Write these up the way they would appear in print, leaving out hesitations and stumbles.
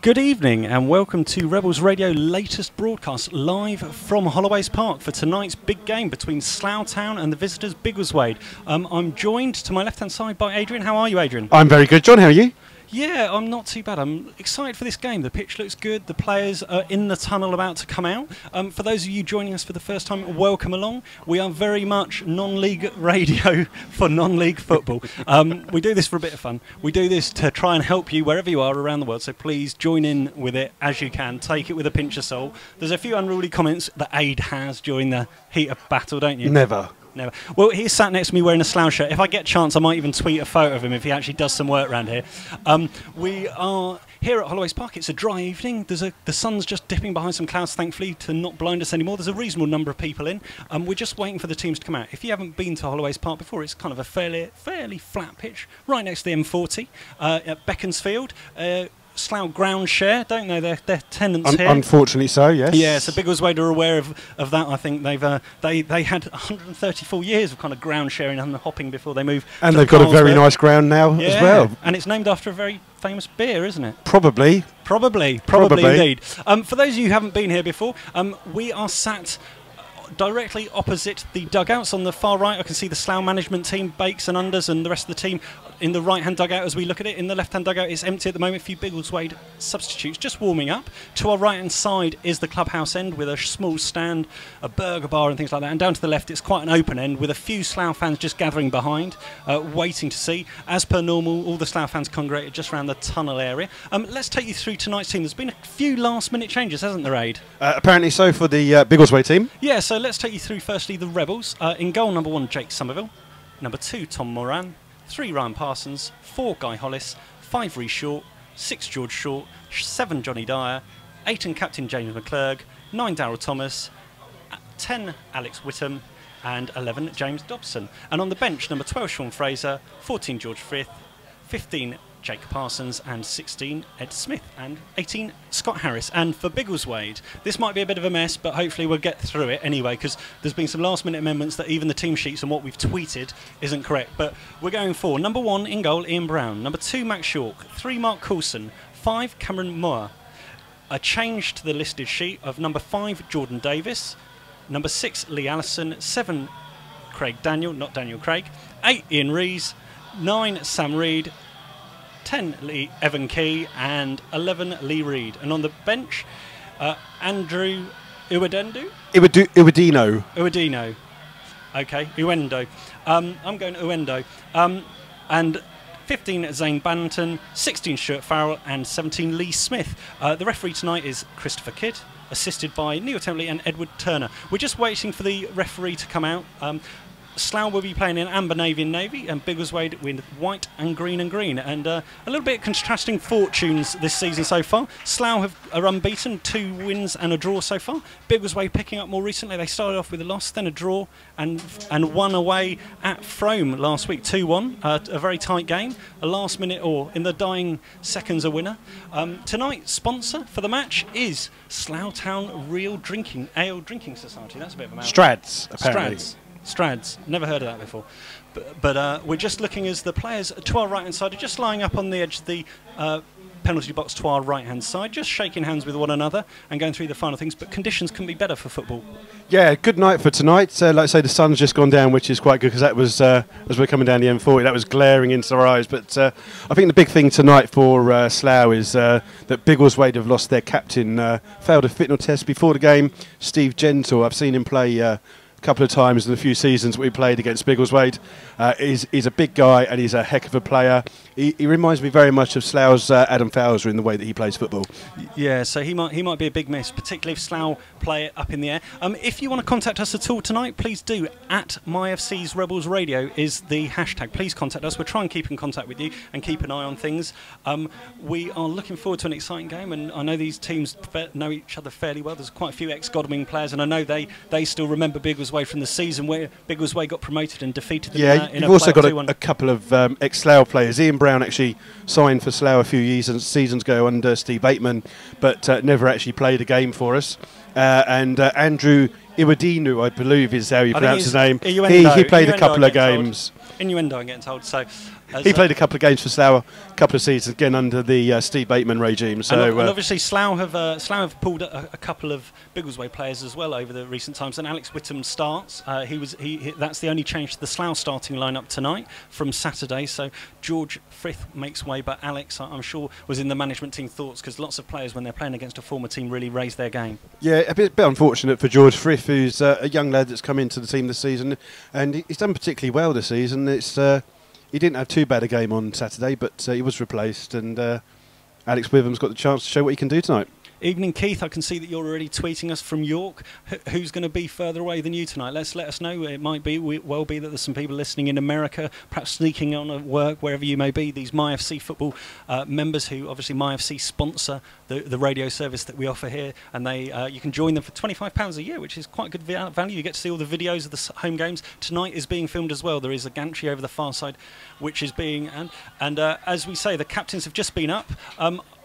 Good evening and welcome to Rebels Radio latest broadcast live from Holloways Park for tonight's big game between Slough Town and the visitors Biggleswade. I'm joined to my left hand side by Adrian. How are you, Adrian? I'm very good, John. How are you? Yeah, I'm not too bad. I'm excited for this game. The pitch looks good. The players are in the tunnel about to come out. For those of you joining us for the first time, welcome along. We are very much non-league radio for non-league football. We do this for a bit of fun. We do this to try and help you wherever you are around the world, so please join in with it as you can. Take it with a pinch of salt. There's a few unruly comments that Aid has during the heat of battle, don't you? Never. Never. Well, he's sat next to me wearing a Slough shirt. If I get a chance, I might even tweet a photo of him if he actually does some work around here. We are here at Holloways Park. It's a dry evening. The sun's just dipping behind some clouds, thankfully, to not blind us anymore. There's a reasonable number of people in. We're just waiting for the teams to come out. If you haven't been to Holloways Park before, it's kind of a fairly flat pitch, right next to the M40 at Beaconsfield. Slough ground share, don't they? They're tenants here. Unfortunately so, yes. Yeah, so Biggleswade are aware of that. I think they had 134 years of kind of ground sharing and hopping before they moved. And they've got a very nice ground now as well. And it's named after a very famous beer, isn't it? Probably Indeed. For those of you who haven't been here before, we are sat directly opposite the dugouts. On the far right I can see the Slough management team, Bakes and Unders, and the rest of the team in the right hand dugout as we look at it. In the left hand dugout it's empty at the moment, a few Biggleswade substitutes just warming up. To our right hand side is the clubhouse end with a small stand, a burger bar and things like that, and down to the left it's quite an open end with a few Slough fans just gathering behind, waiting to see. As per normal, all the Slough fans congregated just around the tunnel area. Let's take you through tonight's team. There's been a few last minute changes, hasn't there, Aid? Apparently so for the Biggleswade team. Yeah, so let's take you through firstly the Rebels. In goal, number 1, Jake Somerville. Number 2, Tom Moran. 3, Ryan Parsons. 4, Guy Hollis. 5, Rhys Short. 6, George Short. 7, Johnny Dyer. 8, and captain James McClurg. 9, Darryl Thomas. 10, Alex Whittam. And 11, James Dobson. And on the bench, number 12, Sean Fraser. 14, George Frith. 15, Jake Parsons, and 16, Ed Smith, and 18, Scott Harris. And for Biggleswade, this might be a bit of a mess, but hopefully we'll get through it anyway, because there's been some last-minute amendments that even the team sheets and what we've tweeted isn't correct. But we're going for number 1 in goal, Ian Brown. Number 2, Max York. 3, Mark Coulson. 5, Cameron Moore. A change to the listed sheet of number 5, Jordan Davis. Number 6, Lee Allison. 7, Craig Daniel, not Daniel Craig. 8, Ian Rees. 9, Sam Reed. 10, Evan Key, and 11, Lee Reid. And on the bench, Andrew Uwadendo? Uwadino. Okay, Uendo. I'm going Uendo. And 15, Zane Banton. 16, Stuart Farrell. And 17, Lee Smith. The referee tonight is Christopher Kidd, assisted by Neil Templey and Edward Turner. We're just waiting for the referee to come out. Slough will be playing in amber navy and navy, and Biggleswade with white and green and green. And a little bit contrasting fortunes this season so far. Slough are unbeaten, 2 wins and a draw so far. Biggleswade picking up more recently. They started off with a loss, then a draw, and won away at Frome last week, 2-1. A very tight game. A last minute, or in the dying seconds, a winner. Tonight's sponsor for the match is Slough Town Real Drinking Ale Drinking Society. That's a bit of a mouthful. Strads, apparently. Strads, never heard of that before. But we're just looking as the players to our right-hand side are just lying up on the edge of the penalty box to our right-hand side, just shaking hands with one another and going through the final things. But conditions can be better for football. Yeah, good night for tonight. Like I say, the sun's just gone down, which is quite good, because that was, as we're coming down the M40, that was glaring into our eyes. But I think the big thing tonight for Slough is that Biggleswade have lost their captain, failed a fitness test before the game. Steve Gentle, I've seen him play couple of times in the few seasons we played against Biggleswade. He's a big guy and he's a heck of a player. He reminds me very much of Slough's Adam Fowler in the way that he plays football. Yeah, so he might be a big miss, particularly if Slough play it up in the air. If you want to contact us at all tonight, please do. At MyFC's Rebels Radio is the hashtag. Please contact us. We'll try and keep in contact with you and keep an eye on things. We are looking forward to an exciting game, and I know these teams know each other fairly well. There's quite a few ex-Godalming players, and I know they still remember Biggleswade from the season where Biggleswade got promoted and defeated them. Yeah, you've also got a couple of ex-Slough players. Ian Brown actually signed for Slough a few seasons ago under Steve Bateman, but never actually played a game for us. and Andrew Iwadinu, I believe is how you pronounce his name. He played a couple of games. Innuendo, I'm getting told. So he played a couple of games for Slough, a couple of seasons again under the Steve Bateman regime. So and obviously Slough have pulled a couple of Biggleswade players as well over the recent times. And Alex Whittam starts. That's the only change to the Slough starting lineup tonight from Saturday. So George Frith makes way, but Alex, I'm sure, was in the management team thoughts, because lots of players when they're playing against a former team really raise their game. Yeah, a bit unfortunate for George Frith, who's a young lad that's come into the team this season, and he's done particularly well this season. He didn't have too bad a game on Saturday, but he was replaced, and Alex Witham's got the chance to show what he can do tonight. Evening, Keith. I can see that you're already tweeting us from York. Who's going to be further away than you tonight? Let us know. It might be well be that there's some people listening in America, perhaps sneaking on at work, wherever you may be. These MyFC football members, who obviously MyFC sponsor the radio service that we offer here, and you can join them for £25 a year, which is quite good value. You get to see all the videos of the home games. Tonight is being filmed as well. There is a gantry over the far side, which is being and as we say, the captains have just been up.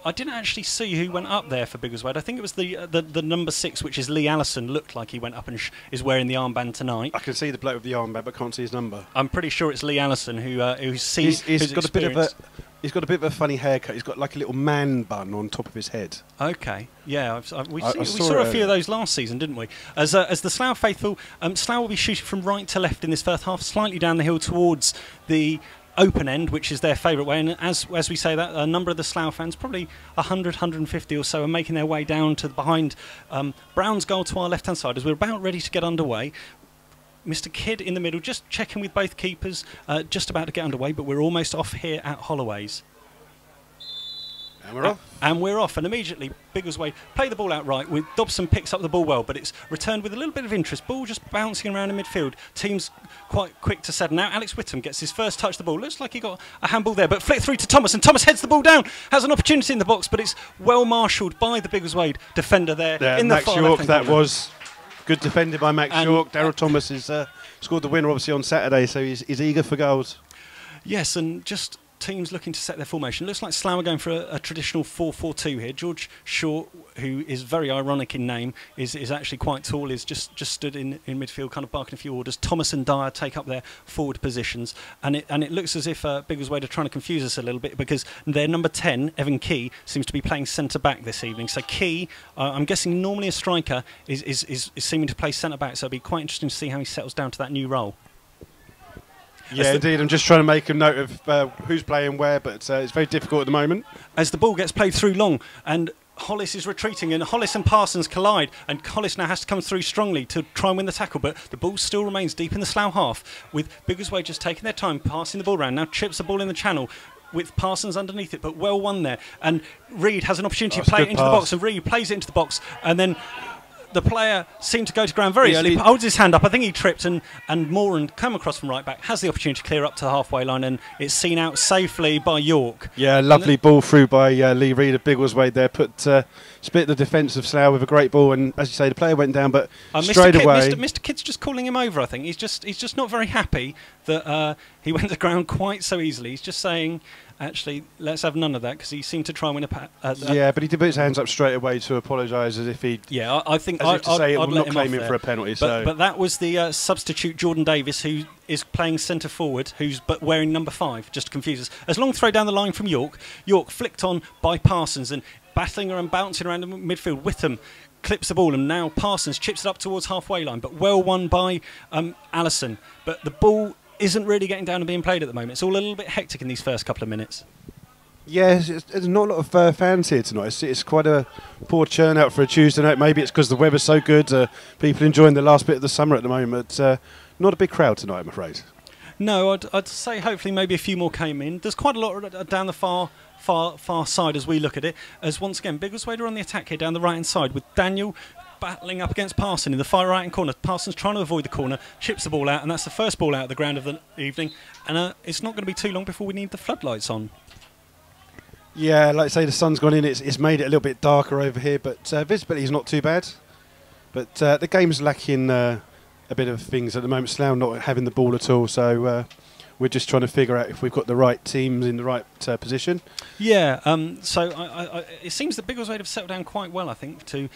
I didn't actually see who went up there for Biggleswade. I think it was the number 6, which is Lee Allison. Looked like he went up and is wearing the armband tonight. I can see the bloke with the armband, but can't see his number. I'm pretty sure it's Lee Allison who sees. He's got a bit of a funny haircut. He's got like a little man bun on top of his head. Okay, yeah, we saw a few of those last season, didn't we? As the Slough faithful, Slough will be shooting from right to left in this first half, slightly down the hill towards the open end, which is their favourite way, and as we say that, a number of the Slough fans, probably 100, 150 or so, are making their way down to behind Brown's goal to our left hand side as we're about ready to get underway. Mr. Kidd in the middle, just checking with both keepers, just about to get underway, but we're almost off here at Holloways. And we're off. And we're off, and immediately Biggleswade play the ball out right. Dobson picks up the ball well, but it's returned with a little bit of interest. Ball just bouncing around in midfield. Team's quite quick to settle. Now Alex Whittam gets his first touch of the ball. Looks like he got a handball there, but flick through to Thomas, and Thomas heads the ball down. Has an opportunity in the box, but it's well marshalled by the Biggleswade defender there in the far left-hand corner. That was good defended by Max York. Daryl Thomas has scored the winner obviously on Saturday, so he's eager for goals. Yes, and just teams looking to set their formation. Looks like Slough are going for a traditional 4-4-2 here. George Short, who is very ironic in name, is actually quite tall, is just stood in midfield, kind of barking a few orders. Thomas and Dyer take up their forward positions, and it looks as if Biggleswade are trying to confuse us a little bit, because their number 10, Evan Key, seems to be playing centre-back this evening. So Key, I'm guessing normally a striker, is seeming to play centre-back, so it'll be quite interesting to see how he settles down to that new role. Yeah, indeed. I'm just trying to make a note of who's playing where, but it's very difficult at the moment. As the ball gets played through long, and Hollis is retreating, and Hollis and Parsons collide, and Hollis now has to come through strongly to try and win the tackle, but the ball still remains deep in the Slough half, with Biggleswade just taking their time, passing the ball around. Now chips the ball in the channel, with Parsons underneath it, but well won there. And Reed has an opportunity to play it into the box, and Reed plays it into the box, and then the player seemed to go to ground very early, holds his hand up. I think he tripped, and Moran come across from right back, has the opportunity to clear up to the halfway line, and it's seen out safely by York. Yeah, lovely ball through by Lee Reid of Biggleswade there. Split the defence of Slough with a great ball, and as you say, the player went down, but straight away. Mr. Kidd's just calling him over, I think. He's just not very happy that he went to ground quite so easily. He's just saying, actually, let's have none of that, because he seemed to try and win yeah, but he did put his hands up straight away to apologise, as if he. Yeah, I think I'd not claim him for a penalty. But that was the substitute Jordan Davis, who is playing centre forward, who's wearing number 5, just to confuse us. As long throw down the line from York. York flicked on by Parsons, and battling around, bouncing around the midfield. Whittam clips the ball, and now Parsons chips it up towards halfway line, but well won by Allison. But the ball isn't really getting down and being played at the moment. It's all a little bit hectic in these first couple of minutes. Yeah, there's not a lot of fans here tonight. It's quite a poor churn out for a Tuesday night. Maybe it's because the weather's so good. People enjoying the last bit of the summer at the moment. Not a big crowd tonight, I'm afraid. No, I'd say hopefully maybe a few more came in. There's quite a lot down the far side as we look at it. As once again, Biggleswade are on the attack here down the right-hand side, with Daniel battling up against Parsons in the far right-hand corner. Parsons trying to avoid the corner, chips the ball out, and that's the first ball out of the ground of the evening. And it's not going to be too long before we need the floodlights on. Yeah, like I say, the sun's gone in. It's made it a little bit darker over here, but visibility is not too bad. But the game's lacking a bit of things at the moment. Slough not having the ball at all, so we're just trying to figure out if we've got the right teams in the right position. Yeah, so it seems that Biggleswade have settled down quite well, I think, to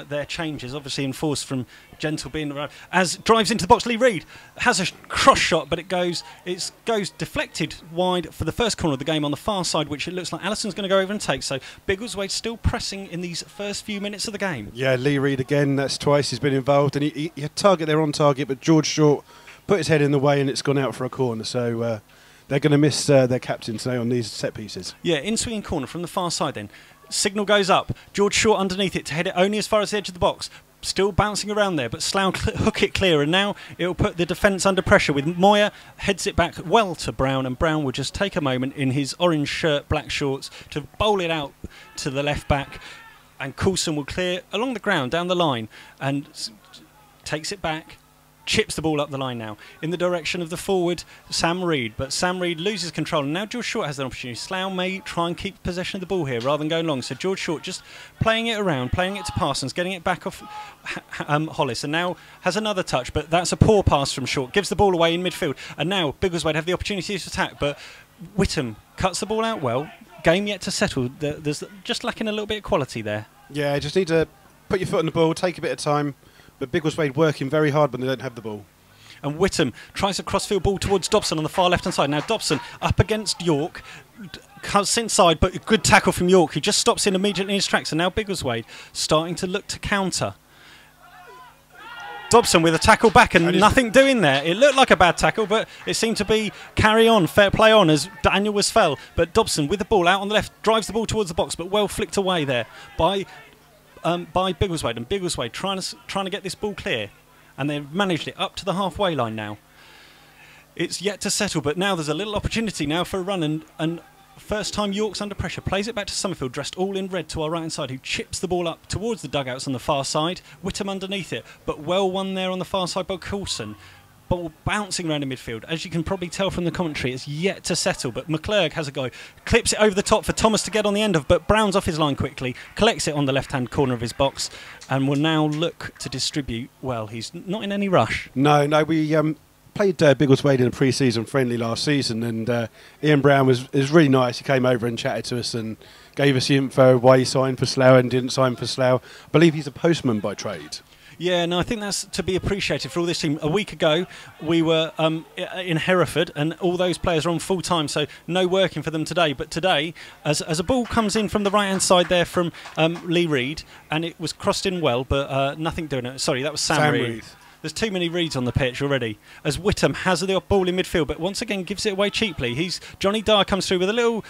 their changes, obviously enforced from Gentle being around. As drives into the box, Lee Reid has a cross shot, but it goes deflected wide for the first corner of the game on the far side, which it looks like Alison's going to go over and take. So Biggleswade still pressing in these first few minutes of the game. Yeah, Lee Reid again, that's twice he's been involved, and he target, they're on target, but George Short put his head in the way and it's gone out for a corner. So they're going to miss their captain today on these set pieces. Yeah, in-swinging corner from the far side then. Signal goes up. George Short underneath it to head it only as far as the edge of the box. Still bouncing around there, but Slough hook it clear, and now it will put the defence under pressure with Moyer heads it back well to Brown, and Brown will just take a moment in his orange shirt, black shorts, to bowl it out to the left back, and Coulson will clear along the ground, down the line, and takes it back. Chips the ball up the line now in the direction of the forward Sam Reid, but Sam Reid loses control, and now George Short has an opportunity. Slough may try and keep possession of the ball here rather than going long, so George Short just playing it around, playing it to Parsons, getting it back off Hollis, and now has another touch, but that's a poor pass from Short, gives the ball away in midfield, and now Biggleswade have the opportunity to attack, but Whittam cuts the ball out well. Game yet to settle. There's just lacking a little bit of quality there. Yeah, just need to put your foot on the ball, take a bit of time. But Biggleswade working very hard when they don't have the ball. And Whittam tries a crossfield ball towards Dobson on the far left-hand side. Now Dobson up against York, cuts inside, but a good tackle from York, who just stops in immediately in his tracks. And now Biggleswade starting to look to counter. Dobson with a tackle back and nothing doing there. It looked like a bad tackle, but it seemed to be carry on, fair play on as Daniel was fell. But Dobson with the ball out on the left, drives the ball towards the box, but well flicked away there by Biggleswade, and Biggleswade trying to get this ball clear, and they've managed it up to the halfway line now. It's yet to settle, but now there's a little opportunity now for a run, and first time York's under pressure, plays it back to Summerfield, dressed all in red to our right hand side, who chips the ball up towards the dugouts on the far side. Whittam underneath it, but well won there on the far side by Coulson. Ball bouncing around in midfield. As you can probably tell from the commentary, it's yet to settle, but McClurg has a go. Clips it over the top for Thomas to get on the end of, but Brown's off his line quickly, collects it on the left-hand corner of his box, and will now look to distribute. Well, he's not in any rush. No, we played Biggleswade in a pre-season friendly last season, and Ian Brown was really nice. He came over and chatted to us and gave us the info why he signed for Slough and didn't sign for Slough. I believe he's a postman by trade. Yeah, no, I think that's to be appreciated for all this team. A week ago, we were in Hereford, and all those players are on full time, so no working for them today. But today, as a ball comes in from the right-hand side there from Lee Reid, and it was crossed in well, but nothing doing it. Sorry, that was Sam Reid. There's too many Reeds on the pitch already. As Whittam has the ball in midfield, but once again gives it away cheaply. Johnny Dyer comes through with a little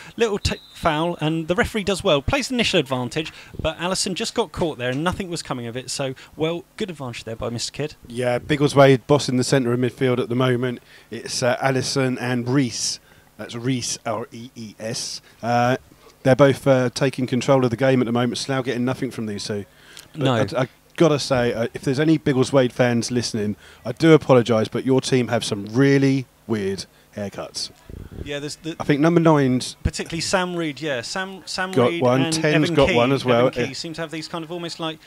foul, and the referee does well. Plays the initial advantage, but Allison just got caught there, and nothing was coming of it. So, well, good advantage there by Mr. Kidd. Yeah, Biggleswade boss in the centre of midfield at the moment. It's Allison and Rees. That's Rees, R-E-E-S. They're both taking control of the game at the moment. Slough getting nothing from these two. But no. I gotta say, if there's any Biggleswade fans listening, I do apologise, but your team have some really weird haircuts. Yeah, I think number 9's particularly Sam Reid. Yeah, Sam got Reid one. And 10's Evan got Key, one as well. Evan Key seem to have these kind of almost like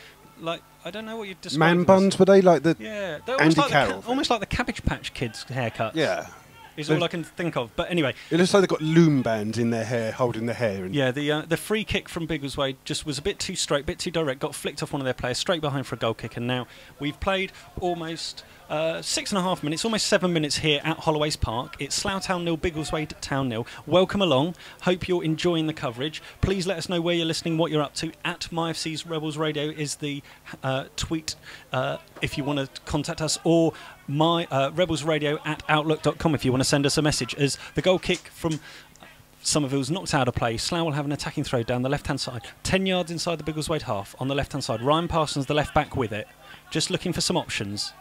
I don't know what you'd describe. Man buns, were they like the? Yeah, they're Andy Carroll, almost like the Cabbage Patch Kids haircuts. Yeah. Is all I can think of. But anyway, it looks like they've got loom bands in their hair, holding their hair. Yeah, the free kick from Biggleswade just was a bit too straight, a bit too direct. Got flicked off one of their players, straight behind for a goal kick. And now we've played almost 6.5 minutes, almost 7 minutes here at Holloways Park. It's Slough Town 0, Biggleswade Town 0. Welcome along. Hope you're enjoying the coverage. Please let us know where you're listening, what you're up to. At MyFC's Rebels Radio is the tweet if you want to contact us, or rebelsradio@outlook.com if you want to send us a message. As the goal kick from Somerville's knocked out of play, Slough will have an attacking throw down the left-hand side, 10 yards inside the Biggleswade half on the left-hand side. Ryan Parsons, the left-back, with it, just looking for some options.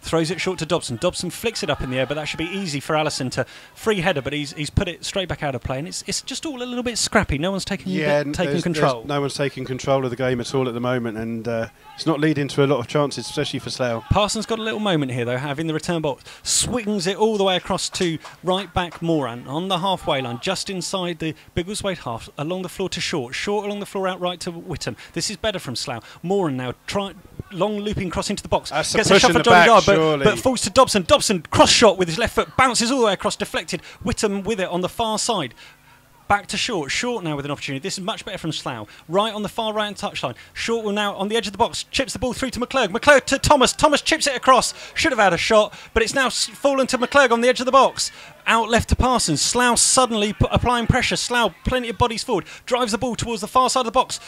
Throws it short to Dobson. Dobson flicks it up in the air, but that should be easy for Allison to free header, but he's put it straight back out of play, and it's just all a little bit scrappy. No one's taking control. No one's taking control of the game at all at the moment, and it's not leading to a lot of chances, especially for Slough. Parsons got a little moment here, though, having the return box. Swings it all the way across to right back Moran on the halfway line, just inside the Biggleswade half, along the floor to Short. Short along the floor outright to Whittam. This is better from Slough. Moran now long looping cross into the box. That's gets a shot for Johnny Dyer, but Surely. but falls to Dobson. Dobson, cross shot with his left foot, bounces all the way across, deflected. Whittam with it on the far side. Back to Short. Short now with an opportunity. This is much better from Slough. Right on the far right-hand touchline. Short will now, on the edge of the box, chips the ball through to McClurg. McClurg to Thomas. Thomas chips it across. Should have had a shot, but it's now fallen to McClurg on the edge of the box. Out left to Parsons. Slough suddenly applying pressure. Slough, plenty of bodies forward. Drives the ball towards the far side of the box.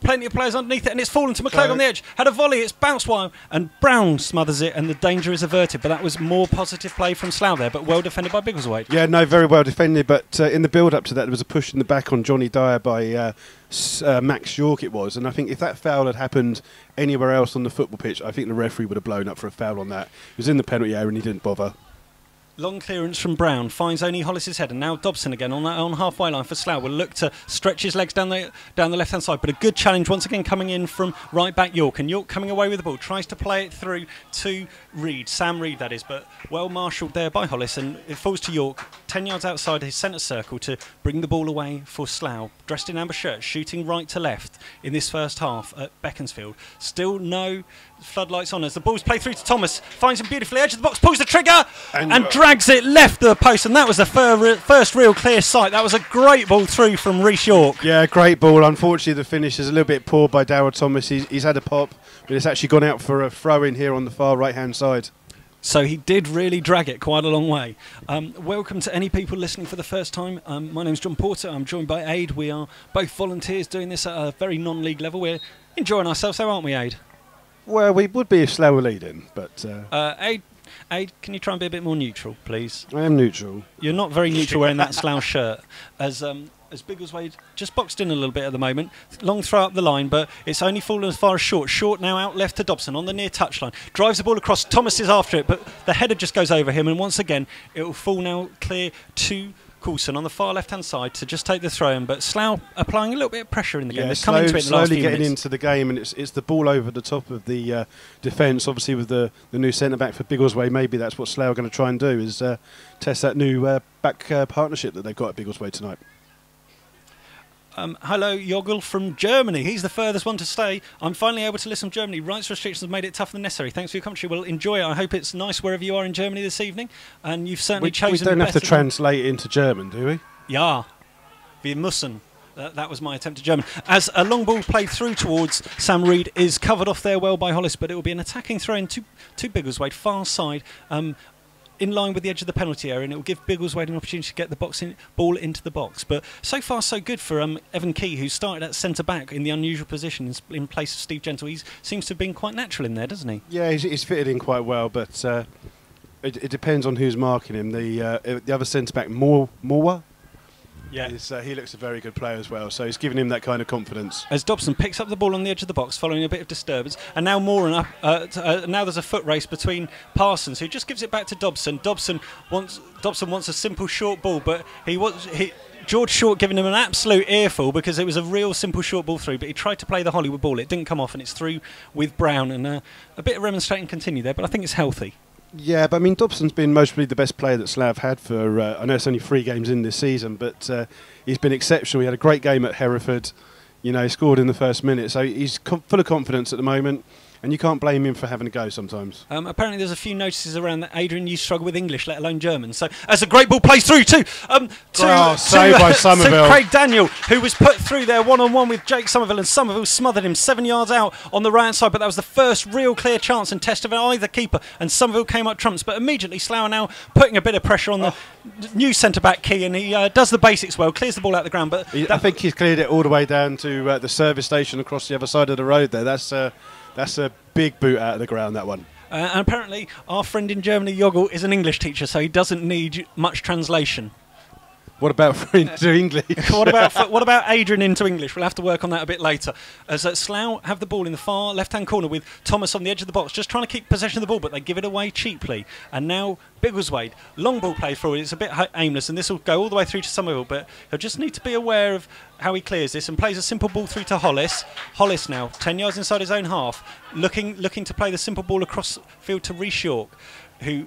Plenty of players underneath it, and it's fallen to McClurg on the edge. Had a volley, it's bounced wide, and Brown smothers it, and the danger is averted. But that was more positive play from Slough there, but well defended by Biggleswade. Yeah, no, very well defended. But in the build-up to that, there was a push in the back on Johnny Dyer by Max York, it was. And I think if that foul had happened anywhere else on the football pitch, I think the referee would have blown up for a foul on that. He was in the penalty area and he didn't bother. Long clearance from Brown, finds only Hollis's head, and now Dobson again on halfway line for Slough will look to stretch his legs down the left-hand side, but a good challenge once again coming in from right back York, and York coming away with the ball, tries to play it through to Reed, Sam Reed that is, but well marshalled there by Hollis, and it falls to York, 10 yards outside his centre circle to bring the ball away for Slough, dressed in amber shirts, shooting right to left in this first half at Beaconsfield. Still no floodlights on as the ball's played through to Thomas, finds him beautifully, edge of the box, pulls the trigger and drags it left the post, and that was the first real clear sight. That was a great ball through from Rhys York. Yeah, great ball. Unfortunately the finish is a little bit poor by Darryl Thomas. He's had a pop, but it's actually gone out for a throw in here on the far right hand side. So he did really drag it quite a long way. Welcome to any people listening for the first time. My name's John Porter. I'm joined by Aid. We are both volunteers doing this at a very non-league level. We're enjoying ourselves, though, aren't we, Aid? Well, we would be if Slough were leading, but... Aid, can you try and be a bit more neutral, please? I am neutral. You're not very neutral wearing that Slough shirt. As Biggleswade just boxed in a little bit at the moment. Long throw up the line, but it's only fallen as far as Short. Short now out left to Dobson on the near touchline. Drives the ball across. Thomas is after it, but the header just goes over him, and once again, it will fall now clear to Coulson on the far left-hand side to just take the throw-in, but Slough applying a little bit of pressure in the game. Yeah, slowly getting into the game, and it's the ball over the top of the defence. Obviously, with the new centre-back for Biggleswade, maybe that's what Slough are going to try and do, is test that new back partnership that they've got at Biggleswade tonight. Hello, Jogel from Germany. He's the furthest one to stay. I'm finally able to listen from Germany. Rights restrictions have made it tougher than necessary. Thanks for your commentary. Well, enjoy it. I hope it's nice wherever you are in Germany this evening. And you've certainly chosen... We don't have to translate it into German, do we? Ja. Wir müssen. That was my attempt at German. As a long ball played through towards Sam Reed is covered off there well by Hollis, but it will be an attacking throw-in to Biggleswade, far side, in line with the edge of the penalty area, and it will give Biggleswade an opportunity to get the ball into the box. But so far so good for Evan Key, who started at centre-back in the unusual position in place of Steve Gentle. He seems to have been quite natural in there, doesn't he? Yeah, he's fitted in quite well, but it depends on who's marking him. The other centre-back, Moore. Yeah, he looks a very good player as well, so he's giving him that kind of confidence. As Dobson picks up the ball on the edge of the box, following a bit of disturbance, and now now there's a foot race between Parsons, who just gives it back to Dobson. Dobson wants a simple short ball, but George Short giving him an absolute earful because it was a real simple short ball through, but he tried to play the Hollywood ball. It didn't come off, and it's through with Brown, and a bit of remonstrating continue there, but I think it's healthy. Yeah, but I mean, Dobson's been mostly the best player that Slough have had for, I know it's only 3 games in this season, but he's been exceptional. He had a great game at Hereford, he scored in the first minute, so he's full of confidence at the moment. And you can't blame him for having a go sometimes. Apparently there's a few notices around that, Adrian, you struggle with English, let alone German. So as a great ball plays through saved by Somerville. To Craig Daniel, who was put through there one-on-one with Jake Somerville, and Somerville smothered him 7 yards out on the right-hand side. But that was the first real clear chance and test of either keeper. And Somerville came up trumps. But immediately Slough now putting a bit of pressure on the new centre-back Key, and he does the basics well, clears the ball out the ground. But I think he's cleared it all the way down to the service station across the other side of the road there. That's a big boot out of the ground, that one. And apparently our friend in Germany, Jogel, is an English teacher, so he doesn't need much translation. What about into English? what about Adrian into English? We'll have to work on that a bit later. As Slough have the ball in the far left-hand corner with Thomas on the edge of the box, just trying to keep possession of the ball, but they give it away cheaply. And now Biggleswade, long ball play forward. It's a bit aimless, and this will go all the way through to Somerville, but he'll just need to be aware of how he clears this and plays a simple ball through to Hollis. Hollis now 10 yards inside his own half, looking to play the simple ball across field to Rhys York, who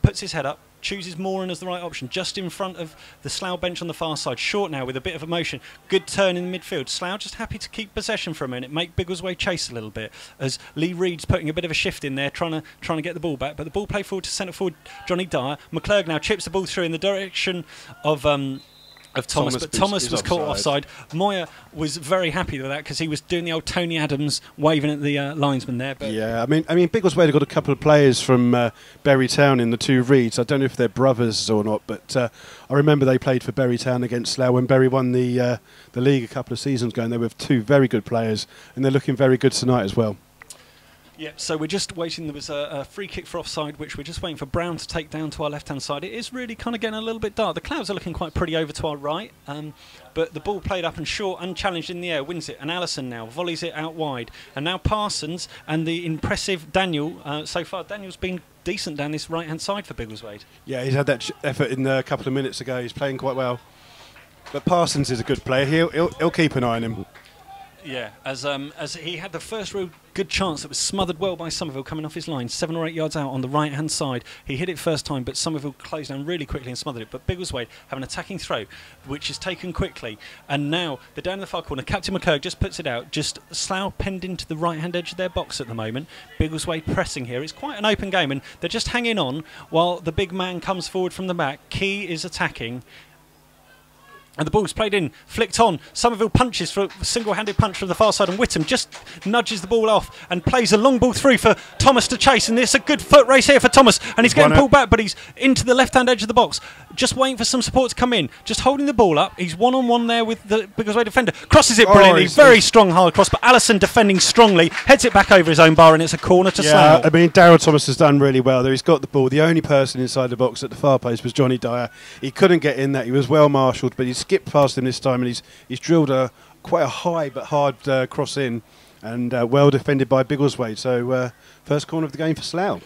puts his head up, chooses Moran as the right option, just in front of the Slough bench on the far side. Short now with a bit of emotion. Good turn in the midfield. Slough just happy to keep possession for a minute, make Biggleswade chase a little bit, as Lee Reed's putting a bit of a shift in there, trying to get the ball back. But the ball played forward to centre forward Johnny Dyer. McClurg now chips the ball through in the direction of Thomas, but Thomas was caught offside. Moyer was very happy with that because he was doing the old Tony Adams waving at the linesman there. But yeah, I mean, Biggleswade have got a couple of players from Bury Town in the two Reeds. I don't know if they're brothers or not, but I remember they played for Bury Town against Slough when Bury won the league a couple of seasons ago, and they were two very good players, and they're looking very good tonight as well. Yeah, so we're just waiting. There was a free kick for offside, which we're just waiting for Brown to take down to our left-hand side. It is really kind of getting a little bit dark. The clouds are looking quite pretty over to our right, but the ball played up and short, unchallenged in the air, wins it. And Allison now volleys it out wide. And now Parsons and the impressive Daniel. So far, Daniel's been decent down this right-hand side for Biggleswade. Yeah, he's had that effort in a couple of minutes ago. He's playing quite well. But Parsons is a good player. He'll keep an eye on him. Yeah, as he had the first real good chance that was smothered well by Somerville coming off his line, 7 or 8 yards out on the right-hand side. He hit it first time, but Somerville closed down really quickly and smothered it. But Biggleswade have an attacking throw, which is taken quickly. And now they're down in the far corner. Captain McCurg just puts it out. Just Slough penned into the right-hand edge of their box at the moment. Biggleswade pressing here. It's quite an open game, and they're just hanging on while the big man comes forward from the back. Key is attacking. And the ball's played in, flicked on. Somerville punches for a single-handed punch from the far side, and Whittam just nudges the ball off and plays a long ball through for Thomas to chase. And it's a good foot race here for Thomas, and he's getting pulled back, but he's into the left-hand edge of the box, just waiting for some support to come in, just holding the ball up. He's one-on-one there with the Biggleswade defender. Crosses it brilliantly, very strong hard cross, but Allison defending strongly, heads it back over his own bar, and it's a corner to Slough. I mean, Darryl Thomas has done really well there. He's got the ball. The only person inside the box at the far post was Johnny Dyer. He couldn't get in that. He was well marshalled, but he skipped past him this time, and he's drilled quite a high but hard cross in, and well defended by Biggleswade. So first corner of the game for Slough.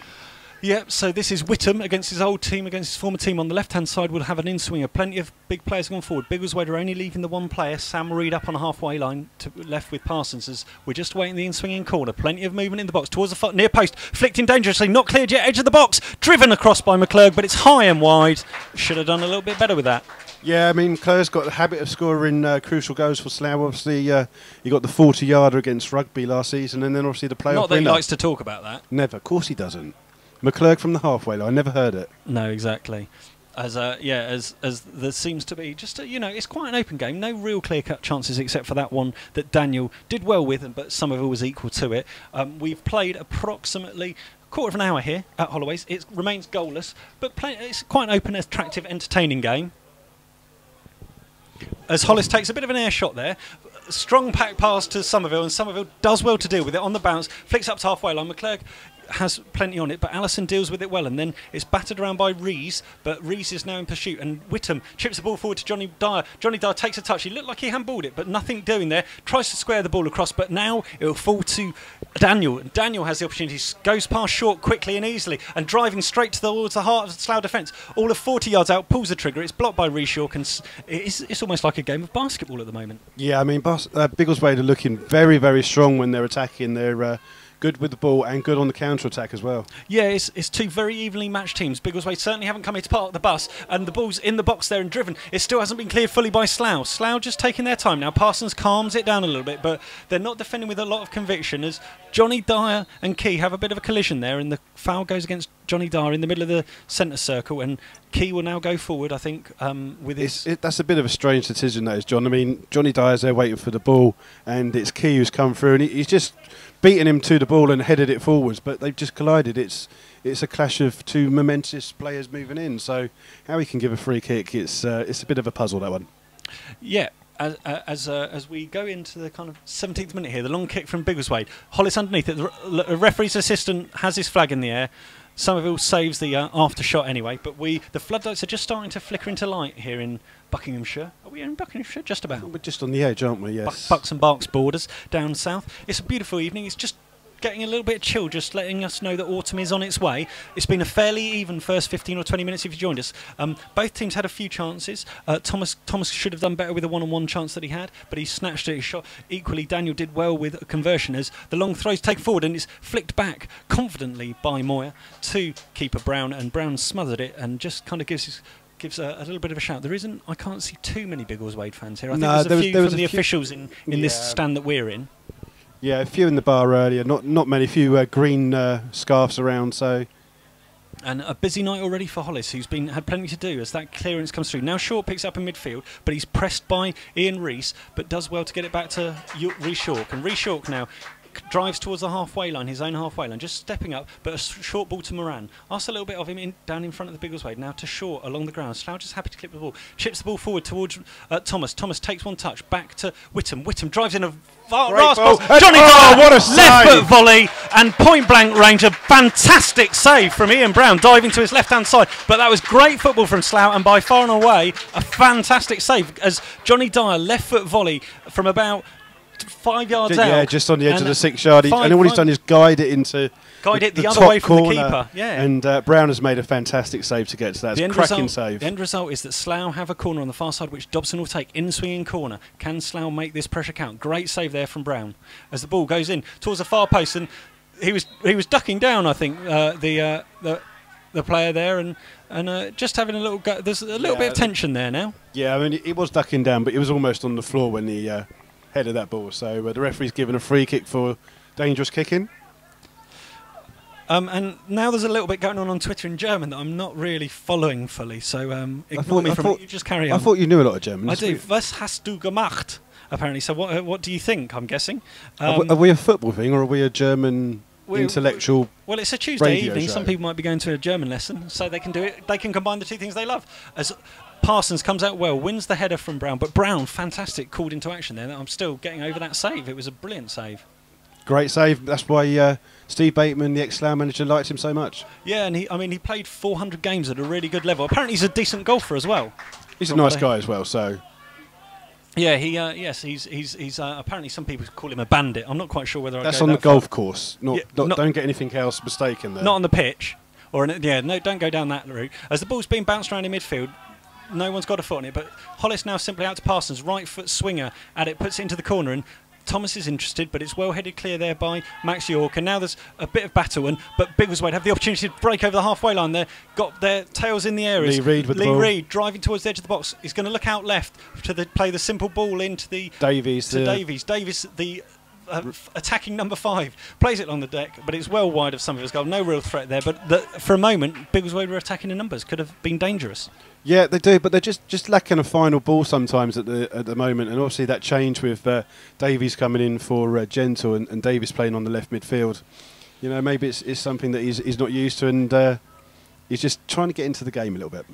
Yeah, so this is Whittam against his old team, against his former team. On the left-hand side, we'll have an in-swinger. Plenty of big players going forward. Biggleswade are only leaving the one player, Sam Reed, up on a halfway line, left with Parsons. As we're just waiting the in-swinging corner. Plenty of movement in the box towards the near post. Flicked in dangerously, not cleared yet. Edge of the box, driven across by McClurg, but it's high and wide. Should have done a little bit better with that. Yeah, I mean, Claire's got the habit of scoring crucial goals for Slough. Obviously, he got the 40-yarder against Rugby last season, and then obviously the playoff winner. Not that he likes to talk about that. Never. Of course he doesn't. McClurg from the halfway line. Never heard it. No, exactly. As there seems to be just it's quite an open game. No real clear-cut chances except for that one that Daniel did well with, but Somerville was equal to it. We've played approximately a quarter of an hour here at Holloways. It remains goalless, but it's quite an open, attractive, entertaining game. As Hollis takes a bit of an air shot there. Strong pack pass to Somerville, and Somerville does well to deal with it on the bounce. Flicks up to halfway line. McClurg has plenty on it, but Allison deals with it well, and then it's battered around by Rees, but Rees is now in pursuit, and Whittam chips the ball forward to Johnny Dyer. Johnny Dyer takes a touch. He looked like he handballed it, but nothing doing there. Tries to square the ball across, but now it will fall to Daniel. Daniel has the opportunity, goes past short quickly and easily, and driving straight towards the heart of the Slough defence. All of 40 yards out, pulls the trigger. It's blocked by Rees York, and it's almost like a game of basketball at the moment. Yeah, I mean, Biggleswade are looking very, very strong when they're attacking. They're good with the ball and good on the counter-attack as well. Yeah, it's two very evenly matched teams. Biggleswade certainly haven't come here to park the bus, and the ball's in the box there and driven. It still hasn't been cleared fully by Slough. Slough just taking their time now. Parsons calms it down a little bit, but they're not defending with a lot of conviction, as Johnny Dyer and Key have a bit of a collision there, and the foul goes against Johnny Dyer in the middle of the centre circle, and Key will now go forward, I think, with his... That's a bit of a strange decision, that is, John. I mean, Johnny Dyer's there waiting for the ball, and it's Key who's come through, and he's just beaten him to the ball and headed it forwards, but they've just collided. It's a clash of two momentous players moving in, so how he can give a free kick, it's a bit of a puzzle, that one. Yeah. As we go into the kind of 17th minute here, the long kick from Biggleswade. Hollis underneath it. The referee's assistant has his flag in the air. Somerville saves the after shot anyway, but the floodlights are just starting to flicker into light here in Buckinghamshire. Are we in Buckinghamshire? Just about. We're just on the edge, aren't we? Yes. Bucks and Berks borders down south. It's a beautiful evening. It's just getting a little bit chill, just letting us know that autumn is on its way. It's been a fairly even first 15 or 20 minutes if you joined us. Both teams had a few chances. Thomas should have done better with a one-on-one chance that he had, but he snatched it, he shot. Equally, Daniel did well with a conversion as the long throws take forward and it's flicked back confidently by Moyer to keeper Brown, and Brown smothered it and just kind of gives a little bit of a shout. I can't see too many Biggleswade fans here. I think there's a few from the officials in this stand that we're in. Yeah, a few in the bar earlier, not many, few green scarves around, so... And a busy night already for Hollis, who's had plenty to do as that clearance comes through. Now Short picks up in midfield, but he's pressed by Ian Rees, but does well to get it back to Rees Short. And Rees Short now drives towards the halfway line, his own halfway line, just stepping up, but a short ball to Moran. Asks a little bit of him down in front of the Biggleswade. Now to Short along the ground. Slough just happy to clip the ball. Chips the ball forward towards Thomas. Thomas takes one touch, back to Whittam. Whittam drives in a last ball. Johnny Dyer, what a left foot volley and point blank range. A fantastic save from Ian Brown, diving to his left hand side. But that was great football from Slough, and by far and away a fantastic save as Johnny Dyer left foot volley from about 5 yards out. Yeah, just on the edge of the 6 yard. And all he's done is guide it the other way from the keeper. Yeah. And Brown has made a fantastic save to get to that. It's a cracking save. The end result is that Slough have a corner on the far side, which Dobson will take in swinging corner. Can Slough make this pressure count? Great save there from Brown as the ball goes in towards the far post, and he was ducking down, I think, the player there, and just having a little go. There's a little bit of tension there now. Yeah, I mean, it was ducking down, but it was almost on the floor when he headed that ball. So the referee's given a free kick for dangerous kicking. And now there's a little bit going on Twitter in German that I'm not really following fully, so ignore me from it. You just carry on. I thought you knew a lot of German. I do. Was hast du gemacht? Apparently. So what do you think, I'm guessing? Are we a football thing, or are we a German intellectual? Well, it's a Tuesday evening. Show. Some people might be going to a German lesson, so they can do it. They can combine the two things they love. As Parsons comes out well, wins the header from Brown, but Brown, fantastic, called into action there. I'm still getting over that save. It was a brilliant save. Great save. That's why Steve Bateman, the ex-Slough manager, liked him so much. Yeah, and he played 400 games at a really good level. Apparently, he's a decent golfer as well. He's a nice guy as well. So. Yeah, he's apparently some people call him a bandit. I'm not quite sure whether that's on the golf course. Don't get anything else mistaken there. Not on the pitch, no, don't go down that route. As the ball's being bounced around in midfield, no one's got a foot on it. But Hollis now simply out to Parsons, right foot swinger at it, puts it into the corner, and Thomas is interested, but it's well headed clear there by Max York. And now there's a bit of battle, but Biggleswade have the opportunity to break over the halfway line there. Got their tails in the air. Lee Reid with the ball. Reid driving towards the edge of the box. He's going to look out left to play the simple ball into the Davies. Davies, the attacking number 5, plays it along the deck, but it's well wide of Somerville's goal. No real threat there, but for a moment, Biggleswade were attacking in numbers. Could have been dangerous. Yeah, they do, but they're just lacking a final ball sometimes at the moment. And obviously that change with Davies coming in for Gentle and Davies playing on the left midfield. You know, maybe it's something that he's not used to, and he's just trying to get into the game a little bit.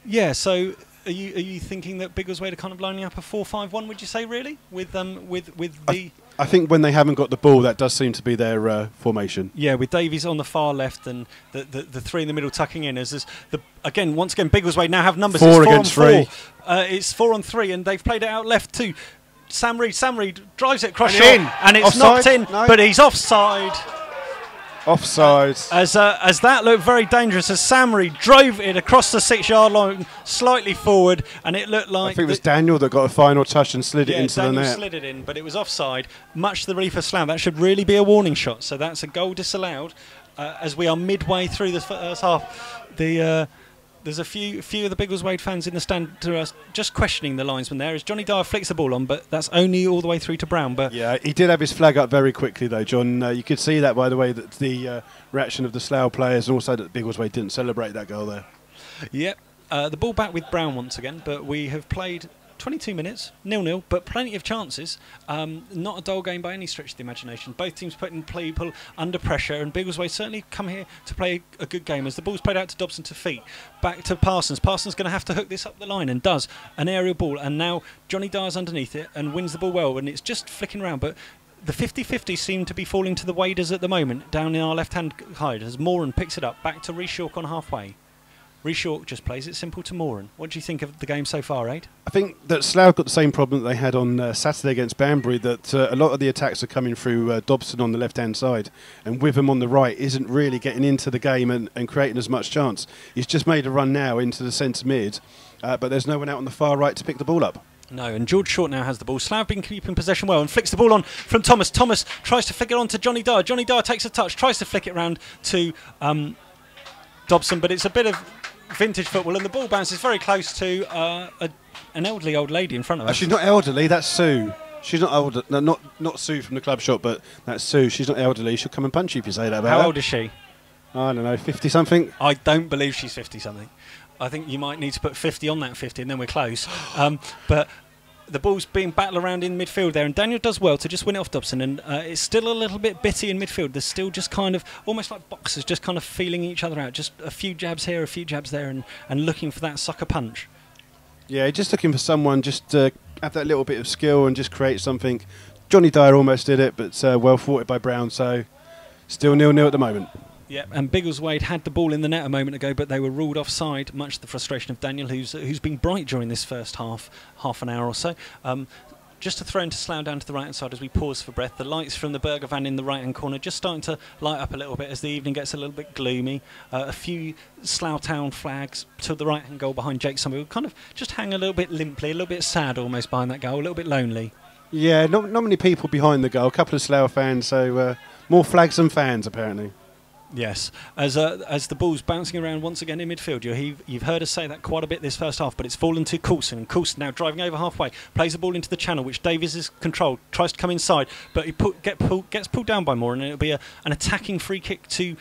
Yeah, so are you thinking that Biggleswade are kind of lining up a 4-5-1, would you say, really? With the... I think when they haven't got the ball, that does seem to be their formation. Yeah, with Davies on the far left and the 3 in the middle tucking in. Once again, Biggleswade now have numbers. 4 against 3. It's 4 on 3, and they've played it out left too. Sam Reid drives it across shot, and it's knocked in, but he's offside. Offside. As that looked very dangerous, as Sam Reid drove it across the 6-yard line, slightly forward, and it looked like... I think it was Daniel that got a final touch and slid it into the net. Daniel slid it in, but it was offside. Much to the relief of Slough. That should really be a warning shot, so that's a goal disallowed. As we are midway through the first half, there's a few of the Biggleswade fans in the stand to us just questioning the linesman there as Johnny Dyer flicks the ball on, but that's only all the way through to Brown. But yeah, he did have his flag up very quickly though, John. You could see that by the way that the reaction of the Slough players, and also that Biggleswade didn't celebrate that goal there. Yep, the ball back with Brown once again, but we have played 22 minutes, 0-0, but plenty of chances. Not a dull game by any stretch of the imagination. Both teams putting people under pressure, and Biggleswade certainly come here to play a good game as the ball's played out to Dobson to feet. Back to Parsons. Parsons going to have to hook this up the line, and does. An aerial ball, and now Johnny Dyer's underneath it and wins the ball well, and it's just flicking around, but the 50-50 seem to be falling to the waders at the moment, down in our left-hand side, as Moran picks it up, back to Rees York on halfway. Reshaw just plays it simple to Moran. What do you think of the game so far, Aid? I think that Slough got the same problem that they had on Saturday against Banbury, that a lot of the attacks are coming through Dobson on the left-hand side, and Witham on the right isn't really getting into the game and creating as much chance. He's just made a run now into the centre mid, but there's no one out on the far right to pick the ball up. No, and George Short now has the ball. Slough have been keeping possession well and flicks the ball on from Thomas. Thomas tries to flick it on to Johnny Dyer. Johnny Dyer takes a touch, tries to flick it round to Dobson, but it's a bit of vintage football, and the ball bounces very close to an elderly old lady in front of us. She's not elderly, that's Sough. She's not older, no, not Sough from the club shop, but that's Sough. She's not elderly. She'll come and punch you if you say that about her. How old is she? I don't know, 50-something? I don't believe she's 50-something. I think you might need to put 50 on that 50 and then we're close. But the ball's being battled around in midfield there, and Daniel does well to just win it off Dobson, and it's still a little bit bitty in midfield. There's still just kind of almost like boxers just kind of feeling each other out, just a few jabs here, a few jabs there, and looking for that sucker punch. Yeah, just looking for someone just to have that little bit of skill and just create something. Johnny Dyer almost did it, but well thwarted by Brown, so still 0-0 at the moment. Yeah, and Biggleswade had the ball in the net a moment ago, but they were ruled offside, much to the frustration of Daniel, who's been bright during this first half an hour or so. Just to throw into Slough down to the right-hand side as we pause for breath. The lights from the burger van in the right-hand corner just starting to light up a little bit as the evening gets a little bit gloomy. A few Slough Town flags to the right-hand goal behind Jake Somerville kind of just hang a little bit limply, a little bit sad almost behind that goal, a little bit lonely. Yeah, not many people behind the goal. A couple of Slough fans, so more flags than fans apparently. Yes, as the ball's bouncing around once again in midfield, you've heard us say that quite a bit this first half, but it's fallen to Coulson, and Coulson now driving over halfway, plays the ball into the channel, which Davies has controlled, tries to come inside, but he gets pulled down by Moran, and it'll be an attacking free kick to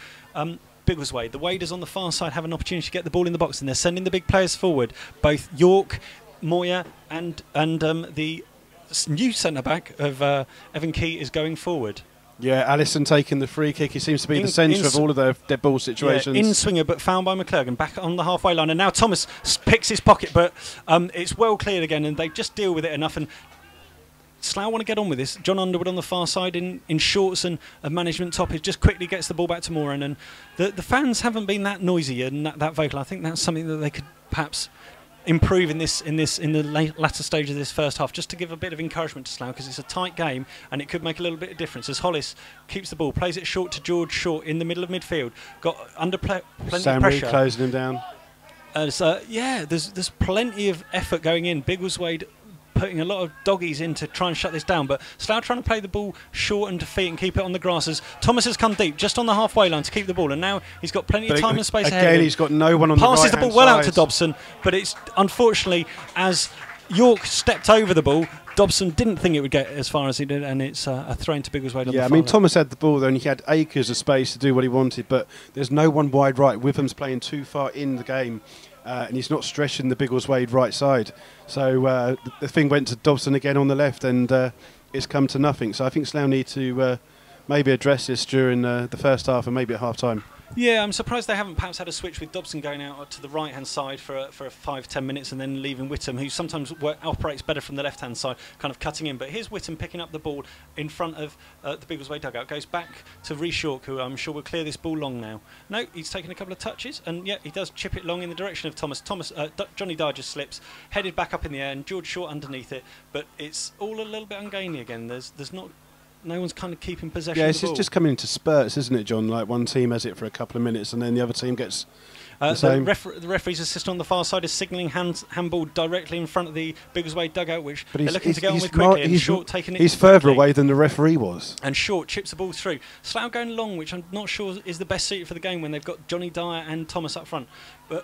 Biggleswade. The Waders on the far side have an opportunity to get the ball in the box, and they're sending the big players forward. Both York, Moya, and the new centre-back of Evan Key is going forward. Yeah, Allison taking the free kick. He seems to be the centre of all of their dead ball situations. Yeah, in swinger, but found by McClurgan, back on the halfway line. And now Thomas picks his pocket, but it's well cleared again, and they just deal with it enough. And Slough want to get on with this. John Underwood on the far side in shorts and a management top. He just quickly gets the ball back to Moran. And the fans haven't been that noisy and that vocal. I think that's something that they could perhaps improve in the latter stage of this first half, just to give a bit of encouragement to Slough, because it's a tight game and it could make a little bit of difference as Hollis keeps the ball, plays it short to George Short in the middle of midfield, got under plenty of pressure, closing him down. There's plenty of effort going in. Biggleswade putting a lot of doggies in to try and shut this down, but Slough trying to play the ball short and to feet and keep it on the grass as Thomas has come deep just on the halfway line to keep the ball, and now he's got plenty of time and space ahead. Again, he's got no one on the right-hand side. Passes the ball well out to Dobson, but it's unfortunately, as York stepped over the ball, Dobson didn't think it would get as far as he did, and it's a throw into Biggleswade. Yeah, I mean, Thomas had the ball there and he had acres of space to do what he wanted, but there's no one wide right. Witham's playing too far in the game. And he's not stretching the Biggleswade right side. So the thing went to Dobson again on the left, and it's come to nothing. So I think Slough need to maybe address this during the first half and maybe at half-time. Yeah, I'm surprised they haven't perhaps had a switch with Dobson going out to the right-hand side for 5-10 minutes and then leaving Whittam, who sometimes operates better from the left-hand side, kind of cutting in. But here's Whittam picking up the ball in front of the Biggleswade dugout. Goes back to Reshaw, who I'm sure will clear this ball long now. No, he's taken a couple of touches, and yeah, he does chip it long in the direction of Thomas. Johnny Dyer just slips, headed back up in the air, and George Short underneath it. But it's all a little bit ungainly again. There's not... No one's kind of keeping possession of the ball. Yeah, it's just coming into spurts, isn't it, John? Like one team has it for a couple of minutes and then the other team gets the same. The referee's assistant on the far side is signalling handball directly in front of the Biggleswade dugout, which they're looking to get on with quickly. And Short taking it. He's further away than the referee was. And Short chips the ball through. Slough going long, which I'm not sure is the best suited for the game when they've got Johnny Dyer and Thomas up front. But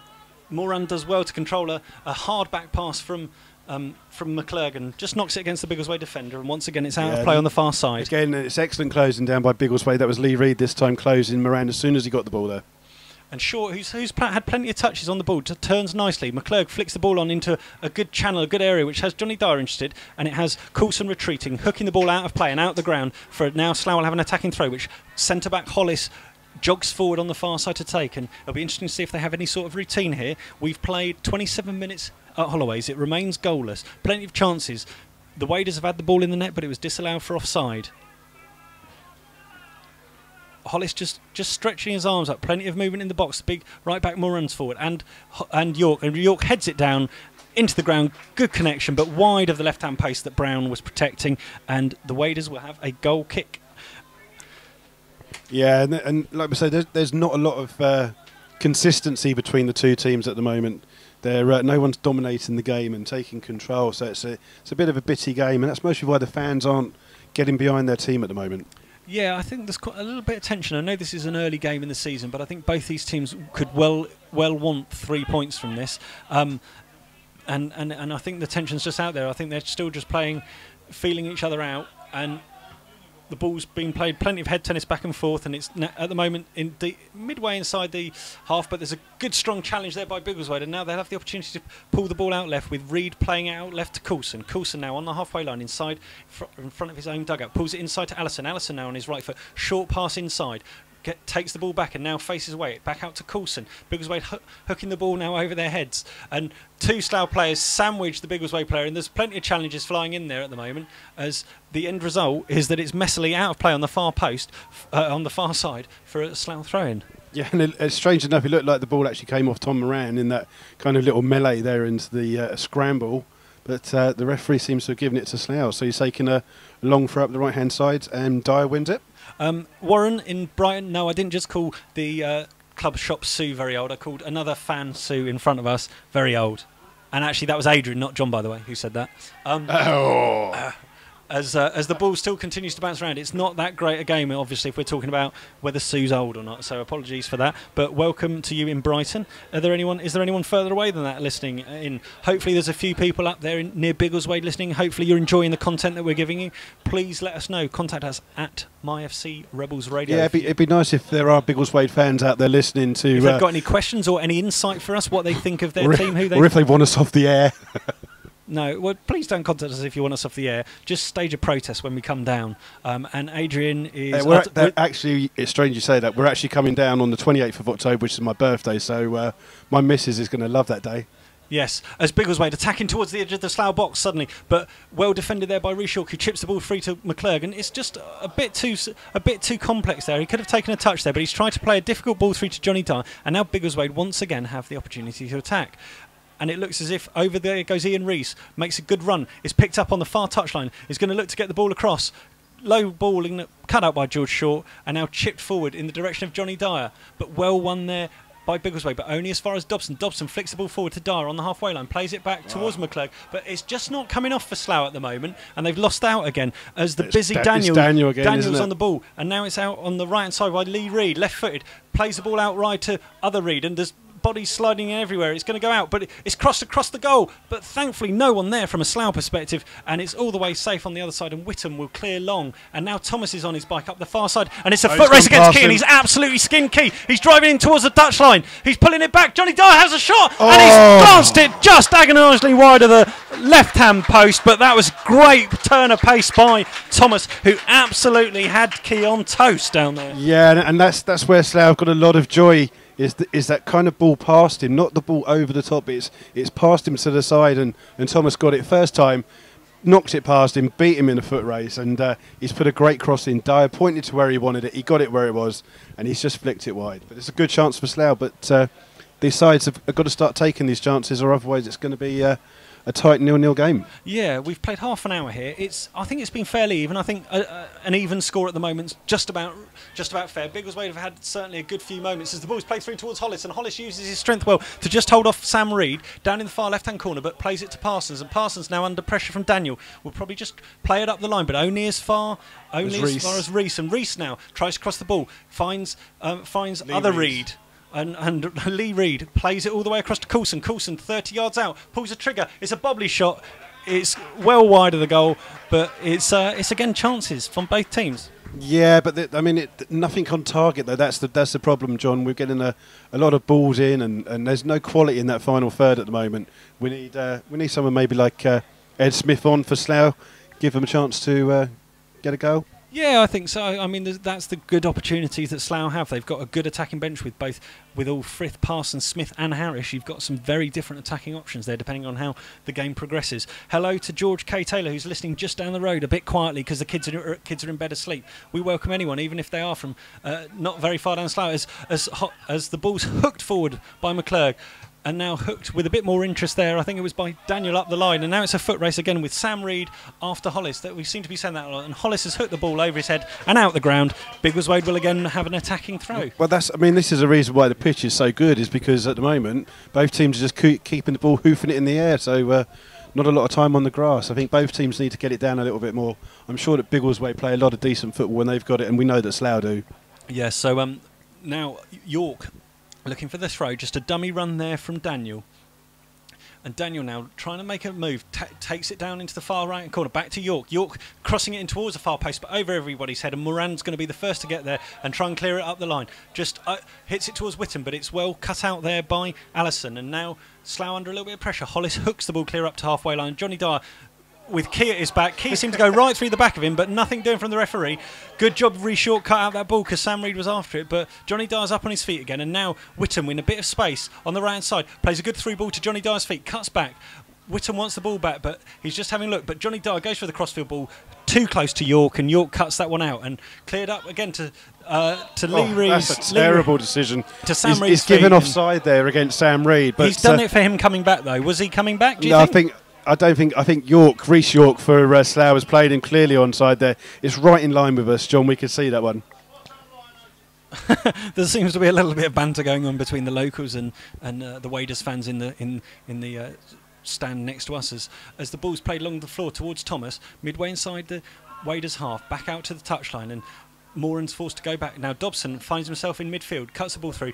Moran does well to control a hard back pass from McClurgan, just knocks it against the Biggleswade defender, and once again it's out of play on the far side. Again, it's excellent closing down by Biggleswade. That was Lee Reid this time closing Moran as soon as he got the ball there. And Short, who's had plenty of touches on the ball, turns nicely. McClurg flicks the ball on into a good channel, a good area, which has Johnny Dyer interested, and it has Coulson retreating, hooking the ball out of play and out the ground. For now, Slough will have an attacking throw, which centre-back Hollis jogs forward on the far side to take, and it'll be interesting to see if they have any sort of routine here. We've played 27 minutes at Holloways. It remains goalless. Plenty of chances. The Waders have had the ball in the net, but it was disallowed for offside. Hollis just stretching his arms up, plenty of movement in the box. Big right back more runs forward, and York heads it down into the ground. Good connection, but wide of the left-hand post that Brown was protecting, and the Waders will have a goal kick. Yeah, and like we say, there's not a lot of consistency between the two teams at the moment. No one's dominating the game and taking control, so it's a bit of a bitty game, and that's mostly why the fans aren't getting behind their team at the moment. Yeah, I think there's quite a little bit of tension. I know this is an early game in the season, but I think both these teams could well want 3 points from this. And I think the tension's just out there. I think they're still just playing, feeling each other out, and the ball's being played, plenty of head tennis back and forth, and it's at the moment midway inside the half, but there's a good strong challenge there by Biggleswade, and now they'll have the opportunity to pull the ball out left with Reed playing it out left to Coulson. Coulson now on the halfway line inside, in front of his own dugout, pulls it inside to Allison. Allison now on his right foot, short pass inside. Takes the ball back and now faces away. Back out to Coulson. Biggleswade hooking the ball now over their heads. And two Slough players sandwich the Biggleswade player. And there's plenty of challenges flying in there at the moment, as the end result is that it's messily out of play on the far post, on the far side, for a Slough throw-in. Yeah, and it's strange enough, it looked like the ball actually came off Tom Moran in that kind of little melee there into the scramble. But the referee seems to have given it to Slough. So he's taking a long throw up the right-hand side, and Dyer wins it. Warren in Brighton. No, I didn't just call the club shop Sough very old. I called another fan Sough in front of us very old. And actually, that was Adrian, not John, by the way, who said that. As the ball still continues to bounce around, it's not that great a game, obviously, if we're talking about whether Sough's old or not. So apologies for that. But welcome to you in Brighton. Is there anyone further away than that listening in? Hopefully there's a few people up there near Biggleswade listening. Hopefully you're enjoying the content that we're giving you. Please let us know. Contact us at MyFC Rebels Radio. Yeah, it'd be nice if there are Biggleswade fans out there listening to... If they've got any questions or any insight for us, what they think of their team. Or if they want us off the air. No, well, please don't contact us if you want us off the air. Just stage a protest when we come down. And Adrian is... actually, it's strange you say that. We're actually coming down on the 28th of October, which is my birthday, so my missus is going to love that day. Yes, as Biggleswade attacking towards the edge of the Slough box suddenly, but well defended there by Reshaw, who chips the ball free to McClurg, and it's just a bit too complex there. He could have taken a touch there, but he's tried to play a difficult ball through to Johnny Dyer, and now Biggleswade once again have the opportunity to attack. And it looks as if over there goes Ian Rees, makes a good run, is picked up on the far touchline, is going to look to get the ball across. Low ball cut out by George Short, and now chipped forward in the direction of Johnny Dyer. But well won there by Biggleswade, but only as far as Dobson. Dobson flicks the ball forward to Dyer on the halfway line, plays it back towards McClurg, but it's just not coming off for Slough at the moment, and they've lost out again as the busy Daniel's on the ball, and now it's out on the right hand side by Lee Reed, left-footed, plays the ball out right to other Reed, and there's bodies sliding everywhere. It's going to go out, but it's crossed across the goal, but thankfully no one there from a Slough perspective, and it's all the way safe on the other side, and Whittam will clear long, and now Thomas is on his bike up the far side, and it's a foot race against Key, and he's absolutely skinned Key. He's driving in towards the touchline, he's pulling it back, Johnny Dyer has a shot, and he's glanced it just agonisingly wide of the left hand post, but that was great turn of pace by Thomas, who absolutely had Key on toast down there. Yeah, and that's where Slough got a lot of joy. Is that kind of ball past him, not the ball over the top, it's past him to the side, and Thomas got it first time, knocked it past him, beat him in a foot race, and he's put a great cross in. Dyer pointed to where he wanted it, he got it where it was, and he's just flicked it wide. But it's a good chance for Slough, but these sides have got to start taking these chances, or otherwise it's going to be a tight 0-0 game. Yeah, we've played half an hour here. I think it's been fairly even. I think an even score at the moment's just about fair. Biggleswade have had certainly a good few moments as the ball's played through towards Hollis, and Hollis uses his strength well to just hold off Sam Reed down in the far left-hand corner, but plays it to Parsons, and Parsons now under pressure from Daniel will probably just play it up the line, but only as far as Rees, and Rees now tries to cross the ball, finds other Reed. And Lee Reed plays it all the way across to Coulson. Coulson 30 yards out, pulls a trigger. It's a bobbly shot. It's well wide of the goal, but it's again chances from both teams. Yeah, but nothing on target though. That's the problem, John. We're getting a lot of balls in, and there's no quality in that final third at the moment. We need someone maybe like Ed Smith on for Slough, give them a chance to get a goal. Yeah, I think so. I mean, that's the good opportunities that Slough have. They've got a good attacking bench with all Frith, Parsons, Smith and Harris. You've got some very different attacking options there depending on how the game progresses. Hello to George K. Taylor, who's listening just down the road a bit quietly because the kids are in bed asleep. We welcome anyone, even if they are from not very far down Slough, as the ball's hooked forward by McClurg. And now hooked with a bit more interest there. I think it was by Daniel up the line. And now it's a foot race again with Sam Reed after Hollis. That we seem to be saying that a lot. And Hollis has hooked the ball over his head and out the ground. Biggleswade will again have an attacking throw. Well, this is a reason why the pitch is so good, is because at the moment both teams are just keeping the ball, hoofing it in the air. So not a lot of time on the grass. I think both teams need to get it down a little bit more. I'm sure that Biggleswade play a lot of decent football when they've got it, and we know that Slough do. Yeah, so now York looking for the throw, just a dummy run there from Daniel. And Daniel now trying to make a move, takes it down into the far right corner, back to York. York crossing it in towards the far post, but over everybody's head. And Moran's going to be the first to get there and try and clear it up the line. Just hits it towards Whittam, but it's well cut out there by Allison. And now Slough under a little bit of pressure. Hollis hooks the ball clear up to halfway line. Johnny Dyer with Key at his back. Key seemed to go right through the back of him, but nothing doing from the referee. Good job, Reshort cut out that ball because Sam Reed was after it, but Johnny Dyer's up on his feet again, and now Whittam in a bit of space on the right hand side plays a good through ball to Johnny Dyer's feet, cuts back. Whittam wants the ball back, but he's just having a look. But Johnny Dyer goes for the crossfield ball too close to York, and York cuts that one out and cleared up again to Lee Reed. That's a terrible decision. To Sam Reed. He's given offside there against Sam Reed. But he's done it for him coming back though. Was he coming back? Do you think? I think Reece York for Slough has played him clearly onside there. It's right in line with us, John. We could see that one. There seems to be a little bit of banter going on between the locals and the Waders fans in the stand next to us as the ball's played along the floor towards Thomas, midway inside the Waders half, back out to the touchline, and Moran's forced to go back. Now Dobson finds himself in midfield, cuts the ball through.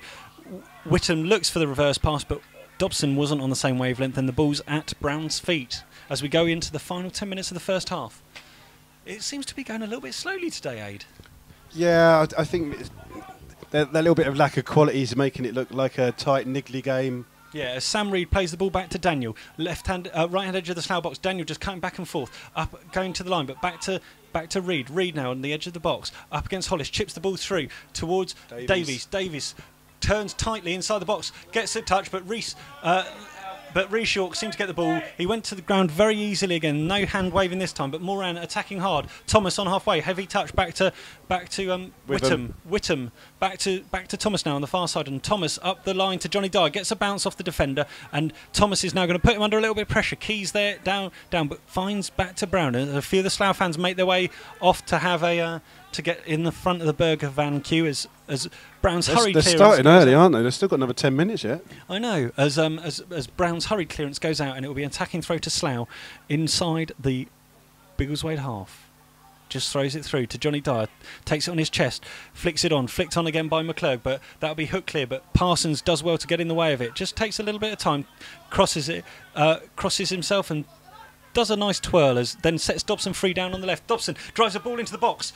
Whittam looks for the reverse pass, but Dobson wasn't on the same wavelength, and the ball's at Brown's feet as we go into the final 10 minutes of the first half. It seems to be going a little bit slowly today, Aid. Yeah, I think that little bit of lack of quality is making it look like a tight, niggly game. Yeah, as Sam Reed plays the ball back to Daniel, right-hand edge of the Slough box. Daniel just cutting back and forth, up going to the line, but back to Reed. Reed now on the edge of the box, up against Hollis, chips the ball through towards Davies. Davies turns tightly inside the box, gets a touch, but Reece York seemed to get the ball. He went to the ground very easily again. No hand waving this time, but Moran attacking hard. Thomas on halfway, heavy touch back to Whittam. Whittam back to Thomas now on the far side, and Thomas up the line to Johnny Dyer, gets a bounce off the defender, and Thomas is now going to put him under a little bit of pressure. Keys there down, but finds back to Brown. A few of the Slough fans make their way off to have to get in the front of the Berger van queue as Brown's hurried clearance. They're starting early, aren't they? They've still got another 10 minutes yet. I know. As Brown's hurried clearance goes out, and it will be an attacking throw to Slough inside the Biggleswade half. Just throws it through to Johnny Dyer, takes it on his chest, flicked on again by McClurg, but that'll be hooked clear. But Parsons does well to get in the way of it. Just takes a little bit of time, crosses himself and does a nice twirl, then sets Dobson free down on the left. Dobson drives the ball into the box.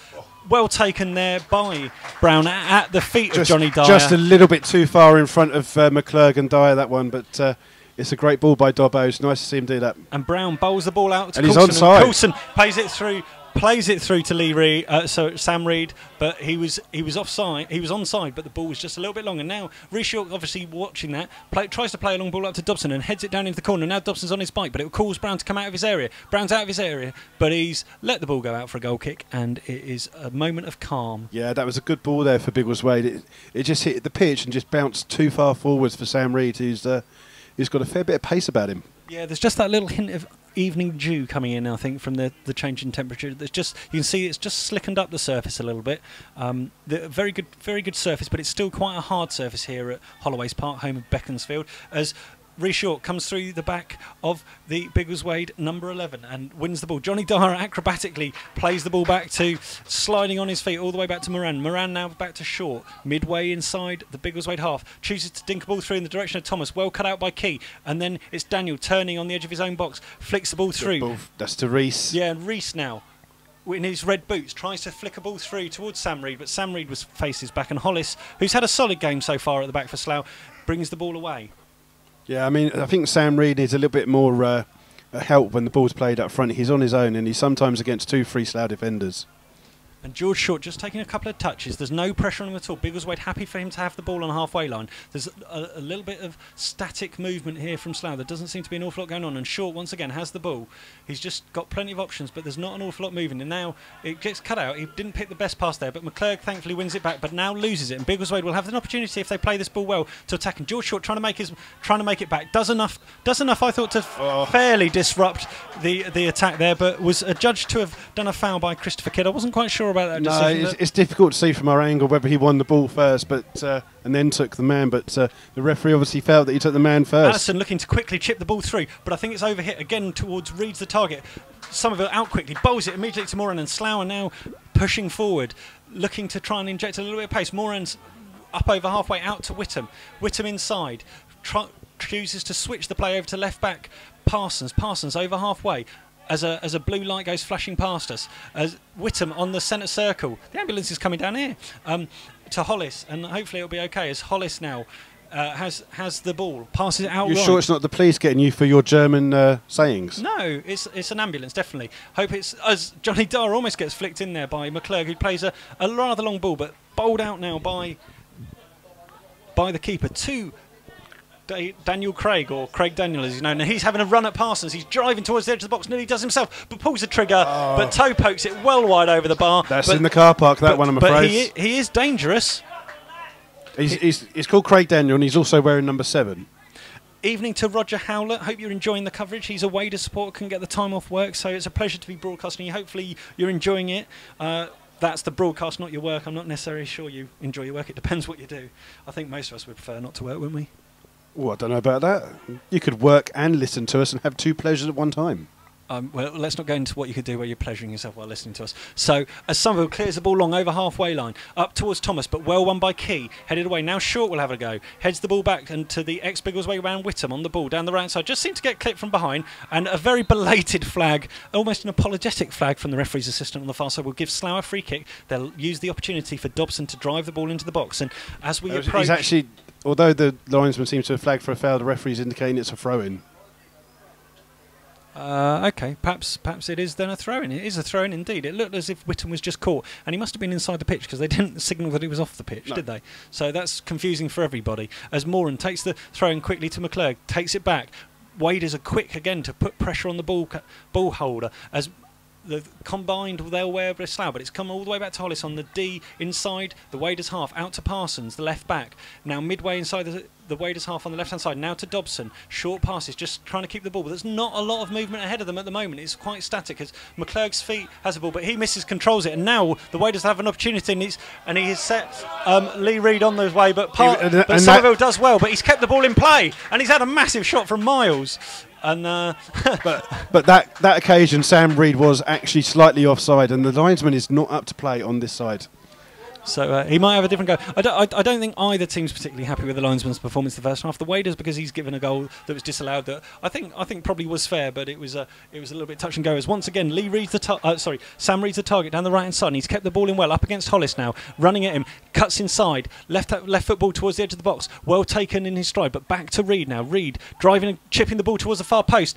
Well taken there by Brown at the feet of Johnny Dyer. Just a little bit too far in front of McClurg and Dyer, that one, but it's a great ball by Dobbo. It's nice to see him do that. And Brown bowls the ball out to Coulson. He's onside. Coulson Plays it through to Lee Reed, Sam Reed, but he was offside. He was onside, but the ball was just a little bit long. And now Reshort, obviously watching that, tries to play a long ball up to Dobson and heads it down into the corner. Now Dobson's on his bike, but it calls Brown to come out of his area. Brown's out of his area, but he's let the ball go out for a goal kick, and it is a moment of calm. Yeah, that was a good ball there for Biggleswade. It just hit the pitch and just bounced too far forwards for Sam Reed, who's got a fair bit of pace about him. Yeah, there's just that little hint of evening dew coming in, I think, from the change in temperature. There's just, you can see it's just slickened up the surface a little bit. Very good surface, but it's still quite a hard surface here at Holloways Park, home of Beaconsfield, as Reshort comes through the back of the Biggleswade number 11 and wins the ball. Johnny Dyer acrobatically plays the ball back to, sliding on his feet all the way back to Moran. Moran now back to Short, midway inside the Biggleswade half. Chooses to dink a ball through in the direction of Thomas. Well cut out by Key. And then it's Daniel turning on the edge of his own box. Flicks the ball through. That's to Reece. Yeah, and Reece now, in his red boots, tries to flick a ball through towards Sam Reed, but Sam Reed faces back, and Hollis, who's had a solid game so far at the back for Slough, brings the ball away. Yeah, I mean, I think Sam Reed needs a little bit more help when the ball's played up front. He's on his own, and he's sometimes against 2-3 Slough defenders. And George Short just taking a couple of touches. There's no pressure on him at all. Biggleswade happy for him to have the ball on the halfway line. There's a little bit of static movement here from Slough. There doesn't seem to be an awful lot going on. And Short, once again, has the ball. He's just got plenty of options, but there's not an awful lot moving. And now it gets cut out. He didn't pick the best pass there, but McClurg thankfully wins it back, but now loses it. And Biggleswade will have an opportunity, if they play this ball well, to attack. And George Short trying to make it back. Does enough, I thought, to fairly disrupt the attack there, but was adjudged to have done a foul by Christopher Kidd. I wasn't quite sure about that decision. It's difficult to see from our angle whether he won the ball first, but and then took the man. But the referee obviously felt that he took the man first. Allison looking to quickly chip the ball through, but I think it's overhit again towards Reed's the target. Somerville out quickly, bowls it immediately to Moran, and Slough are now pushing forward, looking to try and inject a little bit of pace. Moran's up over halfway out to Whittam. Whittam inside, chooses to switch the play over to left back. Parsons over halfway. As a blue light goes flashing past us, as Whittam on the centre circle. The ambulance is coming down here to Hollis, and hopefully it'll be okay as Hollis now has the ball, passes it out. You're sure it's not the police getting you for your German sayings? No, it's an ambulance, definitely. Hope it's, as Johnny Dar almost gets flicked in there by McClurg, who plays a rather long ball, but bowled out now by the keeper to Daniel Craig, or Craig Daniel as he's known, and he's having a run at Parsons. He's driving towards the edge of the box, nearly does himself, but pulls the trigger, but toe pokes it well wide over the bar. That's in the car park, that one, I'm afraid. But he is dangerous. He's called Craig Daniel, and he's also wearing number 7. Evening to Roger Howlett. Hope you're enjoying the coverage. He's away to support, couldn't get the time off work, so it's a pleasure to be broadcasting. Hopefully you're enjoying it. That's the broadcast, not your work. I'm not necessarily sure you enjoy your work. It depends what you do. I think most of us would prefer not to work, wouldn't we? Oh, I don't know about that. You could work and listen to us and have 2 pleasures at one time. Well, let's not go into what you could do where you're pleasuring yourself while listening to us. So, as Somerville clears the ball long over halfway line, up towards Thomas, but well won by Key. Headed away. Now Short will have a go. Heads the ball back and to the ex-Biggleswade man Whittam on the ball down the right side. Just seemed to get clipped from behind, and a very belated flag, almost an apologetic flag from the referee's assistant on the far side, will give Slough a free kick. They'll use the opportunity for Dobson to drive the ball into the box. And as we approach... He's actually, although the linesman seems to have flagged for a foul, the referee's indicating it's a throw-in. Okay, perhaps it is then a throw-in. It is a throw-in indeed. It looked as if Whittam was just caught, and he must have been inside the pitch because they didn't signal that he was off the pitch, did they? So that's confusing for everybody. As Moran takes the throw-in quickly to McClurg, takes it back. Waders are quick again to put pressure on the ball holder as the combined they'll wear a Slough, but it's come all the way back to Hollis on the D inside the Waders half, out to Parsons, the left back. Now midway inside the Waders half on the left hand side, now to Dobson. Short passes, just trying to keep the ball, but there's not a lot of movement ahead of them at the moment. It's quite static as McClurg's feet has the ball, but he misses, controls it, and now the Waders have an opportunity, and he has set Lee Reid on the way, but Somerville does well, but he's kept the ball in play, and he's had a massive shot from Miles. And but that occasion, Sam Reid was actually slightly offside, and the linesman is not up to play on this side. So he might have a different go. I don't think either team's particularly happy with the linesman's performance the first half. The Waders, because he's given a goal that was disallowed, that I think probably was fair, but it was a little bit touch and go. As once again, Sam Reid's the target down the right hand side, and he's kept the ball in well up against Hollis now, running at him, cuts inside, left foot ball towards the edge of the box, well taken in his stride, but back to Reid now. Reid driving and chipping the ball towards the far post.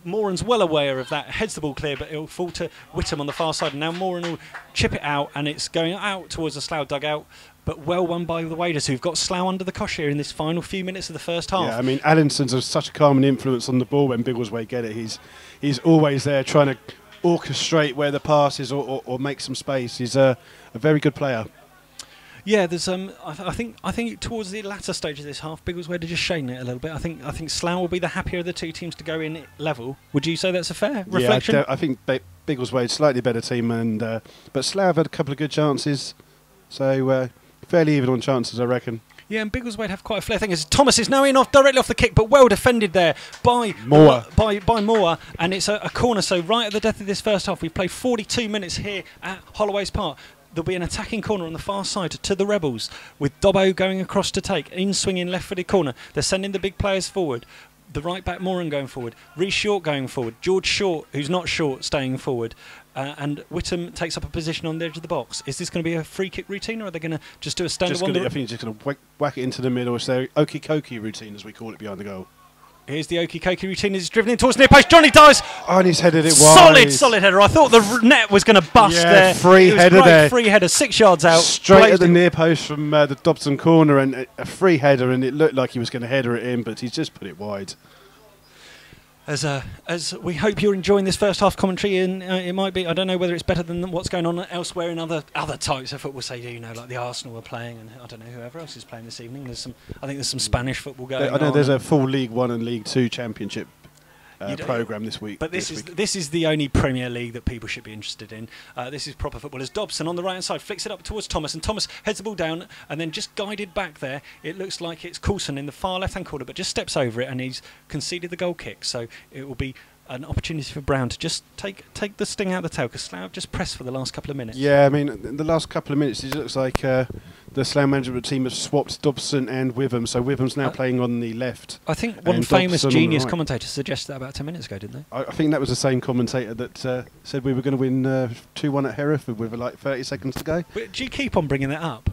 Moran's well aware of that, heads the ball clear, but it'll fall to Whittam on the far side, and now Moran will chip it out, and it's going out towards the Slough dugout, but well won by the Waders, who've got Slough under the cosh here in this final few minutes of the first half. Yeah, I mean, Allinson's such a calming influence on the ball when Biggleswade get it. He's always there trying to orchestrate where the pass is or make some space. He's a very good player. Yeah, there's I think towards the latter stage of this half, Biggleswade are just shading it a little bit. I think Slough will be the happier of the two teams to go in level. Would you say that's a fair reflection? Yeah, I think Biggleswade's slightly better team, but Slough had a couple of good chances, so fairly even on chances, I reckon. Yeah, and Biggleswade have quite a flair thing. As Thomas is now in directly off the kick, but well defended there by Moore. By Moore, and it's a corner. So right at the death of this first half, we've played 42 minutes here at Holloways Park. There'll be an attacking corner on the far side to the Rebels, with Dobbo going across to take, in-swinging left-footed corner. They're sending the big players forward. The right-back Moran going forward. Reece Short going forward. George Short, who's not short, staying forward. And Whittam takes up a position on the edge of the box. Is this going to be a free-kick routine, or are they going to just do a standard one? I think he's just going to whack it into the middle. It's their okie-kokie routine, as we call it, behind the goal. Here's the Okie routine as he's driven in towards near post. Johnny dives. Oh, and he's headed it wide. Solid header. I thought the net was going to bust there. Free header there. Free header, 6 yards out. Straight at the near post from the Dobson corner, and a free header, and it looked like he was going to header it in, but he's just put it wide. As we hope you're enjoying this first half commentary, and it might be, I don't know whether it's better than what's going on elsewhere in other types of football. Say, you know, like the Arsenal are playing, and I don't know whoever else is playing this evening. I think there's some Spanish football going on. I know there's a full League One and League Two championship programme this week. But this is the only Premier League that people should be interested in. This is proper football. As Dobson on the right hand side flicks it up towards Thomas, and Thomas heads the ball down, and then just guided back there. It looks like it's Coulson in the far left hand corner, but just steps over it, and he's conceded the goal kick. So it will be an opportunity for Brown to just take the sting out of the tail, because Slough just pressed for the last couple of minutes. Yeah, I mean, in the last couple of minutes, it looks like the Slough management team has swapped Dobson and Witham, so Witham's now playing on the left. I think one famous genius commentator suggested that about 10 minutes ago, didn't they? I think that was the same commentator that said we were going to win 2-1 at Hereford with like 30 seconds to go. But do you keep on bringing that up?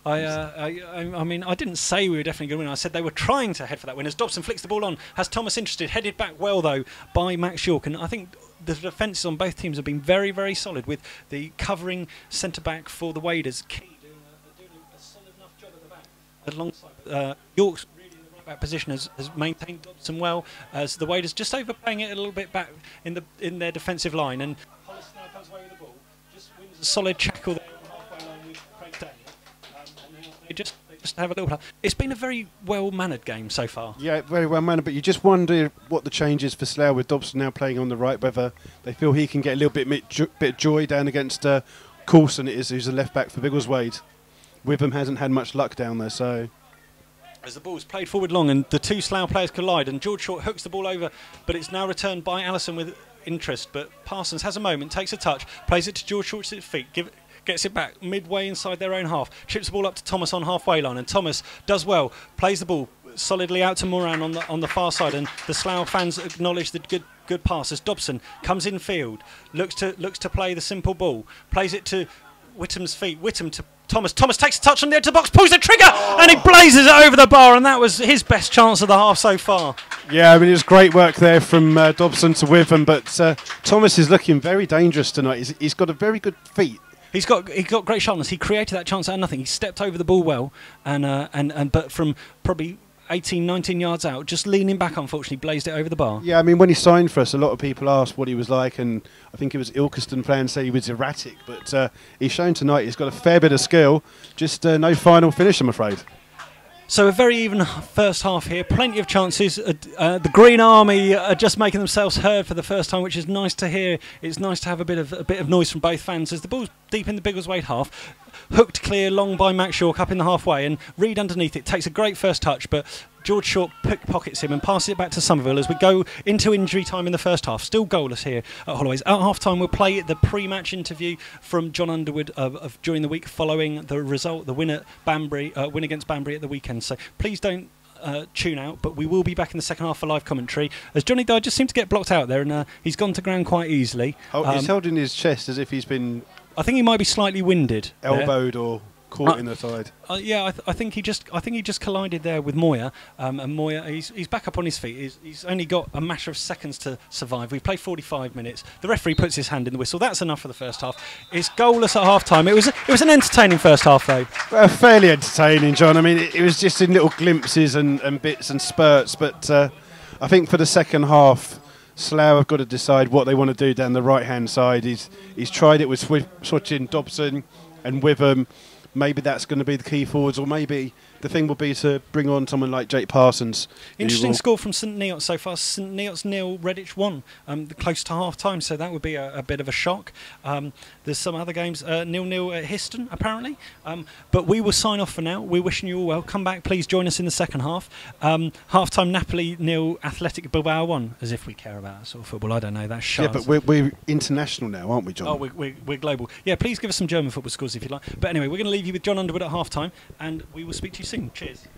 I mean, I didn't say we were definitely going to win. I said they were trying to head for that win. As Dobson flicks the ball on, has Thomas interested, headed back well, though, by Max York. And I think the defences on both teams have been very, very solid, with the covering centre-back for the Waders, Key, doing a solid enough job at the back. Alongside York's really in the right-back position has maintained Dobson well, as the Waders just overplaying it a little bit back in their defensive line. And Hollis now comes away with the ball, just wins a solid tackle there on the halfway line with Craig Daniel. They just have a little. It's been a very well-mannered game so far. Yeah, very well-mannered, but you just wonder what the change is for Slough with Dobson now playing on the right, whether they feel he can get a little bit of joy down against Coulson, who's a left-back for Biggleswade. Witham hasn't had much luck down there, so... As the ball's played forward long and the two Slough players collide, and George Short hooks the ball over, but it's now returned by Allison with interest, but Parsons has a moment, takes a touch, plays it to George Short's feet, gets it back midway inside their own half, chips the ball up to Thomas on halfway line, and Thomas does well, plays the ball solidly out to Moran on the far side, and the Slough fans acknowledge the good pass as Dobson comes in field, looks to play the simple ball, plays it to Whittam's feet, Whittam to Thomas. Thomas takes a touch on the edge of the box, pulls the trigger, and he blazes it over the bar, and that was his best chance of the half so far. Yeah, I mean, it was great work there from Dobson to Witham, but Thomas is looking very dangerous tonight. He's got a very good feet. He's got great sharpness. He created that chance out of nothing. He stepped over the ball well, but from probably 18, 19 yards out, just leaning back, unfortunately, blazed it over the bar. Yeah, I mean, when he signed for us, a lot of people asked what he was like, and I think it was Ilkeston fans say he was erratic, but he's shown tonight he's got a fair bit of skill, just no final finish, I'm afraid. So a very even first half here, plenty of chances. The Green Army are just making themselves heard for the first time, which is nice to hear. It's nice to have a bit of noise from both fans as the ball's deep in the Biggleswade half, hooked clear long by Max York up in the halfway, and Reed underneath it takes a great first touch, but George Short pickpockets him and passes it back to Somerville as we go into injury time in the first half. Still goalless here at Holloways. At half-time, we'll play the pre-match interview from John Underwood of during the week following the result, the win at win against Banbury at the weekend. So please don't tune out, but we will be back in the second half for live commentary. As Johnny Dye just seemed to get blocked out there, and he's gone to ground quite easily. He's holding his chest as if he's been... I think he might be slightly winded. Elbowed or caught in the side. Yeah, I think he just collided there with Moya, and Moya he's back up on his feet. He's only got a matter of seconds to survive. We've played 45 minutes. The referee puts his hand in the whistle. That's enough for the first half. It's goalless at half time. It was an entertaining first half though. Fairly entertaining, John. I mean, it was just in little glimpses and bits and spurts, but I think for the second half, Slough have got to decide what they want to do down the right-hand side. He's tried it with switching Dobson and Witham. Maybe that's going to be the key forwards, or maybe the thing will be to bring on someone like Jake Parsons. Interesting score from St Neots so far. St Neots 0, Redditch 1, close to half-time, so that would be a bit of a shock. There's some other games, 0-0 at Histon, apparently. But we will sign off for now. We're wishing you all well. Come back, please join us in the second half. Half-time, Napoli 0, Athletic Bilbao 1, as if we care about that sort of football. I don't know, that's shite. Yeah, but we're international now, aren't we, John? Oh, we're global. Yeah, please give us some German football scores if you'd like. But anyway, we're going to leave you with John Underwood at half-time, and we will speak to you soon. Cheers.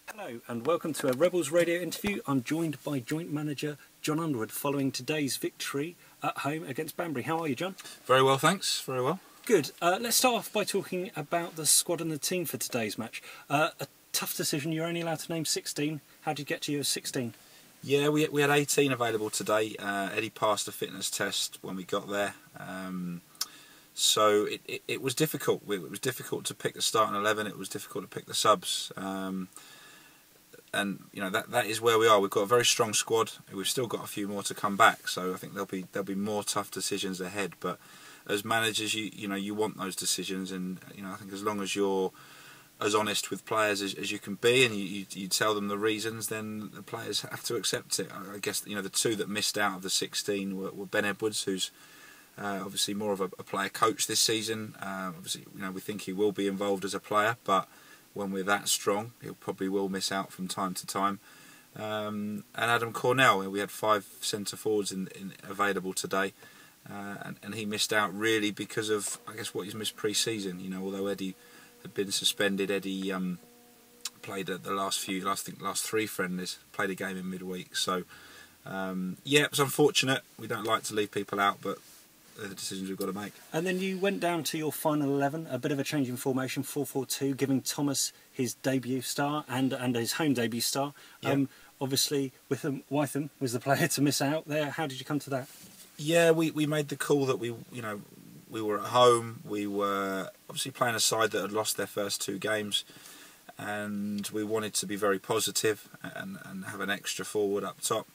Hello and welcome to a Rebels Radio interview. I'm joined by joint manager John Underwood following today's victory at home against Banbury. How are you, John? Very well, thanks. Very well. Good. Let's start off by talking about the squad and the team for today's match. A tough decision. You're only allowed to name 16. How did you get to your 16? Yeah, we had 18 available today. Eddie passed the fitness test when we got there. So it was difficult. It was difficult to pick the starting 11. It was difficult to pick the subs. And you know that is where we are. We've got a very strong squad. We've still got a few more to come back. So I think there'll be more tough decisions ahead. But as managers, you want those decisions, and I think as long as you're as honest with players as you can be, and you tell them the reasons, then the players have to accept it. I guess the two that missed out of the 16 were Ben Edwards, who's obviously more of a player coach this season. Obviously, we think he will be involved as a player, but when we're that strong, he probably will miss out from time to time. And Adam Cornell, we had 5 centre forwards available today, and he missed out really because of, I guess, what he's missed pre-season. Although Eddie had been suspended, Eddie played at the last 3 friendlies, played a game in midweek. So yeah, it was unfortunate. We don't like to leave people out, but they're the decisions we've got to make. And then you went down to your final 11, a bit of a change in formation, 4-4-2, giving Thomas his debut start and his home debut start. Yep. Obviously, Wytham was the player to miss out there. How did you come to that? Yeah, we made the call that we were at home. We were obviously playing a side that had lost their first 2 games, and we wanted to be very positive and have an extra forward up top.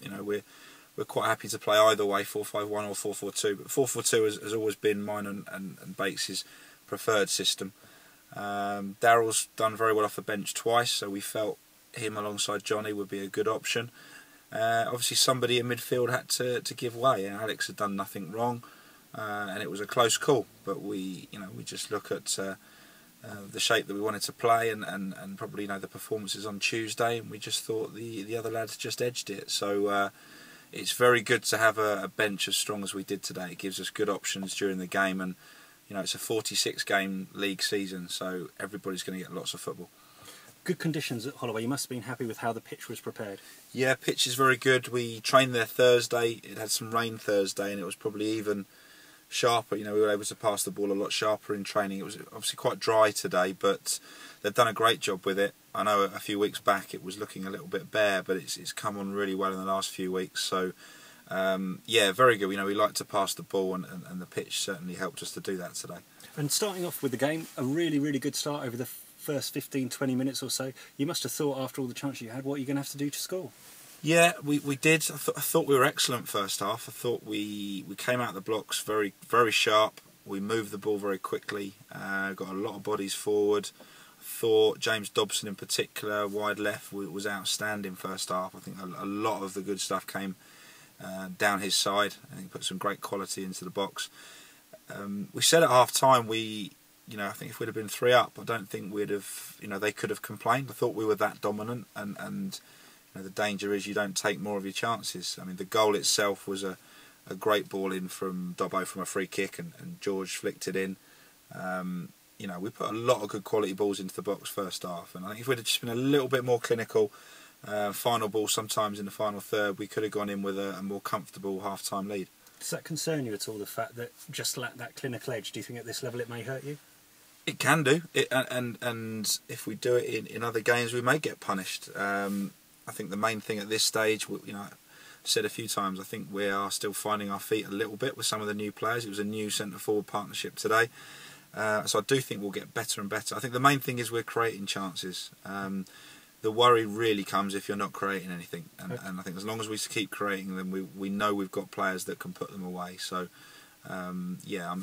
We're quite happy to play either way, 4-5-1 or 4-4-2. But 4-4-2 has always been mine and Bates' preferred system. Daryl's done very well off the bench twice, so we felt him alongside Johnny would be a good option. Obviously, somebody in midfield had to give way. Alex had done nothing wrong, and it was a close call. But we just look at the shape that we wanted to play and probably the performances on Tuesday, and we just thought the other lads just edged it. So. It's very good to have a bench as strong as we did today. It gives us good options during the game, and it's a 46-game league season, so everybody's going to get lots of football. Good conditions at Holloway. You must have been happy with how the pitch was prepared. Yeah, pitch is very good. We trained there Thursday. It had some rain Thursday, and it was probably even sharper. We were able to pass the ball a lot sharper in training. It was obviously quite dry today, but they've done a great job with it. I know a few weeks back it was looking a little bit bare, but it's come on really well in the last few weeks. So, yeah, very good. We like to pass the ball, and the pitch certainly helped us to do that today. And starting off with the game, a really, really good start over the first 15-20 minutes or so. You must have thought, after all the chances you had, what you're going to have to do to score. Yeah, we did. I thought we were excellent first half. I thought we came out the blocks very, very sharp. We moved the ball very quickly, got a lot of bodies forward. Thought James Dobson in particular, wide left, was outstanding first half. I think a lot of the good stuff came down his side, and he put some great quality into the box. We said at half time, I think if we'd have been 3 up, I don't think we'd have, they could have complained. I thought we were that dominant, and the danger is you don't take more of your chances. I mean, the goal itself was a great ball in from Dobbo from a free kick, and George flicked it in. We put a lot of good quality balls into the box first half, and I think if we'd have just been a little bit more clinical, final ball sometimes in the final third, we could have gone in with a more comfortable half-time lead. Does that concern you at all, the fact that just lack that clinical edge? Do you think at this level it may hurt you? It can do, and if we do it in other games, we may get punished. I think the main thing at this stage, I've said a few times, I think we are still finding our feet a little bit with some of the new players. It was a new centre-forward partnership today. So I do think we'll get better and better. I think the main thing is we're creating chances. The worry really comes if you're not creating anything. And I think as long as we keep creating them, we know we've got players that can put them away. So, yeah,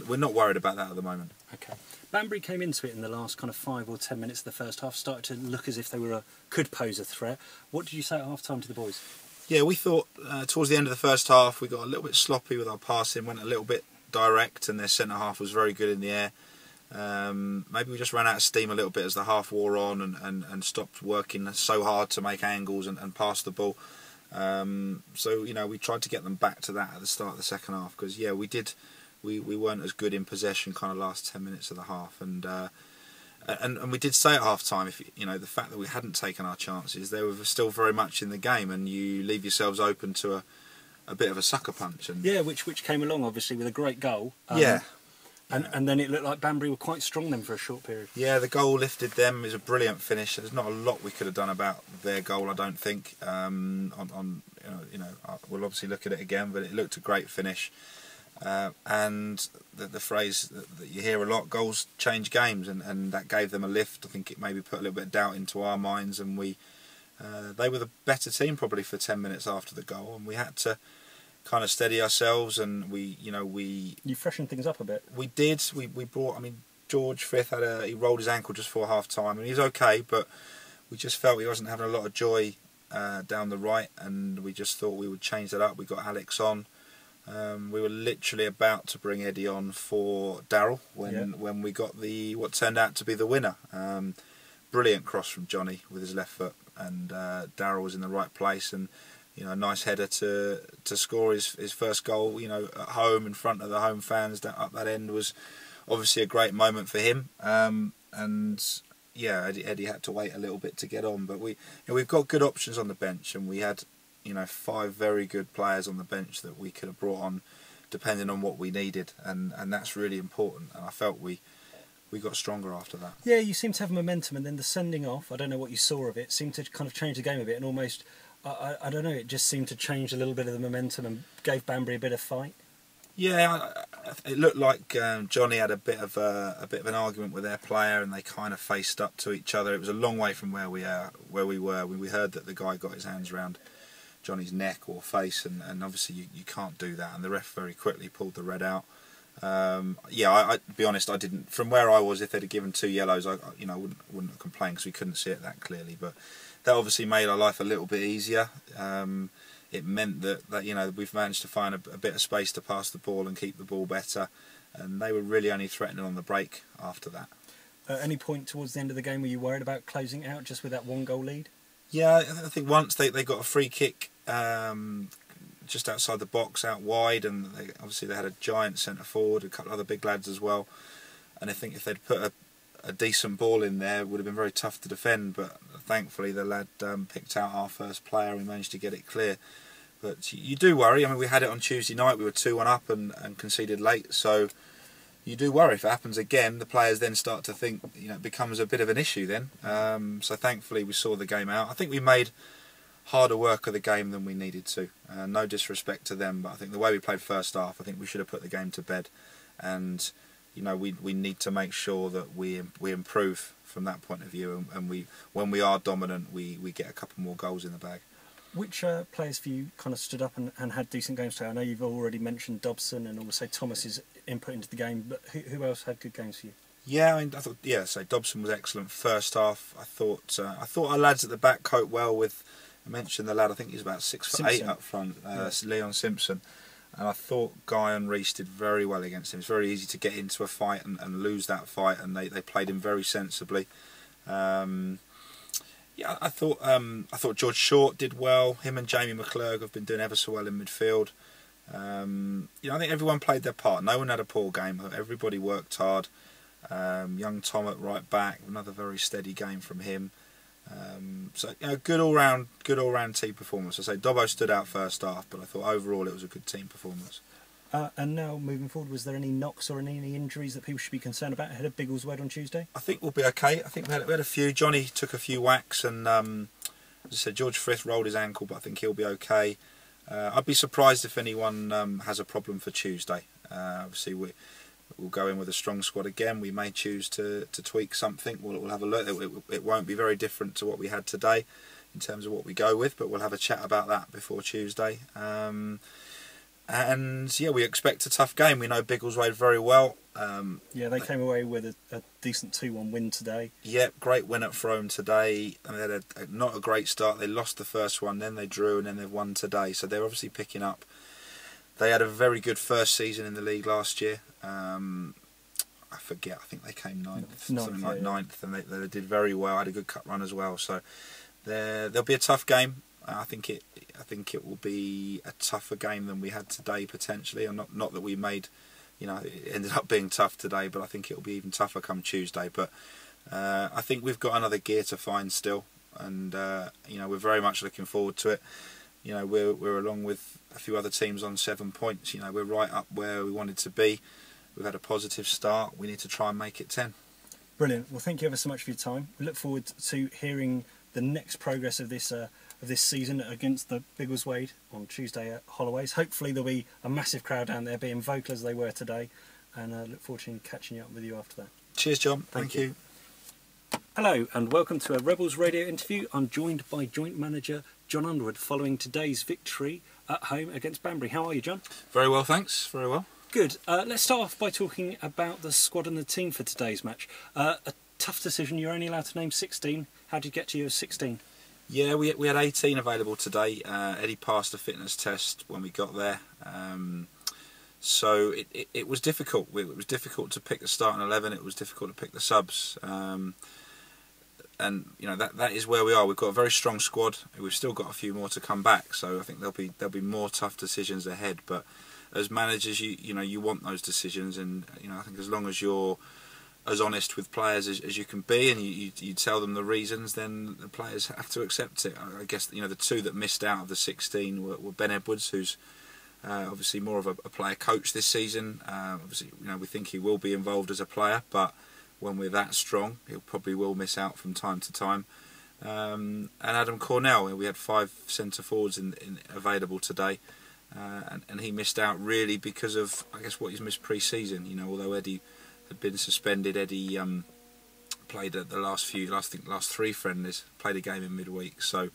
we're not worried about that at the moment. Okay. Banbury came into it in the last kind of 5 or 10 minutes of the first half, started to look as if they could pose a threat. What did you say at half-time to the boys? Yeah, we thought towards the end of the first half we got a little bit sloppy with our passing, went a little bit direct, and their centre half was very good in the air. Maybe we just ran out of steam a little bit as the half wore on, and stopped working so hard to make angles and pass the ball. So we tried to get them back to that at the start of the second half, because yeah, we weren't as good in possession kind of last 10 minutes of the half, and we did say at half time, if the fact that we hadn't taken our chances, they were still very much in the game, and you leave yourselves open to a bit of a sucker punch. And yeah, which came along obviously with a great goal. Yeah, And then it looked like Banbury were quite strong then for a short period. Yeah, the goal lifted them. It was a brilliant finish. There's not a lot we could have done about their goal, I don't think. We'll obviously look at it again, but it looked a great finish. And the phrase that you hear a lot, goals change games, and that gave them a lift. I think it maybe put a little bit of doubt into our minds, and they were the better team probably for 10 minutes after the goal, and we had to kind of steady ourselves, and you freshened things up a bit. We did. We brought. I mean, George Frith he rolled his ankle just before half time, and he's okay, but we just felt he wasn't having a lot of joy down the right, and we just thought we would change that up. We got Alex on. We were literally about to bring Eddie on for Darryl when we got what turned out to be the winner. Brilliant cross from Johnny with his left foot, and Darryl was in the right place, and a nice header to score his first goal. At home in front of the home fans up that end was obviously a great moment for him. Eddie had to wait a little bit to get on, but we've got good options on the bench, and we had 5 very good players on the bench that we could have brought on depending on what we needed, and that's really important, and I felt we got stronger after that. Yeah, you seem to have momentum, and then the sending off, I don't know what you saw of it, seemed to kind of change the game a bit, and almost, I don't know, it just seemed to change a little bit of the momentum and gave Banbury a bit of fight. Yeah, it looked like Johnny had a bit of an argument with their player, and they kind of faced up to each other. It was a long way from where we were. We heard that the guy got his hands around Johnny's neck or face, and obviously you can't do that, and the ref very quickly pulled the red out. I be honest, I didn't. From where I was, if they'd have given 2 yellows, I wouldn't have complained because we couldn't see it that clearly. But that obviously made our life a little bit easier. It meant that we've managed to find a bit of space to pass the ball and keep the ball better, and they were really only threatening on the break after that. Any point towards the end of the game were you worried about closing it out just with that 1 goal lead? Yeah, I think once they got a free kick just outside the box, out wide, and they had a giant centre forward, a couple of other big lads as well, and I think if they'd put a decent ball in there, it would have been very tough to defend, but thankfully the lad picked out our first player and we managed to get it clear. But you do worry. I mean, we had it on Tuesday night, we were 2-1 up and conceded late, so you do worry if it happens again. The players then start to think, it becomes a bit of an issue then. So thankfully we saw the game out. I think we made harder work of the game than we needed to. No disrespect to them, but I think the way we played first half, I think we should have put the game to bed. And we need to make sure that we improve from that point of view. And when we are dominant, we get a couple more goals in the bag. Which players for you kind of stood up and had decent games today? I know you've already mentioned Dobson and also Thomas's input into the game, but who else had good games for you? Yeah, I thought Dobson was excellent first half. I thought our lads at the back coped well with. I mentioned the lad. I think he's about 6'8" up front, Leon Simpson, and I thought Guy and Reese did very well against him. It's very easy to get into a fight and lose that fight, and they played him very sensibly. I thought George Short did well. Him and Jamie McClurg have been doing ever so well in midfield. I think everyone played their part. No one had a poor game. Everybody worked hard. Young Tom at right back, another very steady game from him. Good all round team performance. I say Dobbo stood out first half, but I thought overall it was a good team performance. And now moving forward, was there any knocks or any injuries that people should be concerned about ahead of Biggleswade on Tuesday? I think we'll be okay. I think we had a few. Johnny took a few whacks, and as I said, George Frith rolled his ankle, but I think he'll be okay. I'd be surprised if anyone has a problem for Tuesday. Obviously, we'll go in with a strong squad again. We may choose to tweak something. We'll have a look. It won't be very different to what we had today in terms of what we go with, but we'll have a chat about that before Tuesday. We expect a tough game. We know Biggleswade very well. They came away with a decent 2-1 win today. Yep, great win at Frome today. And they had not a great start. They lost the first one, then they drew, and then they've won today. So they're obviously picking up. They had a very good first season in the league last year. I forget. I think they came ninth, ninth, and they did very well. Had a good cut run as well. So there'll be a tough game. I think it will be a tougher game than we had today potentially, and not that we made, it ended up being tough today, but I think it will be even tougher come Tuesday. But I think we've got another gear to find still, and we're very much looking forward to it. We're along with a few other teams on 7 points. We're right up where we wanted to be. we've had a positive start. We need to try and make it 10. Brilliant. Well, thank you ever so much for your time. We look forward to hearing the next progress of this season against the Biggleswade on Tuesday at Holloways. Hopefully there'll be a massive crowd down there, being vocal as they were today, and look forward to catching up with you after that. Cheers, John. Thank you. Hello and welcome to a Rebels radio interview. I'm joined by joint manager John Underwood following today's victory at home against Banbury. How are you, John? Very well, thanks. Very well. Good. Let's start off by talking about the squad and the team for today's match. A tough decision. You're only allowed to name 16. How did you get to your 16? Yeah, we had 18 available today. Eddie passed the fitness test when we got there. So it was difficult. It was difficult to pick the starting 11. It was difficult to pick the subs. And you know that is where we are. We've got a very strong squad. We've still got a few more to come back. So I think there'll be more tough decisions ahead. But as managers, you want those decisions, and I think as long as you're as honest with players as you can be, and you tell them the reasons, then the players have to accept it. I guess the two that missed out of the 16 were Ben Edwards, who's obviously more of a player coach this season. Obviously, we think he will be involved as a player, but when we're that strong, he probably will miss out from time to time. And Adam Cornell, we had 5 centre forwards available today, and he missed out really because of, I guess, what he's missed pre-season. Although Eddie had been suspended, Eddie played at the last 3 friendlies, played a game in midweek. So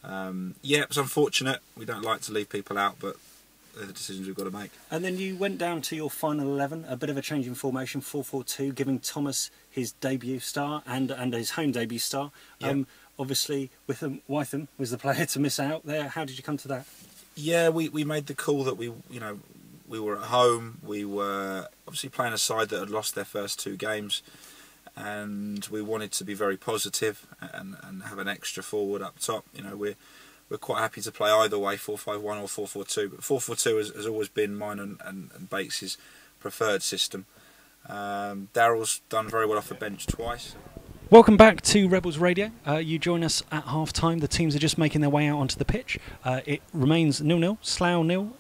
yeah, it was unfortunate. We don't like to leave people out, but they're the decisions we've got to make. And then you went down to your final 11, a bit of a change in formation, 4-4-2, giving Thomas his debut start and his home debut start. Yep. Obviously, Wytham was the player to miss out there. How did you come to that? Yeah, we made the call that we were at home. We were obviously playing a side that had lost their first 2 games, and we wanted to be very positive and have an extra forward up top. We're quite happy to play either way, 4-5-1 or 4-4-2. But 4-4-2 has always been mine and Bates' preferred system. Daryl's done very well off the bench twice. Welcome back to Rebels Radio. You join us at half-time. The teams are just making their way out onto the pitch. It remains 0-0, Slough 0,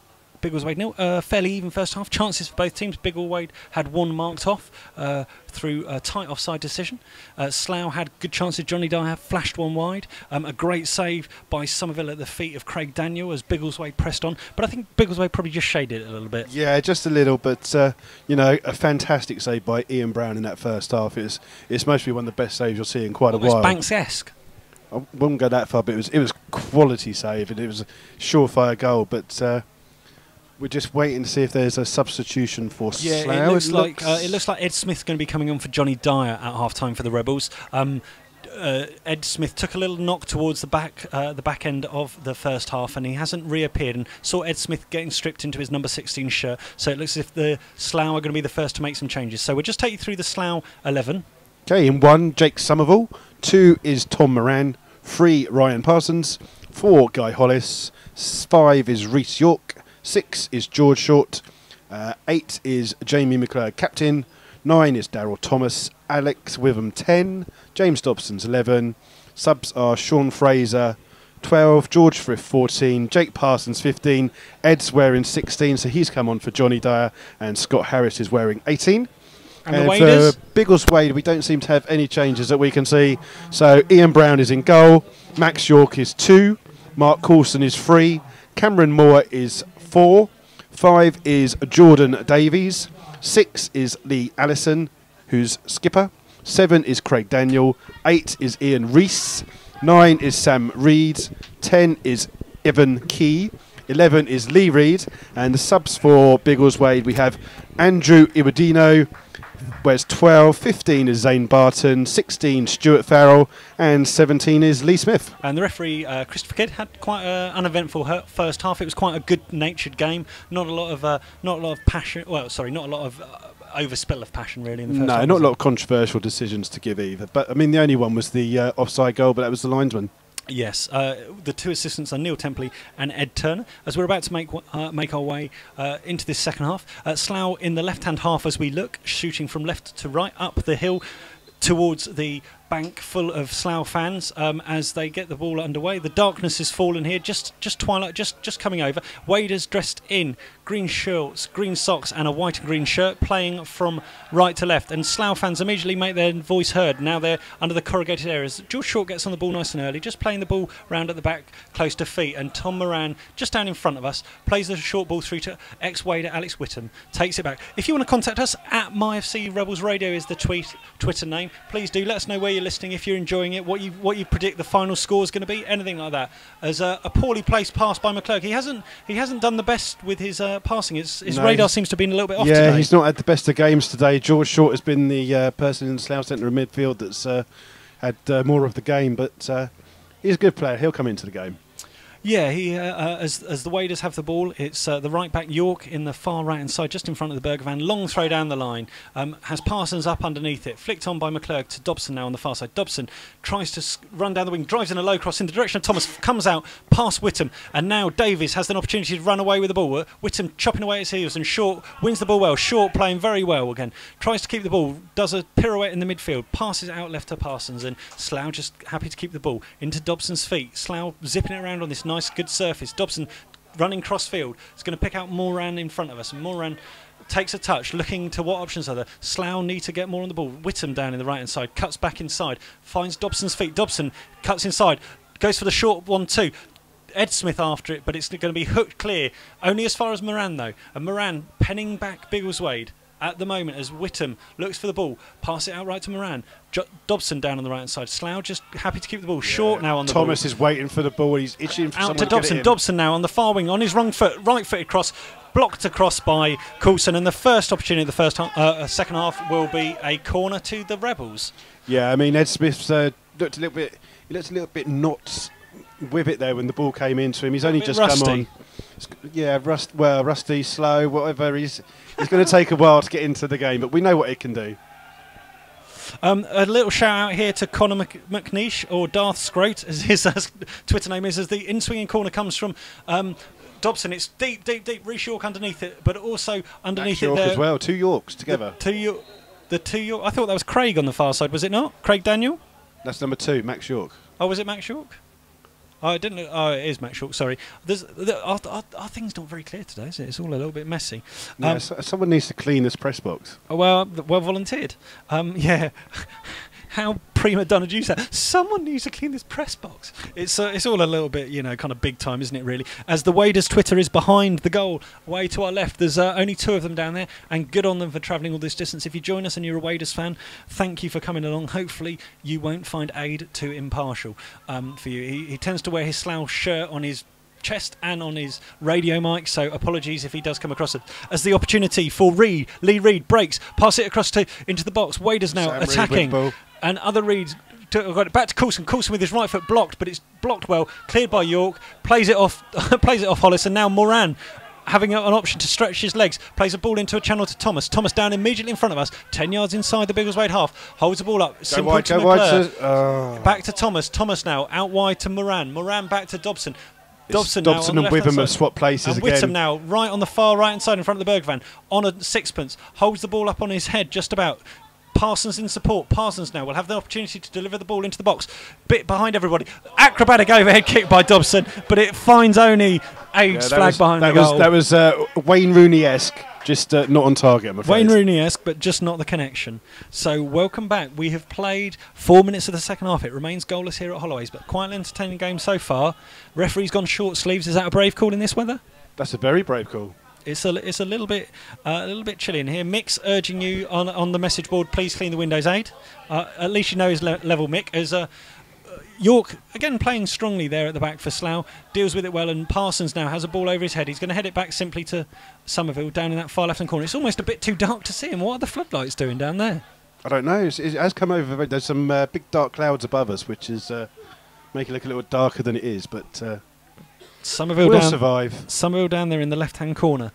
Biggleswade 0. Fairly even first half. Chances for both teams. Biggleswade had 1 marked off through a tight offside decision. Slough had good chances. Johnny Dyer flashed 1 wide. A great save by Somerville at the feet of Craig Daniel as Biggleswade pressed on. But I think Biggleswade probably just shaded it a little bit. Yeah, just a little. But a fantastic save by Ian Brown in that first half. It's mostly one of the best saves you'll see in quite a while. It was Banks-esque. I wouldn't go that far, but it was quality save, and it was a surefire goal. But we're just waiting to see if there's a substitution for Slough. It looks like Ed Smith's going to be coming on for Johnny Dyer at half-time for the Rebels. Ed Smith took a little knock towards the back end of the first half, and he hasn't reappeared. And saw Ed Smith getting stripped into his number 16 shirt. So it looks as if the Slough are going to be the first to make some changes. So we'll just take you through the Slough 11. Okay, in 1, Jake Somerville. 2 is Tom Moran. 3, Ryan Parsons. 4, Guy Hollis. 5 is Rhys York. 6 is George Short, 8 is Jamie McClure, captain, 9 is Daryl Thomas, Alex Witham 10, James Dobson's 11, subs are Sean Fraser 12, George Frith 14, Jake Parsons 15, Ed's wearing 16, so he's come on for Johnny Dyer, and Scott Harris is wearing 18. And for Biggleswade, we don't seem to have any changes that we can see. So Ian Brown is in goal, Max York is 2, Mark Coulson is 3, Cameron Moore is 4, 5 is Jordan Davies, 6 is Lee Allison, who's skipper, 7 is Craig Daniel, 8 is Ian Rees, 9 is Sam Reed, 10 is Evan Key, 11 is Lee Reed, and the subs for Biggleswade we have Andrew Iwadino, where's 12, 15 is Zane Barton, 16 Stuart Farrell, and 17 is Lee Smith. And the referee, Christopher Kidd, had quite an uneventful first half. It was quite a good-natured game. Not a lot of passion. Well, sorry, not a lot of overspill of passion really in the first half. No, not a lot of controversial decisions to give either. But I mean, the only one was the offside goal, but that was the linesman. Yes, the 2 assistants are Neil Templey and Ed Turner. As we're about to make our way into this second half, Slough in the left-hand half as we look, shooting from left to right up the hill towards the bank full of Slough fans as they get the ball underway. The darkness has fallen here, just twilight, just coming over. Waders dressed in green shorts, green socks and a white and green shirt, playing from right to left, and Slough fans immediately make their voice heard. Now they're under the corrugated areas. George Short gets on the ball nice and early, just playing the ball round at the back close to feet, and Tom Moran just down in front of us plays the short ball through to ex-Wader Alex Whittam, takes it back. If you want to contact us, at MyFC Rebels Radio is the Twitter name. Please do let us know where you're listening, if you're enjoying it, what you predict the final score is going to be, anything like that. As a poorly placed pass by McClurg, he hasn't done the best with his passing. His radar seems to have been a little bit off today. Yeah, he's not had the best of games today. George Short has been the person in the Slough centre of midfield that's had more of the game, but he's a good player. He'll come into the game. Yeah, he as the Waders have the ball, it's the right back York in the far right hand side, just in front of the Berger van. Long throw down the line, has Parsons up underneath it, flicked on by McClurg to Dobson now on the far side. Dobson tries to run down the wing, drives in a low cross in the direction of Thomas, comes out past Whittam, and now Davies has an opportunity to run away with the ball. Whittam chopping away at his heels, and Short wins the ball well. Short playing very well again, tries to keep the ball, does a pirouette in the midfield, passes it out left to Parsons, and Slough just happy to keep the ball into Dobson's feet. Slough zipping it around on this nice good surface. Dobson running cross field. It's going to pick out Moran in front of us. Moran takes a touch, looking to what options are there. Slough need to get more on the ball. Whittam down in the right hand side, cuts back inside, finds Dobson's feet. Dobson cuts inside, goes for the short 1-2. Ed Smith after it, but it's going to be hooked clear. Only as far as Moran though. And Moran penning back Biggleswade at the moment as Whittam looks for the ball, pass it out right to Moran. Dobson down on the right hand side. Slough just happy to keep the ball. Short now on the Thomas ball. is waiting for the ball. He's itching for out someone to Dobson. Dobson now on the far wing on his wrong foot, right-footed cross, blocked across by Coulson. And the first opportunity of the second half will be a corner to the Rebels. Yeah, I mean Ed Smith's looked a little bit not with it there when the ball came into him. He's only just rusty. come on. Yeah, rusty, slow, whatever. He's going to take a while to get into the game, but we know what he can do. A little shout out here to Conor McNeish, or Darth Scroat, as his Twitter name is, as the in-swinging corner comes from Dobson. It's deep, Reece York underneath it, but also underneath York it there as well. Two Yorks together. The two York. I thought that was Craig on the far side, was it not? Craig Daniel? That's number 2, Max York. Oh, was it Max York? Oh, it didn't. Oh, it is Max York. Sorry. Our thing's not very clear today, is it? It's all a little bit messy. Yeah, someone needs to clean this press box. Oh, well volunteered. Yeah. How prima donna do you say? Someone needs to clean this press box. It's all a little bit, kind of big time, isn't it, really? As the Waders Twitter is behind the goal, way to our left. There's only 2 of them down there, and good on them for travelling all this distance. If you join us and you're a Waders fan, thank you for coming along. Hopefully you won't find Aid too impartial for you. He tends to wear his Slough shirt on his chest and on his radio mic, so apologies if he does come across it. As the opportunity for Lee Reid breaks, pass it across into the box. Waders now Sam attacking, and other Reeds got it back to Coulson. Coulson with his right foot blocked, but it's blocked well, cleared by York, plays it off Hollis, and now Moran having an option to stretch his legs, plays a ball into a channel to Thomas. Thomas down immediately in front of us, 10 yards inside the Biggleswade half, holds the ball up, simple to McClure. Back to Thomas. Thomas now out wide to Moran. Moran back to Dobson. Dobson and Witham have swapped places and again. Whittam now right on the far right hand side in front of the Berger van on a sixpence, holds the ball up on his head just about. Parsons in support. Parsons now will have the opportunity to deliver the ball into the box. Bit behind everybody. Acrobatic overhead kick by Dobson, but it finds only Aid's flag behind the goal. That was Wayne Rooney-esque, just not on target, I'm afraid. Wayne Rooney-esque, but just not the connection. So welcome back. We have played 4 minutes of the second half. It remains goalless here at Holloways, but quite an entertaining game so far. Referee's gone short sleeves. Is that a brave call in this weather? That's a very brave call. It's a little bit chilly in here. Mick's urging you on the message board, please clean the windows, Aid. At least you know his level, Mick. As York again playing strongly there at the back for Slough, deals with it well, and Parsons now has a ball over his head. He's going to head it back simply to Somerville down in that far left hand corner. It's almost a bit too dark to see him. What are the floodlights doing down there? I don't know. It has come over. There's some big dark clouds above us, which is making it look a little darker than it is, but. Somerville we'll down, survive. Somerville down there in the left-hand corner.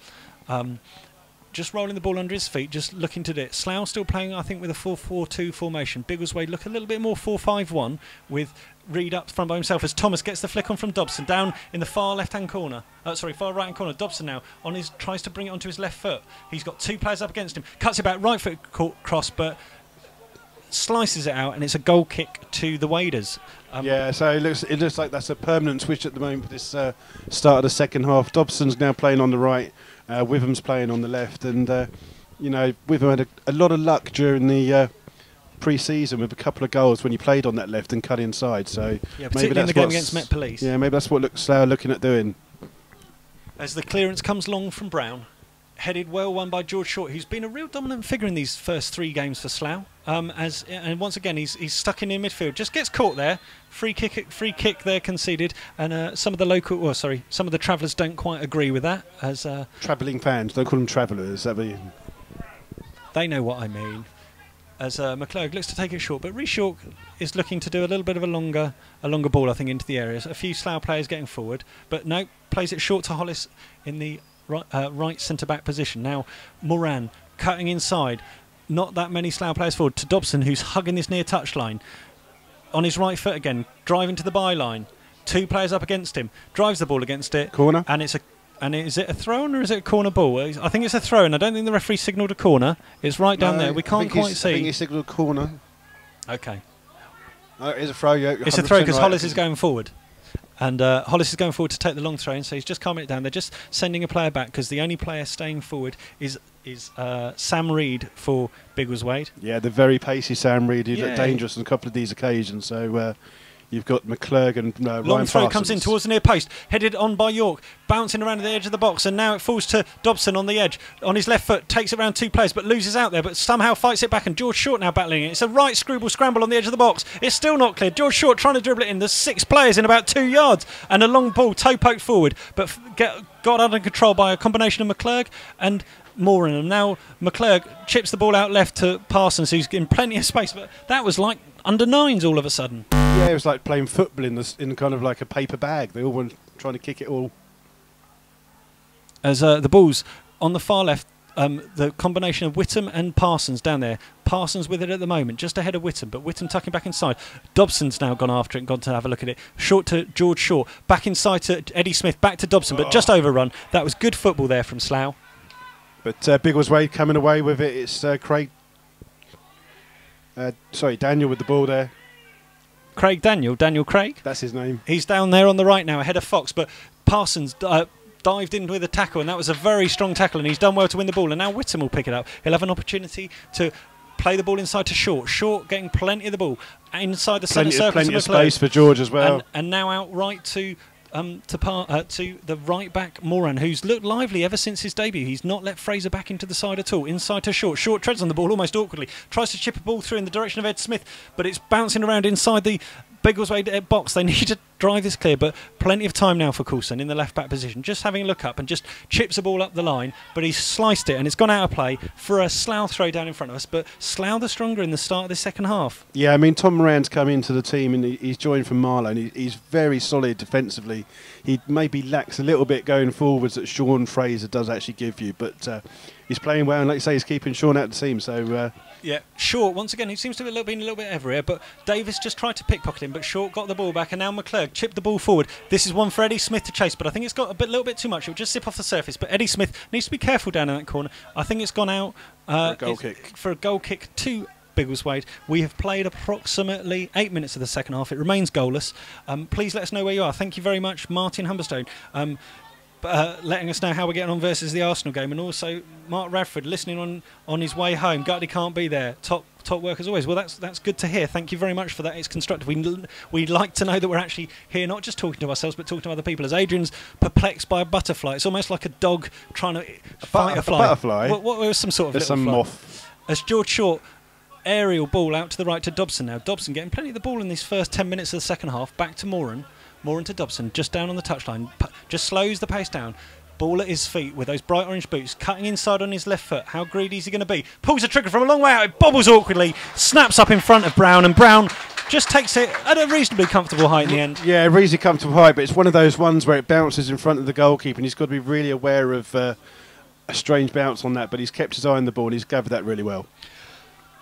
Just rolling the ball under his feet, just looking to do it. Slough still playing, I think, with a 4-4-2 formation. Biggleswade look a little bit more 4-5-1 with Reid up front by himself as Thomas gets the flick on from Dobson down in the far left-hand corner. Far right-hand corner. Dobson now tries to bring it onto his left foot. He's got 2 players up against him. Cuts it back, right foot cross, but slices it out, and it's a goal kick to the Waders. Yeah, so it looks like that's a permanent switch at the moment for this start of the second half. Dobson's now playing on the right, Witham's playing on the left, and you know, Witham had a lot of luck during the pre-season with a couple of goals when he played on that left and cut inside. So yeah, maybe particularly that's in the game against Met Police. Yeah, maybe that's what Slough are looking at doing. As the clearance comes long from Brown, headed well won by George Short, who's been a real dominant figure in these first 3 games for Slough. And once again, he's stuck in near midfield, just gets caught there. Free kick there conceded, and some of the travellers don't quite agree with that. As travelling fans, don't call them travellers. They know what I mean. As McClurg looks to take it short, but Rhys Short is looking to do a little bit of a longer ball, I think, into the areas. A few Slough players getting forward, but no, plays it short to Hollis in the right centre-back position. Now Moran cutting inside, not that many Slough players forward, to Dobson, who's hugging this near touchline. On his right foot again, driving to the byline. 2 players up against him, drives the ball against it. Corner. And is it a throw-in or is it a corner ball? I think it's a throw-in. I don't think the referee signalled a corner. It's right down there. We can't quite see. I think he signalled a corner. Okay. It's a throw. Yeah, it's a throw because Hollis is going forward. And Hollis is going forward to take the long throw in, so he's just calming it down. They're just sending a player back because the only player staying forward is Sam Reed for Biggleswade. Yeah, the very pacey Sam Reed, who looked dangerous on a couple of these occasions. So you've got McClurg and Ryan long throw Parsons. comes in towards the near post, headed on by York, bouncing around the edge of the box, and now it falls to Dobson on the edge, on his left foot, takes it around 2 players, but loses out there, but somehow fights it back, and George Short now battling it. It's a right scramble on the edge of the box. It's still not clear. George Short trying to dribble it in. There's 6 players in about 2 yards, and a long ball, toe poked forward, but got under control by a combination of McClurg and Moran. And now McClurg chips the ball out left to Parsons, who's in plenty of space, but that was like under 9s all of a sudden. Yeah, it was like playing football in kind of like a paper bag. They all were trying to kick it all. As the ball's on the far left, the combination of Whittam and Parsons down there. Parsons with it at the moment, just ahead of Whittam, but Whittam tucking back inside. Dobson's now gone after it and gone to have a look at it. Short to George Short, back inside to Eddie Smith, back to Dobson, but just overrun. That was good football there from Slough. But Biggleswade coming away with it. It's Craig. Daniel with the ball there. Daniel Craig. That's his name. He's down there on the right now, ahead of Fox, but Parsons dived in with a tackle, and that was a very strong tackle, and he's done well to win the ball, and now Whittam will pick it up. He'll have an opportunity to play the ball inside to Short. Short getting plenty of the ball inside the centre circle. Plenty of space for George as well. And now out right to the right back Moran, who's looked lively ever since his debut. He's not let Fraser back into the side at all. Inside to Short. Short treads on the ball almost awkwardly. Tries to chip a ball through in the direction of Ed Smith, but it's bouncing around inside the Biggleswade box. They need to drive this clear, but plenty of time now for Coulson in the left back position, just having a look up and just chips the ball up the line, but he's sliced it and it's gone out of play for a Slough throw down in front of us. But Slough the stronger in the start of the second half. Yeah, I mean, Tom Moran's come into the team and he's joined from Marlow, and he's very solid defensively. He maybe lacks a little bit going forwards that Sean Fraser does actually give you, but he's playing well, and like you say, he's keeping Sean out of the team. So yeah, Short once again, he seems to have been a little bit everywhere, but Davis just tried to pickpocket him, but Short got the ball back, and now McClurg chipped the ball forward. This is one for Eddie Smith to chase, but I think it's got a little bit too much. It'll just zip off the surface, but Eddie Smith needs to be careful down in that corner. I think it's gone out for a goal kick to Biggleswade. We have played approximately 8 minutes of the second half. It remains goalless. Please let us know where you are. Thank you very much, Martin Humberstone. Letting us know how we're getting on versus the Arsenal game, and also Mark Radford listening on his way home. Gutty can't be there. Top work as always. Well, that's good to hear. Thank you very much for that. It's constructive. We'd like to know that we're actually here, not just talking to ourselves, but talking to other people. As Adrian's perplexed by a butterfly, it's almost like a dog trying to fight a fly. Butterfly. What was some sort of There's little some fly. moth. As George Short. Aerial ball out to the right to Dobson now. Dobson getting plenty of the ball in these first 10 minutes of the second half. Back to Moran. Moran to Dobson, just down on the touchline. Just slows the pace down. Ball at his feet with those bright orange boots. Cutting inside on his left foot. How greedy is he going to be? Pulls the trigger from a long way out. It bobbles awkwardly. Snaps up in front of Brown. And Brown just takes it at a reasonably comfortable height in the end. Yeah, reasonably comfortable height. But it's one of those ones where it bounces in front of the goalkeeper. And he's got to be really aware of a strange bounce on that. But he's kept his eye on the ball and he's gathered that really well.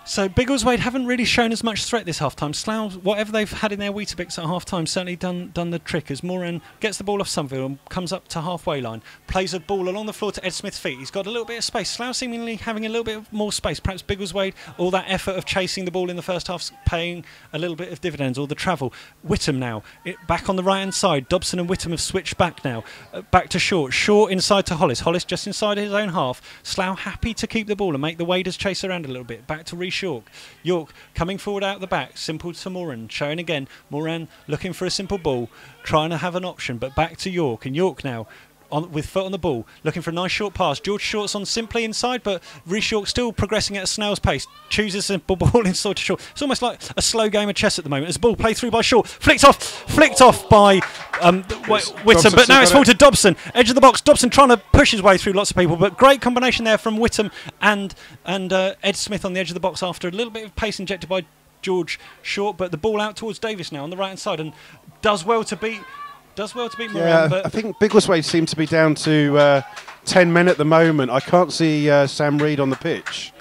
So Biggleswade haven't really shown as much threat this half-time. Slough, whatever they've had in their Weetabix at half-time, certainly done the trick as Moran gets the ball off Somerville and comes up to halfway line, plays a ball along the floor to Ed Smith's feet. He's got a little bit of space. Slough seemingly having a little bit more space. Perhaps Biggleswade, all that effort of chasing the ball in the first half, paying a little bit of dividends, or the travel. Whittam now, back on the right-hand side. Dobson and Whittam have switched back now. Back to Short. Short inside to Hollis. Hollis just inside his own half. Slough happy to keep the ball and make the Waders chase around a little bit. Back to Reece York. York coming forward out the back, simple to Moran, showing again. Moran looking for a simple ball, trying to have an option, but back to York. And York now with foot on the ball, looking for a nice short pass. George Short's on simply inside, but Reece York still progressing at a snail's pace. Chooses a simple ball inside to Short. It's almost like a slow game of chess at the moment. As the ball played through by Short, flicked off by Whittam, but now it's full to Dobson. Edge of the box, Dobson trying to push his way through lots of people, but great combination there from Whittam and Ed Smith on the edge of the box after a little bit of pace injected by George Short, but the ball out towards Davis now on the right hand side, and does well to beat Moran. Yeah, but I think Biggleswade seem to be down to 10 men at the moment. I can't see Sam Reed on the pitch.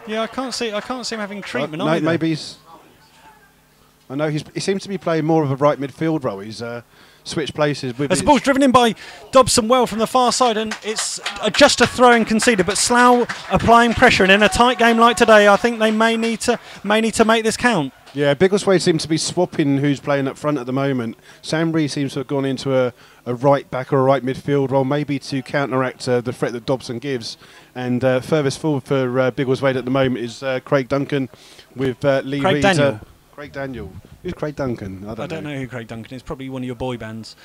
Yeah, I can't see him having treatment No, either. maybe I know he seems to be playing more of a right midfield role. He's switched places with As the ball's driven in by Dobson well from the far side, and it's just a throw and conceded. But Slough applying pressure, and in a tight game like today, I think they may need to make this count. Yeah, Biggleswade seems to be swapping who's playing up front at the moment. Sam Reed seems to have gone into a right back or a right midfield role, maybe to counteract the threat that Dobson gives. And furthest forward for Biggleswade at the moment is Craig Duncan with Lee Reed. Craig Daniel. Who's Craig Duncan? I don't know who Craig Duncan is. Probably one of your boy bands.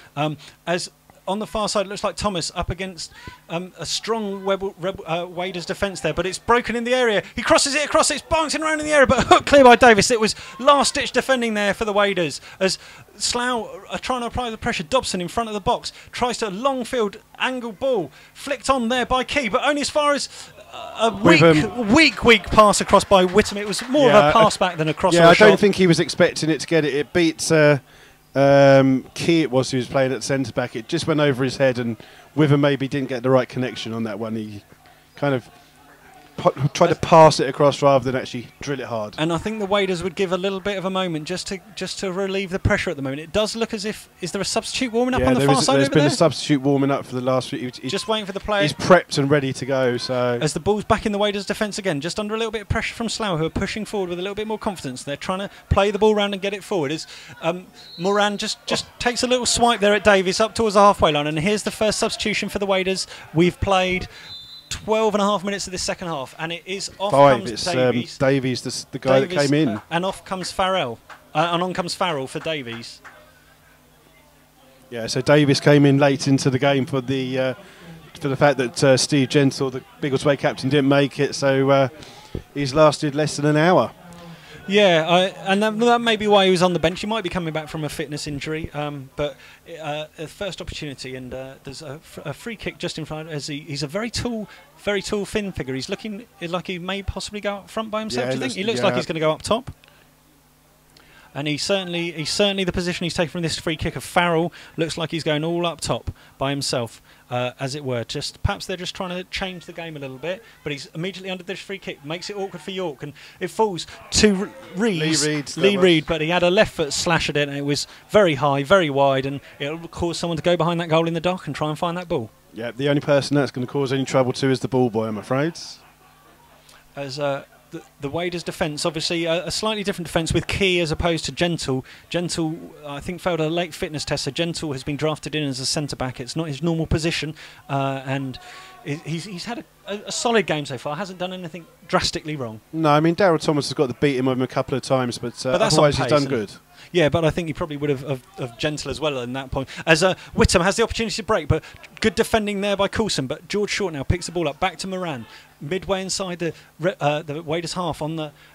As on the far side, it looks like Thomas up against a strong Waders defence there, but it's broken in the area. He crosses it across, it's bouncing around in the area, but hooked clear by Davis. It was last-ditch defending there for the Waders as Slough are trying to apply the pressure. Dobson in front of the box tries to long field angle ball, flicked on there by Key, but only as far as a weak pass across by Whittam. It was more of a pass back than a cross. Yeah, I don't think he was expecting it to get it. It beats Key. It was who was playing at centre back. It just went over his head, and Whittam maybe didn't get the right connection on that one. He kind of tried to pass it across rather than actually drill it hard. And I think the Waders would give a little bit of a moment just to relieve the pressure at the moment. It does look as if, is there a substitute warming up on the far side? There's been a substitute warming up for the last few. He's just waiting for the player. He's prepped and ready to go. So as the ball's back in the Waders' defence again, just under a little bit of pressure from Slough, who are pushing forward with a little bit more confidence. They're trying to play the ball round and get it forward. As Moran just takes a little swipe there at Davies up towards the halfway line, and here's the first substitution for the Waders. We've played 12.5 minutes of this second half, and it is off comes Davies. Davies, the guy that came in. And off comes Farrell. And on comes Farrell for Davies. Yeah, so Davies came in late into the game for the fact that Steve Gentle, the Biggleswade captain, didn't make it, so he's lasted less than an hour. Yeah, and that may be why he was on the bench. He might be coming back from a fitness injury, but first opportunity, and there's a free kick just in front. As he's a very tall, thin figure. He's looking like he may possibly go up front by himself. Do you think he looks like he's going to go up top? And he's certainly the position he's taken from this free kick of Farrell looks like he's going all up top by himself, as it were. Perhaps they're just trying to change the game a little bit, but he's immediately under this free kick, makes it awkward for York, and it falls to Lee Reed, but he had a left foot slash at it, and it was very high, very wide, and it'll cause someone to go behind that goal in the dark and try and find that ball. Yeah, the only person that's going to cause any trouble to is the ball boy, I'm afraid. As the Waders' defence, obviously a slightly different defence with Key as opposed to Gentle. Gentle, I think, failed a late fitness test, so Gentle has been drafted in as a centre-back. It's not his normal position, and he's had a solid game so far. Hasn't done anything drastically wrong. No, I mean, Daryl Thomas has got to beat him a couple of times, but otherwise he's done good. Yeah, but I think he probably would have Gentle as well in that point. As Whittam has the opportunity to break, but good defending there by Coulson. But George Short now picks the ball up, back to Moran. Midway inside the Waders' half,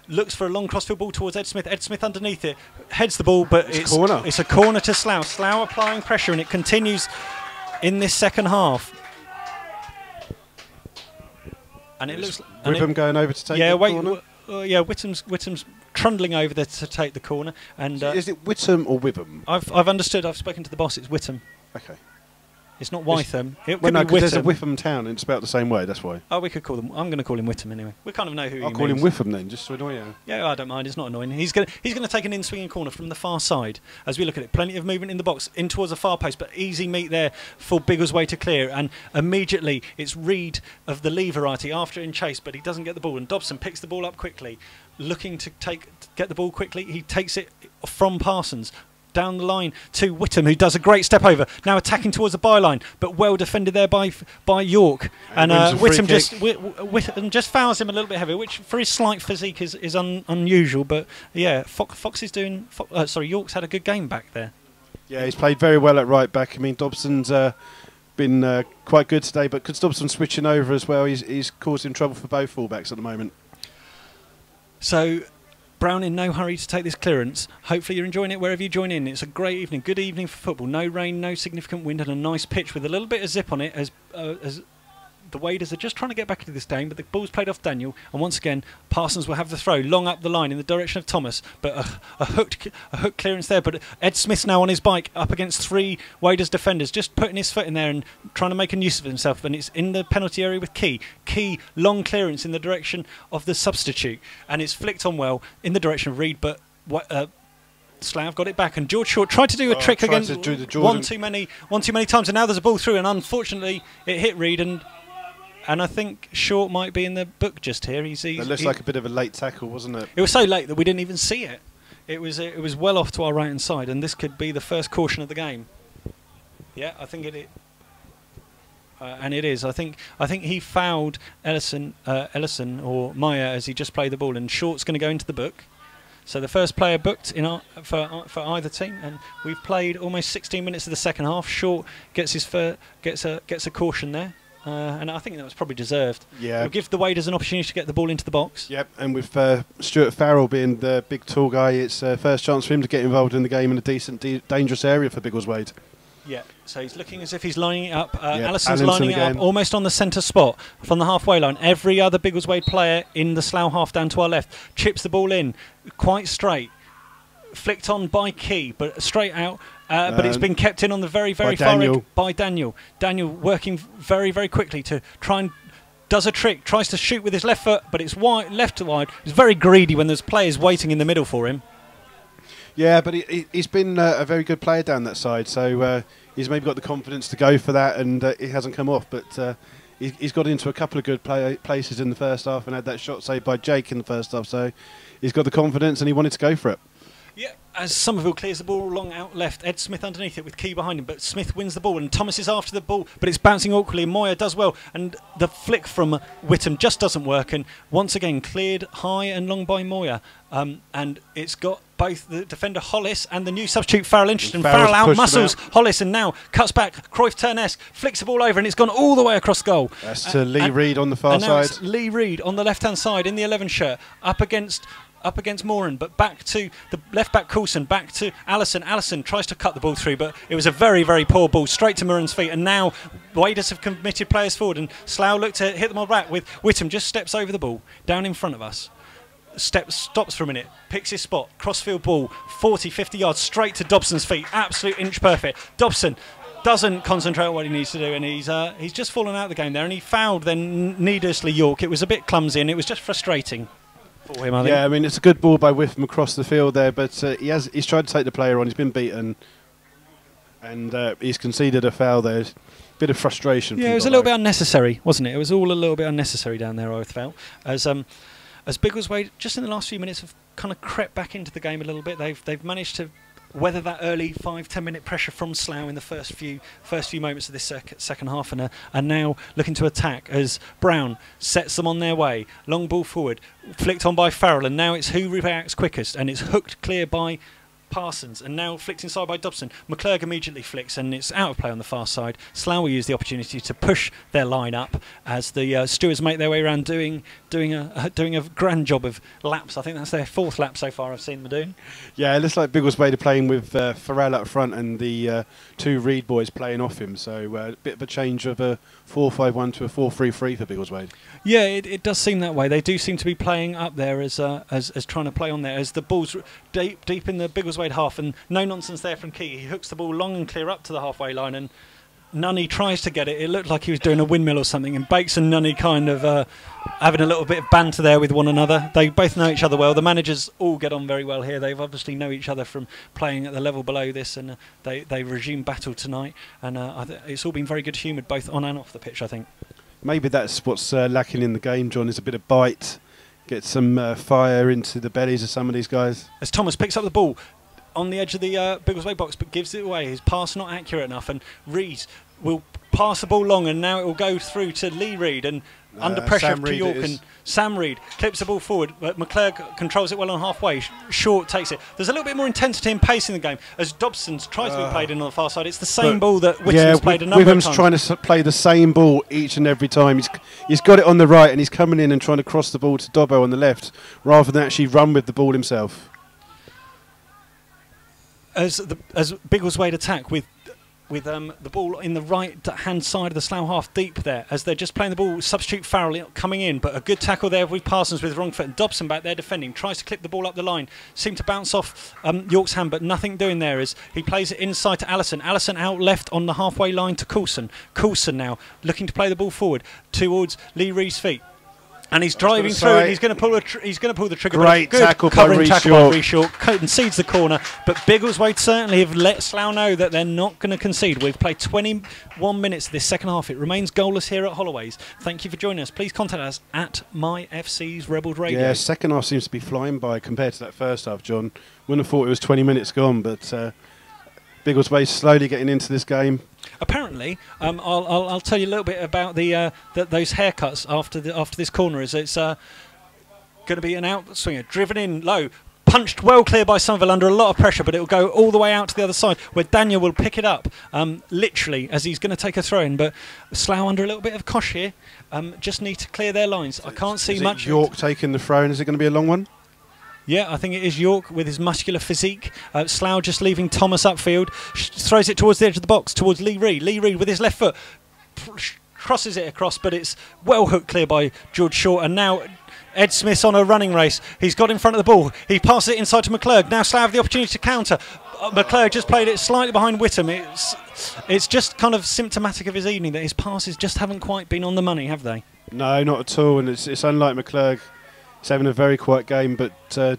looks for a long crossfield ball towards Ed Smith. Ed Smith underneath it, heads the ball, but it's a corner to Slough. Slough applying pressure, and it continues in this second half. And it looks Whittam going over to take the corner. Whittam's trundling over there to take the corner. And is it Whittam or Whittam? I've understood. I've spoken to the boss. It's Whittam. Okay. It's not Wytham. It could Well, no, be because there's a Witham. Witham Town and it's spelled the same way, that's why. Oh, we could call them. I'm going to call him Witham anyway. We kind of know who he I'll means. call him Witham then, just to annoy you. Yeah, I don't mind. It's not annoying. He's going to take an in-swinging corner from the far side as we look at it. Plenty of movement in the box, in towards the far post, but easy meet there for Biggleswade to clear. And immediately it's Reed of the Lee variety after in chase, but he doesn't get the ball. And Dobson picks the ball up quickly, looking to get the ball quickly. He takes it from Parsons down the line to Whittam, who does a great step over, now attacking towards the byline, but well defended there by York, and Whittam just fouls him a little bit heavy, which for his slight physique is unusual, but yeah, Fox is doing York's had a good game back there. Yeah, he's played very well at right back. I mean, Dobson's been quite good today, but because Dobson switching over as well, he's causing trouble for both fullbacks at the moment. So Brown in no hurry to take this clearance. Hopefully you're enjoying it wherever you join in. It's a great evening, good evening for football. No rain, no significant wind, and a nice pitch with a little bit of zip on it as the Waders are just trying to get back into this game, but the ball's played off Daniel, and once again Parsons will have the throw long up the line in the direction of Thomas, but a hooked clearance there. But Ed Smith's now on his bike up against three Waders defenders, just putting his foot in there and trying to make a use of himself, and it's in the penalty area with Key, long clearance in the direction of the substitute, and it's flicked on well in the direction of Reed, but Slough got it back, and George Short tried to do a trick against one too many times, and now there's a ball through, and unfortunately it hit Reed, and I think Short might be in the book just here. It looks like a bit of a late tackle, wasn't it? It was so late that we didn't even see it. It was well off to our right hand side, and this could be the first caution of the game. Yeah, I think and it is. I think he fouled Ellison or Meyer as he just played the ball, and Short's going to go into the book. So the first player booked for either team, and we've played almost 16 minutes of the second half. Short gets a caution there. And I think that was probably deserved. Yeah. It'll give the Waders an opportunity to get the ball into the box. Yep, and with Stuart Farrell being the big tall guy, it's first chance for him to get involved in the game in a decent, dangerous area for Biggleswade. Yeah, so he's looking as if he's lining it up. Yep. Allison's lining it up almost on the centre spot from the halfway line. Every other Biggleswade player in the Slough half down to our left chips the ball in quite straight. Flicked on by Key, but straight out. But it's been kept in on the very, very far edge by Daniel. Daniel working very, very quickly to try and does a trick, tries to shoot with his left foot, but it's left to wide. He's very greedy when there's players waiting in the middle for him. Yeah, but he's been a very good player down that side, so he's maybe got the confidence to go for that, and it hasn't come off. But he's got into a couple of good places in the first half and had that shot saved by Jake in the first half, so he's got the confidence and he wanted to go for it. Yeah, as Somerville clears the ball along out left, Ed Smith underneath it with Key behind him, but Smith wins the ball and Thomas is after the ball, but it's bouncing awkwardly and Moyer does well, and the flick from Whittam just doesn't work, and once again cleared high and long by Moyer, and it's got both the defender Hollis and the new substitute Farrell interested, and Farrell out-muscles Hollis and now cuts back, Cruyff Turnesque flicks the ball over and it's gone all the way across goal. That's to Lee Reed on the far and now side. It's Lee Reed on the left-hand side in the 11 shirt, up against Moran, but back to the left back Coulson, back to Allison. Allison tries to cut the ball through, but it was a very, very poor ball straight to Moran's feet, and now Waders have committed players forward, and Slough look to hit them on back with Whittam just steps over the ball down in front of us, stops for a minute, picks his spot, crossfield ball 40-50 yards straight to Dobson's feet, absolute inch perfect. Dobson doesn't concentrate on what he needs to do, and he's just fallen out of the game there, and he fouled then needlessly York. It was a bit clumsy and it was just frustrating for him, I think. Yeah, I mean, it's a good ball by Whittam across the field there, but he's tried to take the player on, he's been beaten, and he's conceded a foul there. Bit of frustration. Yeah, it was a little bit unnecessary, wasn't it? It was all a little bit unnecessary down there, I felt. As Biggleswade, just in the last few minutes, have kind of crept back into the game a little bit. They've managed to weather that early 5-10 minute pressure from Slough in the first few moments of this second half, and are now looking to attack as Brown sets them on their way. Long ball forward, flicked on by Farrell, and now it's who reacts quickest, and it's hooked clear by Parsons, and now flicked inside by Dobson. McClurg immediately flicks, and it's out of play on the far side. Slough will use the opportunity to push their line up as the stewards make their way around, doing a grand job of laps. I think that's their fourth lap so far I've seen them doing. Yeah, it looks like Biggleswade are playing with Farrell up front and the two Reed boys playing off him, so a bit of a change of a 4-5-1 to a 4-3-3 for Biggleswade. Yeah, it does seem that way. They do seem to be playing up there as trying to play on there, as the ball's deep in the Biggleswade half, and no nonsense there from Key. He hooks the ball long and clear up to the halfway line, and Nunny tries to get it. It looked like he was doing a windmill or something, and Bakes and Nunny kind of having a little bit of banter there with one another. They both know each other well. The managers all get on very well here. They've obviously know each other from playing at the level below this, and they resume battle tonight. And it's all been very good humoured, both on and off the pitch, I think. Maybe that's what's lacking in the game, John, is a bit of bite. Get some fire into the bellies of some of these guys. As Thomas picks up the ball on the edge of the Biggleswade box, but gives it away. His pass not accurate enough, and Reed will pass the ball long, and now it will go through to Lee Reed, and under pressure to York, and Sam Reed clips the ball forward, but McClurg controls it well on halfway. Short takes it. There's a little bit more intensity and pace in the game as Dobson tries to be played in on the far side. It's the same ball that Witham's played a number of times. Witham's trying to play the same ball each and every time. He's got it on the right, and he's coming in and trying to cross the ball to Dobbo on the left rather than actually run with the ball himself. As Biggleswade attack with the ball in the right hand side of the Slough half deep there, as they're just playing the ball, substitute Farrell coming in, but a good tackle there with Parsons with wrong foot, and Dobson back there defending, tries to clip the ball up the line, seemed to bounce off York's hand, but nothing doing there as he plays it inside to Allison. Allison out left on the halfway line to Coulson. Coulson now looking to play the ball forward towards Lee Ree's feet. And he's driving through, and he's going to pull the trigger. Great tackle by Rees Short. Concedes the corner, but Biggleswade certainly have let Slough know that they're not going to concede. We've played 21 minutes of this second half. It remains goalless here at Holloways. Thank you for joining us. Please contact us at MyFC's Rebels Radio. Yeah, second half seems to be flying by compared to that first half, John. Wouldn't have thought it was 20 minutes gone, but Biggleswade slowly getting into this game. Apparently, I'll tell you a little bit about those haircuts after this corner. It's going to be an outswinger, driven in low, punched well clear by Somerville under a lot of pressure, but it will go all the way out to the other side, where Daniel will pick it up, literally, as he's going to take a throw in. But Slough under a little bit of cosh here, just need to clear their lines. I can't see much. York taking the throw, and is it going to be a long one? Yeah, I think it is York with his muscular physique. Slough just leaving Thomas upfield. Throws it towards the edge of the box, towards Lee Reed. Lee Reed with his left foot crosses it across, but it's well hooked clear by George Short. And now Ed Smith's on a running race. He's got in front of the ball. He passes it inside to McClurg. Now Slough have the opportunity to counter. McClurg just played it slightly behind Witham. It's just kind of symptomatic of his evening that his passes just haven't quite been on the money, have they? No, not at all. And it's unlike McClurg. He's having a very quiet game, but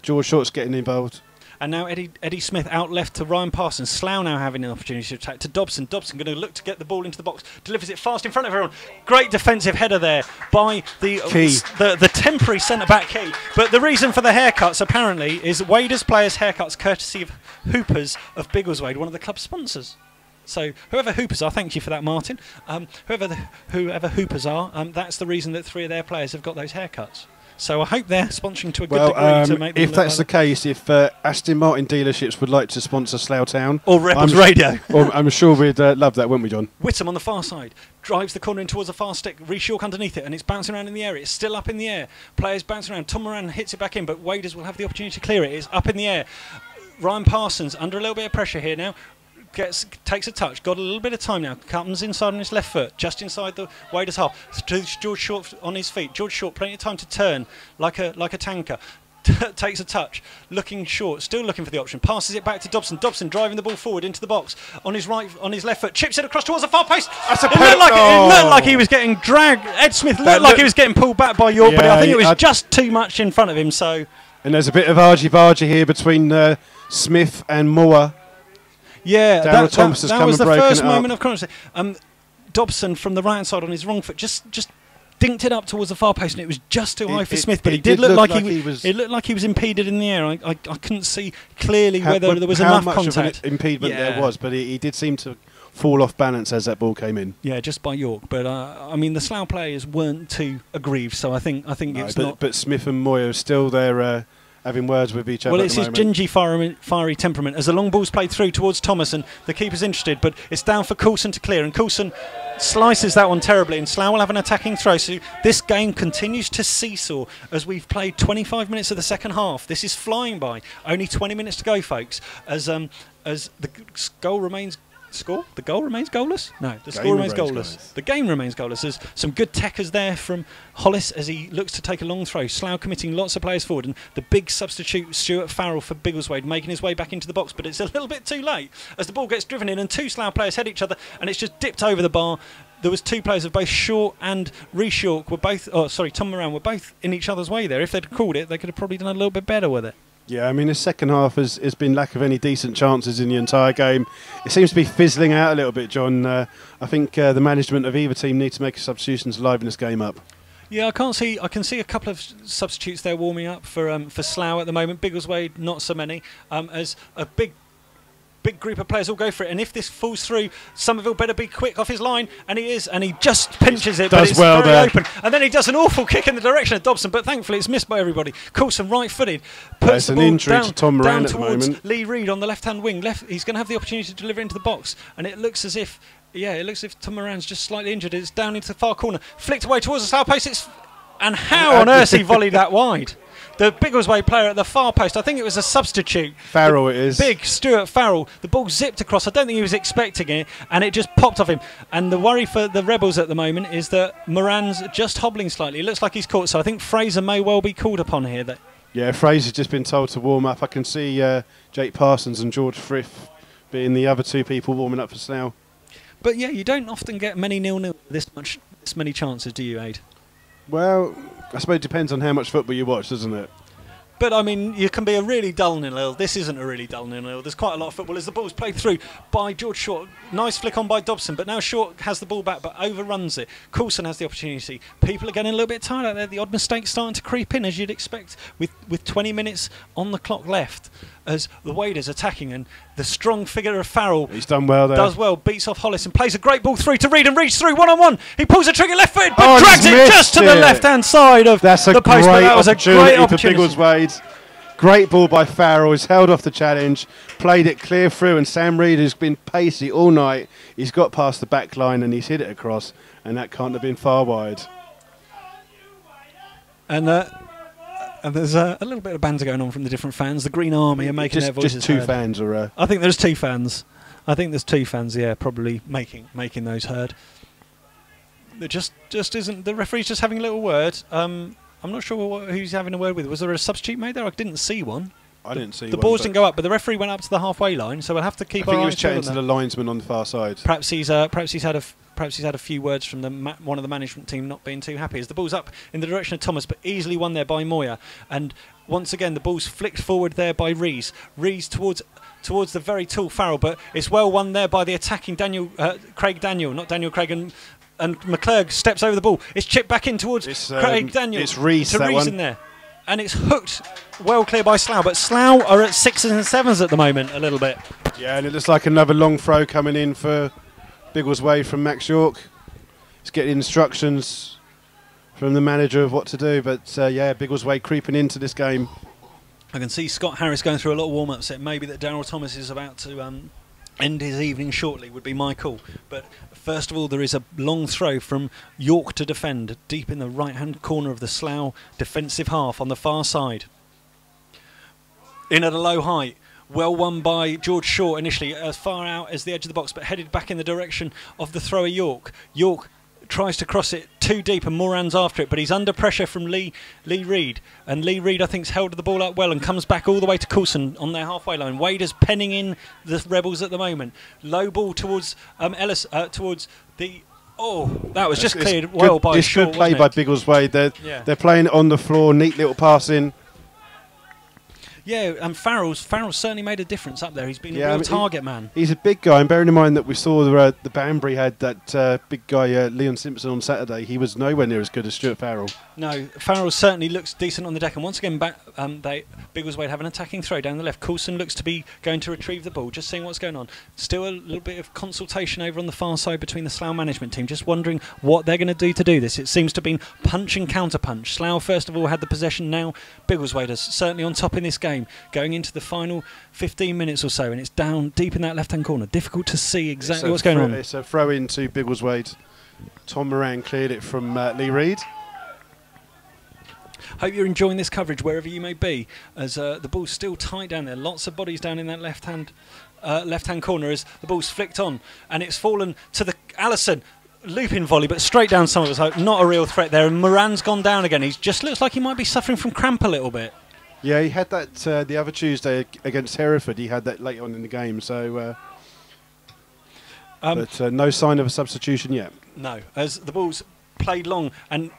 George Short's getting involved. And now Eddie Smith out left to Ryan Parsons. Slough now having an opportunity to attack to Dobson. Dobson going to look to get the ball into the box. Delivers it fast in front of everyone. Great defensive header there by the temporary centre-back Key. But the reason for the haircuts, apparently, is Waders players' haircuts courtesy of Hoopers of Biggleswade, one of the club's sponsors. So whoever Hoopers are, thank you for that, Martin. Whoever Hoopers are, that's the reason that 3 of their players have got those haircuts. So I hope they're sponsoring to a good degree to make them if that's the case, if Aston Martin dealerships would like to sponsor Slough Town or Rebels Radio, I'm sure we'd love that, wouldn't we, John? Witham on the far side drives the corner in towards the far stick. Rees York underneath it, and it's bouncing around in the air. It's still up in the air. Players bouncing around. Tom Moran hits it back in, but Waders will have the opportunity to clear it. It's up in the air. Ryan Parsons under a little bit of pressure here now. Takes a touch, got a little bit of time now, comes inside on his left foot, just inside the Waders half, to George Short on his feet. George Short, plenty of time to turn like a tanker. Takes a touch, looking short, still looking for the option, passes it back to Dobson. Dobson driving the ball forward into the box on his left foot, chips it across towards the far post. It looked like he was getting dragged. Ed Smith looked like he was getting pulled back by York, but I think it was just too much in front of him. So, and there's a bit of argy-bargy here between Smith and Moore. Yeah, that was the first moment of contact. Dobson from the right hand side on his wrong foot just dinked it up towards the far post, and it was just too high for Smith. But it did look like he was impeded in the air. I couldn't see clearly whether there was enough contact. How much of an impediment there was, but he did seem to fall off balance as that ball came in. Yeah, just by York. But I mean, the Slough players weren't too aggrieved, so I think it's not. But Smith and Moyer are still there. Having words with each other. Well, it's his gingy, fiery temperament. As the long ball's played through towards Thomas, and the keeper's interested, but it's down for Coulson to clear, and Coulson slices that one terribly, and Slough will have an attacking throw. So this game continues to seesaw as we've played 25 minutes of the second half. This is flying by. Only 20 minutes to go, folks. As the goal remains score? The goal remains goalless? No, the score remains goalless. The game remains goalless. There's some good techers there from Hollis as he looks to take a long throw. Slough committing lots of players forward, and the big substitute Stuart Farrell for Biggleswade making his way back into the box, but it's a little bit too late as the ball gets driven in and two Slough players head each other, and it's just dipped over the bar. There was two players of both Short and Rees were both, Tom Moran were both in each other's way there. If they'd called it, they could have probably done a little bit better with it. Yeah, I mean, the second half has been lack of any decent chances in the entire game. It seems to be fizzling out a little bit, John. I think the management of either team need to make a substitution to liven this game up. Yeah, I can see a couple of substitutes there warming up for Slough at the moment. Biggleswade, not so many. As a big group of players all go for it, and if this falls through, Somerville better be quick off his line, and he is, and he just pinches it, but it's very open, and then he does an awful kick in the direction of Dobson, but thankfully it's missed by everybody. Coulson right-footed, puts the ball an injury to Tom Moran down at the towards moment. Lee Reid on the left-hand wing. He's going to have the opportunity to deliver into the box, and it looks as if, Tom Moran's just slightly injured. It's down into the far corner, flicked away towards the Slough post, and how on earth he volleyed that wide? The Biggleswade player at the far post, I think it was a substitute. Farrell it is. Big Stuart Farrell. The ball zipped across. I don't think he was expecting it, and it just popped off him. And the worry for the Rebels at the moment is that Moran's just hobbling slightly. It looks like he's caught, so I think Fraser may well be called upon here. Yeah, Fraser's just been told to warm up. I can see Jake Parsons and George Frith being the other two people warming up for Slough. But yeah, you don't often get many 0-0 this many chances, do you, Aid? Well, I suppose it depends on how much football you watch, doesn't it? But, I mean, you can be a really dull 0-0. This isn't a really dull 0-0. There's quite a lot of football as the ball's played through by George Short. Nice flick on by Dobson, but now Short has the ball back but overruns it. Coulson has the opportunity. People are getting a little bit tired out there. The odd mistake's starting to creep in, as you'd expect, with 20 minutes on the clock left, as the Waders attacking, and the strong figure of Farrell. He's done well there. Does well, beats off Hollis and plays a great ball through to Reid, and Reid's through one-on-one. He pulls a trigger left-footed, but drags it just to the left-hand side of the post. That was a great opportunity for Biggleswade. Great ball by Farrell. He's held off the challenge, played it clear through, and Sam Reid, who's been pacey all night, he's got past the back line and he's hit it across, and that can't have been far wide. And there's a little bit of banter going on from the different fans. The Green Army are making their voices just two heard. fans, or I think there's two fans. Yeah, probably making those heard. It just isn't. The referee's just having a little word. I'm not sure who's having a word with. Was there a substitute made there? I didn't see one. I didn't see one. The balls didn't go up, but the referee went up to the halfway line, so we'll have to keep our eyes. I think he was chatting to the linesman on the far side. Perhaps he's had a few words from one of the management team not being too happy. As the ball's up in the direction of Thomas, but easily won there by Moyer. And once again, the ball's flicked forward there by Rees. Rees towards the very tall Farrell, but it's well won there by the attacking Craig Daniel, not Daniel Craig, and McClurg steps over the ball. It's chipped back in towards Craig Daniel. It's Rees, that one. In there. And it's hooked well clear by Slough, but Slough are at 6s and 7s at the moment a little bit. Yeah, and it looks like another long throw coming in for Biggleswade from Max York. He's getting instructions from the manager of what to do, but Biggleswade creeping into this game. I can see Scott Harris going through a lot of warm-ups. It may be that Daryl Thomas is about to end his evening shortly, would be my call. But first of all, there is a long throw from York to defend, deep in the right-hand corner of the Slough defensive half on the far side. In at a low height. Well won by George Short initially, as far out as the edge of the box, but headed back in the direction of the thrower York. York tries to cross it too deep, and Moran's after it, but he's under pressure from Lee Reid, and Lee Reid I think's held the ball up well and comes back all the way to Coulson on their halfway line. Waders penning in the Rebels at the moment. Low ball towards Ellis, towards the. Oh, that was just cleared well by Short. It's good play by Biggleswade. They're playing it on the floor, neat little passing. Yeah, and Farrell's certainly made a difference up there. He's been a real target man. He's a big guy, and bearing in mind that we saw the Banbury had that big guy Leon Simpson on Saturday, he was nowhere near as good as Stuart Farrell. No, Farrell certainly looks decent on the deck, and once again, Biggleswade have an attacking throw down the left. Coulson looks to be going to retrieve the ball, just seeing what's going on. Still a little bit of consultation over on the far side between the Slough management team, just wondering what they're going to do this. It seems to have been punch and counter-punch. Slough, first of all, had the possession. Now Biggleswade is certainly on top in this game, going into the final 15 minutes or so, and it's down deep in that left-hand corner. Difficult to see exactly what's going on. It's a throw into Biggleswade. Tom Moran cleared it from Lee Reid. Hope you're enjoying this coverage wherever you may be, as the ball's still tight down there. Lots of bodies down in that left-hand left-hand corner as the ball's flicked on, and it's fallen to the Allison. Looping volley, but straight down Somerville's hope. Not a real threat there. And Moran's gone down again. He just looks like he might be suffering from cramp a little bit. Yeah, he had that the other Tuesday against Hereford. He had that late on in the game. So, but no sign of a substitution yet. No, as the ball's played long and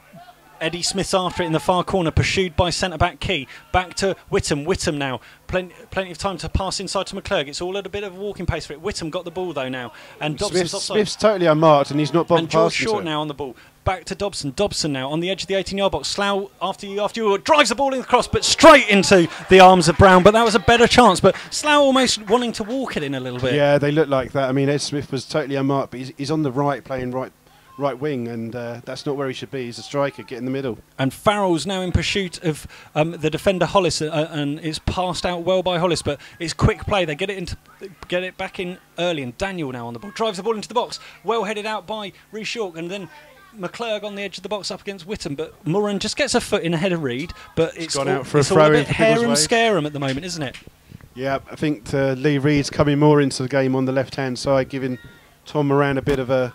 Eddie Smith's after it in the far corner, pursued by centre-back Key. Back to Whittam. Whittam now. Plenty of time to pass inside to McClurg. It's all at a bit of a walking pace for it. Whittam got the ball, though, now. And Dobson's offside. Smith's totally unmarked, and he's not bombed past. And George Short now on the ball. Back to Dobson. Dobson now on the edge of the 18-yard box. Slough, after you, drives the ball in the cross, but straight into the arms of Brown. But that was a better chance. But Slough almost wanting to walk it in a little bit. Yeah, they look like that. I mean, Ed Smith was totally unmarked, but he's on the right, playing right wing, and that's not where he should be. He's a striker, get in the middle. And Farrell's now in pursuit of the defender Hollis, and it's passed out well by Hollis, but it's quick play. They get it back in early, and Daniel now on the ball drives the ball into the box, well headed out by Rhys York, and then McClurg on the edge of the box up against Whittam, but Moran just gets a foot in ahead of Reed, but it's gone out for a throw. All a bit harum scarum at the moment, isn't it? Yeah, I think Lee Reed's coming more into the game on the left-hand side, giving Tom Moran a bit of a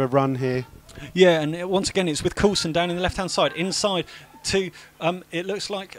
run here. Yeah, and once again it's with Coulson down in the left-hand side, inside to it looks like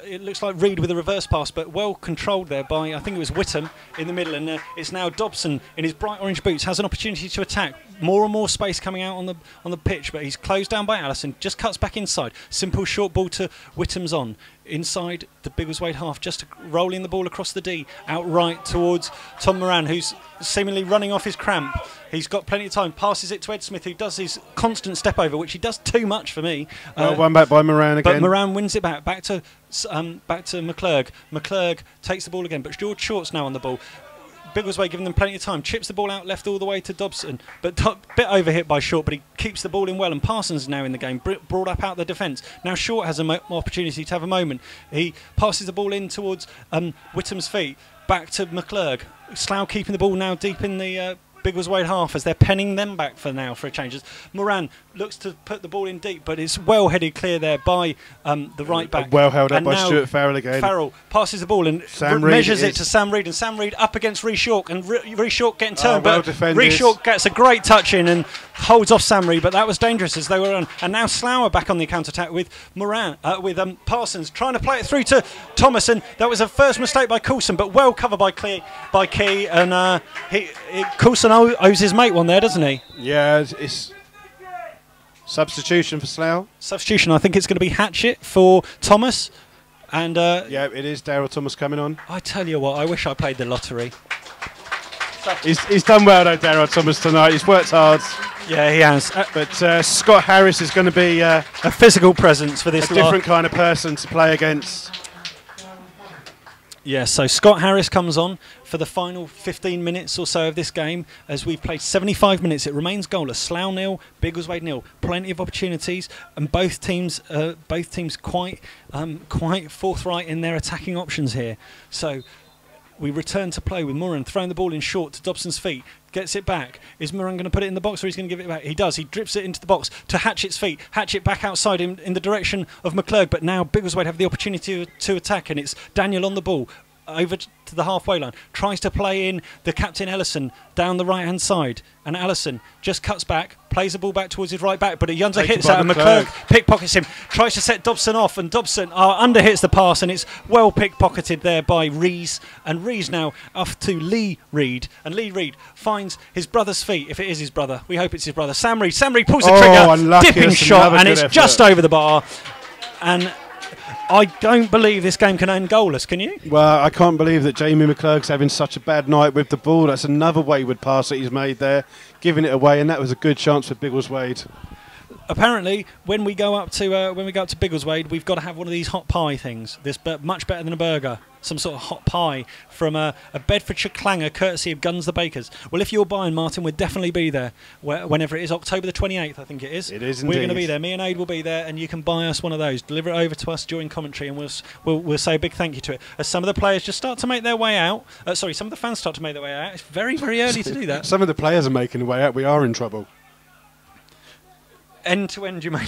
Reed with a reverse pass, but well controlled there by, I think it was Whittam in the middle, and it's now Dobson in his bright orange boots has an opportunity to attack. More and more space coming out on the pitch, but he's closed down by Allison. Just cuts back inside. Simple short ball to Whittam's on inside the Biggleswade half, just rolling the ball across the D outright towards Tom Moran, who's seemingly running off his cramp. He's got plenty of time. Passes it to Ed Smith, who does his constant step over, which he does too much for me. One back by Moran again. But Moran wins it back to McClurg. McClurg takes the ball again, but George Short's now on the ball. Biggleswade giving them plenty of time. Chips the ball out left all the way to Dobson, but bit overhit by Short, but he keeps the ball in well. And Parsons is now in the game, brought up out the defence. Now Short has an opportunity to have a moment. He passes the ball in towards Whittam's feet. Back to McClurg. Slough keeping the ball now deep in the Biggleswade half as they're penning them back for a change. Moran looks to put the ball in deep, but it's well headed clear there by the right back. Well held up by Stuart Farrell again. Farrell passes the ball and measures it to Sam Reed, and Sam Reed up against Rhys York, and Rhys York getting turned, but Rhys York gets a great touch in and holds off Sam Reed, but that was dangerous as they were on. And now Slough are back on the counter attack with Parsons trying to play it through to Thomas, and that was a first mistake by Coulson, but well covered by Key, and Coulson owes his mate one there, doesn't he? Yeah, it's substitution for Slough. Substitution, I think it's going to be Hatchett for Thomas. And yeah, it is Daryl Thomas coming on. I tell you what, I wish I played the lottery. He's done well though, Daryl Thomas, tonight. He's worked hard. Yeah, he has. But Scott Harris is going to be a physical presence for this. A different kind of person to play against. Yeah, so Scott Harris comes on for the final 15 minutes or so of this game. As we've played 75 minutes, it remains goalless. Slough 0, Biggleswade 0. Plenty of opportunities, and both teams quite forthright in their attacking options here. So we return to play with Moran throwing the ball in short to Dobson's feet. Gets it back. Is Moran going to put it in the box, or he's going to give it back? He does. He drips it into the box to Hatchett's feet. Hatchett back outside in the direction of McClurg, but now Biggleswade have the opportunity to attack, and it's Daniel on the ball over to the halfway line. Tries to play in the captain Ellison down the right hand side, and Allison just cuts back, plays the ball back towards his right back, but Yunza hits out, and McClurg pickpockets him, tries to set Dobson off, and Dobson underhits the pass, and it's well pickpocketed there by Rees, and Rees now off to Lee Reed, and Lee Reed finds his brother's feet, if it is his brother. We hope it's his brother. Sam Reed pulls the trigger, dipping shot, and it's just over the bar, and I don't believe this game can end goalless, can you? Well, I can't believe that Jamie McClurg's having such a bad night with the ball. That's another wayward pass that he's made there, giving it away, and that was a good chance for Biggleswade. Apparently, when we go up to Biggleswade, we've got to have one of these hot pie things. This, but much better than a burger. Some sort of hot pie from a Bedfordshire clanger, courtesy of Guns the Bakers. Well, if you're buying, Martin, we'll definitely be there whenever it is. October the 28th, I think it is. It is indeed. We're going to be there. Me and Aid will be there, and you can buy us one of those. Deliver it over to us during commentary, and we'll say a big thank you to it. As some of the players just start to make their way out. Some of the fans start to make their way out. It's very, very early to do that. Some of the players are making their way out. We are in trouble. end to end you may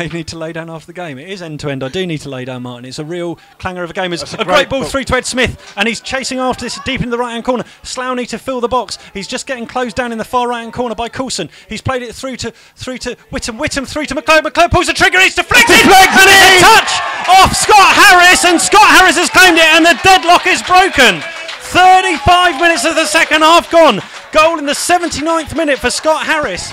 need to lay down after the game. It is end to end. I do need to lay down, Martin. It's a real clanger of a game. It's a great ball through to Ed Smith, and he's chasing after this deep in the right hand corner. Slough need to fill the box. He's just getting closed down in the far right hand corner by Coulson. He's played it through to Whittam through to McClure. McClure pulls the trigger. He's deflected. And it's a touch off Scott Harris, and Scott Harris has claimed it, and the deadlock is broken. 35 minutes of the second half gone. Goal in the 79th minute for Scott Harris.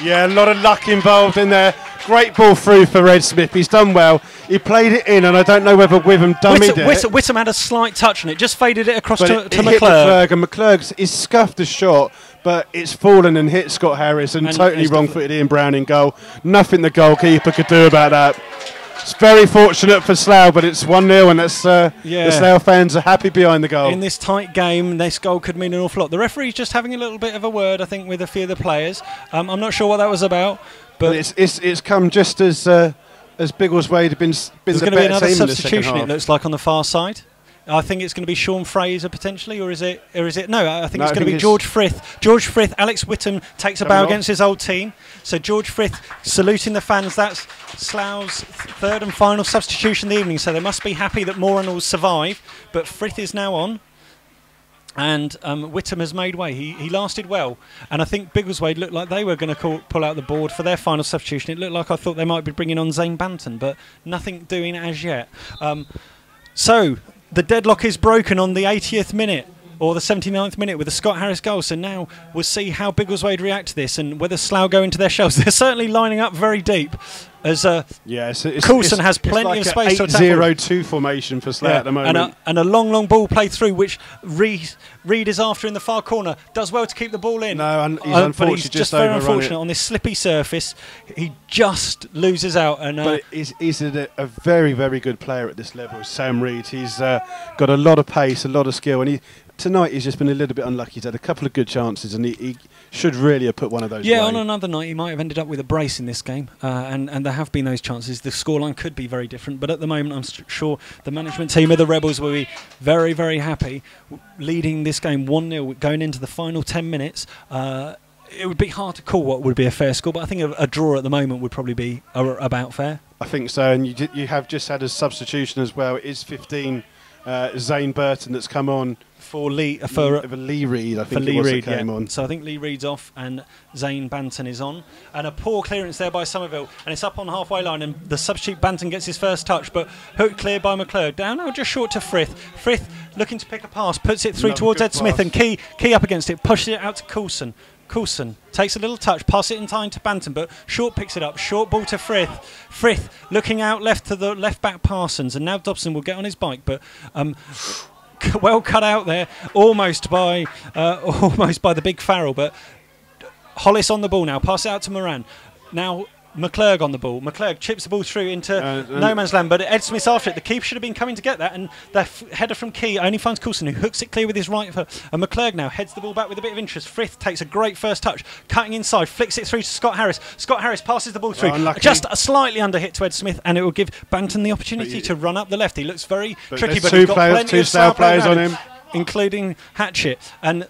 Yeah, a lot of luck involved in there. Great ball through for Ed Smith. He's done well. He played it in, and I don't know whether Witham dummied it. Whittam had a slight touch on it, just faded it across to McClure. McClure. And McClure is scuffed a shot, but it's fallen and hit Scott Harris, and totally wrong-footed Ian Brown in goal. Nothing the goalkeeper could do about that. It's very fortunate for Slough, but it's 1-0, and that's the Slough fans are happy behind the goal. In this tight game, this goal could mean an awful lot. The referee's just having a little bit of a word, I think, with a few of the players. I'm not sure what that was about, but it's come just as Biggleswade had been the better team in the second half. There's going to be another substitution, it looks like, on the far side. I think it's going to be Sean Fraser potentially, or is it? No, I think it's going to be George Frith. George Frith. Alex Whittam takes a bow against his old team. So George Frith saluting the fans. That's Slough's third and final substitution of the evening. So they must be happy that Moran will survive. But Frith is now on, and Whittam has made way. He lasted well, and I think Biggleswade looked like they were going to pull out the board for their final substitution. It looked like I thought they might be bringing on Zane Banton, but nothing doing as yet. So the deadlock is broken on the 80th minute or the 79th minute with a Scott Harris goal. So now we'll see how Biggleswade react to this and whether Slough go into their shells. They're certainly lining up very deep as Coulson has plenty of space to attack. 8-0-2 formation for Slough at the moment. And a long ball played through, which Reed is after in the far corner. Does well to keep the ball in. No, and he's unfortunately but he's just very unfortunate on this slippy surface. He just loses out. And but he's a very, very good player at this level, Sam Reed. He's got a lot of pace, a lot of skill, and tonight he's just been a little bit unlucky. He's had a couple of good chances, and he should really have put one of those away. On another night he might have ended up with a brace in this game, and there have been those chances. The scoreline could be very different, but at the moment I'm sure the management team of the Rebels will be very, very happy leading this game 1-0 going into the final 10 minutes. It would be hard to call what would be a fair score, but I think a draw at the moment would probably be about fair. I think so, and you have just had a substitution as well. It is 15 Zane Burton that's come on for Lee Reid, I think Lee Reid came on. So I think Lee Reid's off and Zane Banton is on. And a poor clearance there by Somerville, and it's up on halfway line, and the substitute Banton gets his first touch, but hooked clear by McClure. Down now just short to Frith. Frith looking to pick a pass, puts it through towards Ed Smith, and Key up against it, pushes it out to Coulson. Coulson takes a little touch, pass it in time to Banton, but Short picks it up. Short ball to Frith. Frith looking out left to the left back Parsons, and now Dobson will get on his bike, but well cut out there, almost by the big Farrell, but Hollis on the ball now. Pass it out to Moran. Now McClurg on the ball. McClurg chips the ball through into no man's land, but Ed Smith's after it. The keeper should have been coming to get that, and the header from Key only finds Coulson, who hooks it clear with his right foot. And McClurg now heads the ball back with a bit of interest. Frith takes a great first touch, cutting inside, flicks it through to Scott Harris. Scott Harris passes the ball through, just a slightly under hit to Ed Smith, and it will give Banton the opportunity to run up the left. He looks very tricky, but he's got plenty of Slough players on him, including Hatchett. And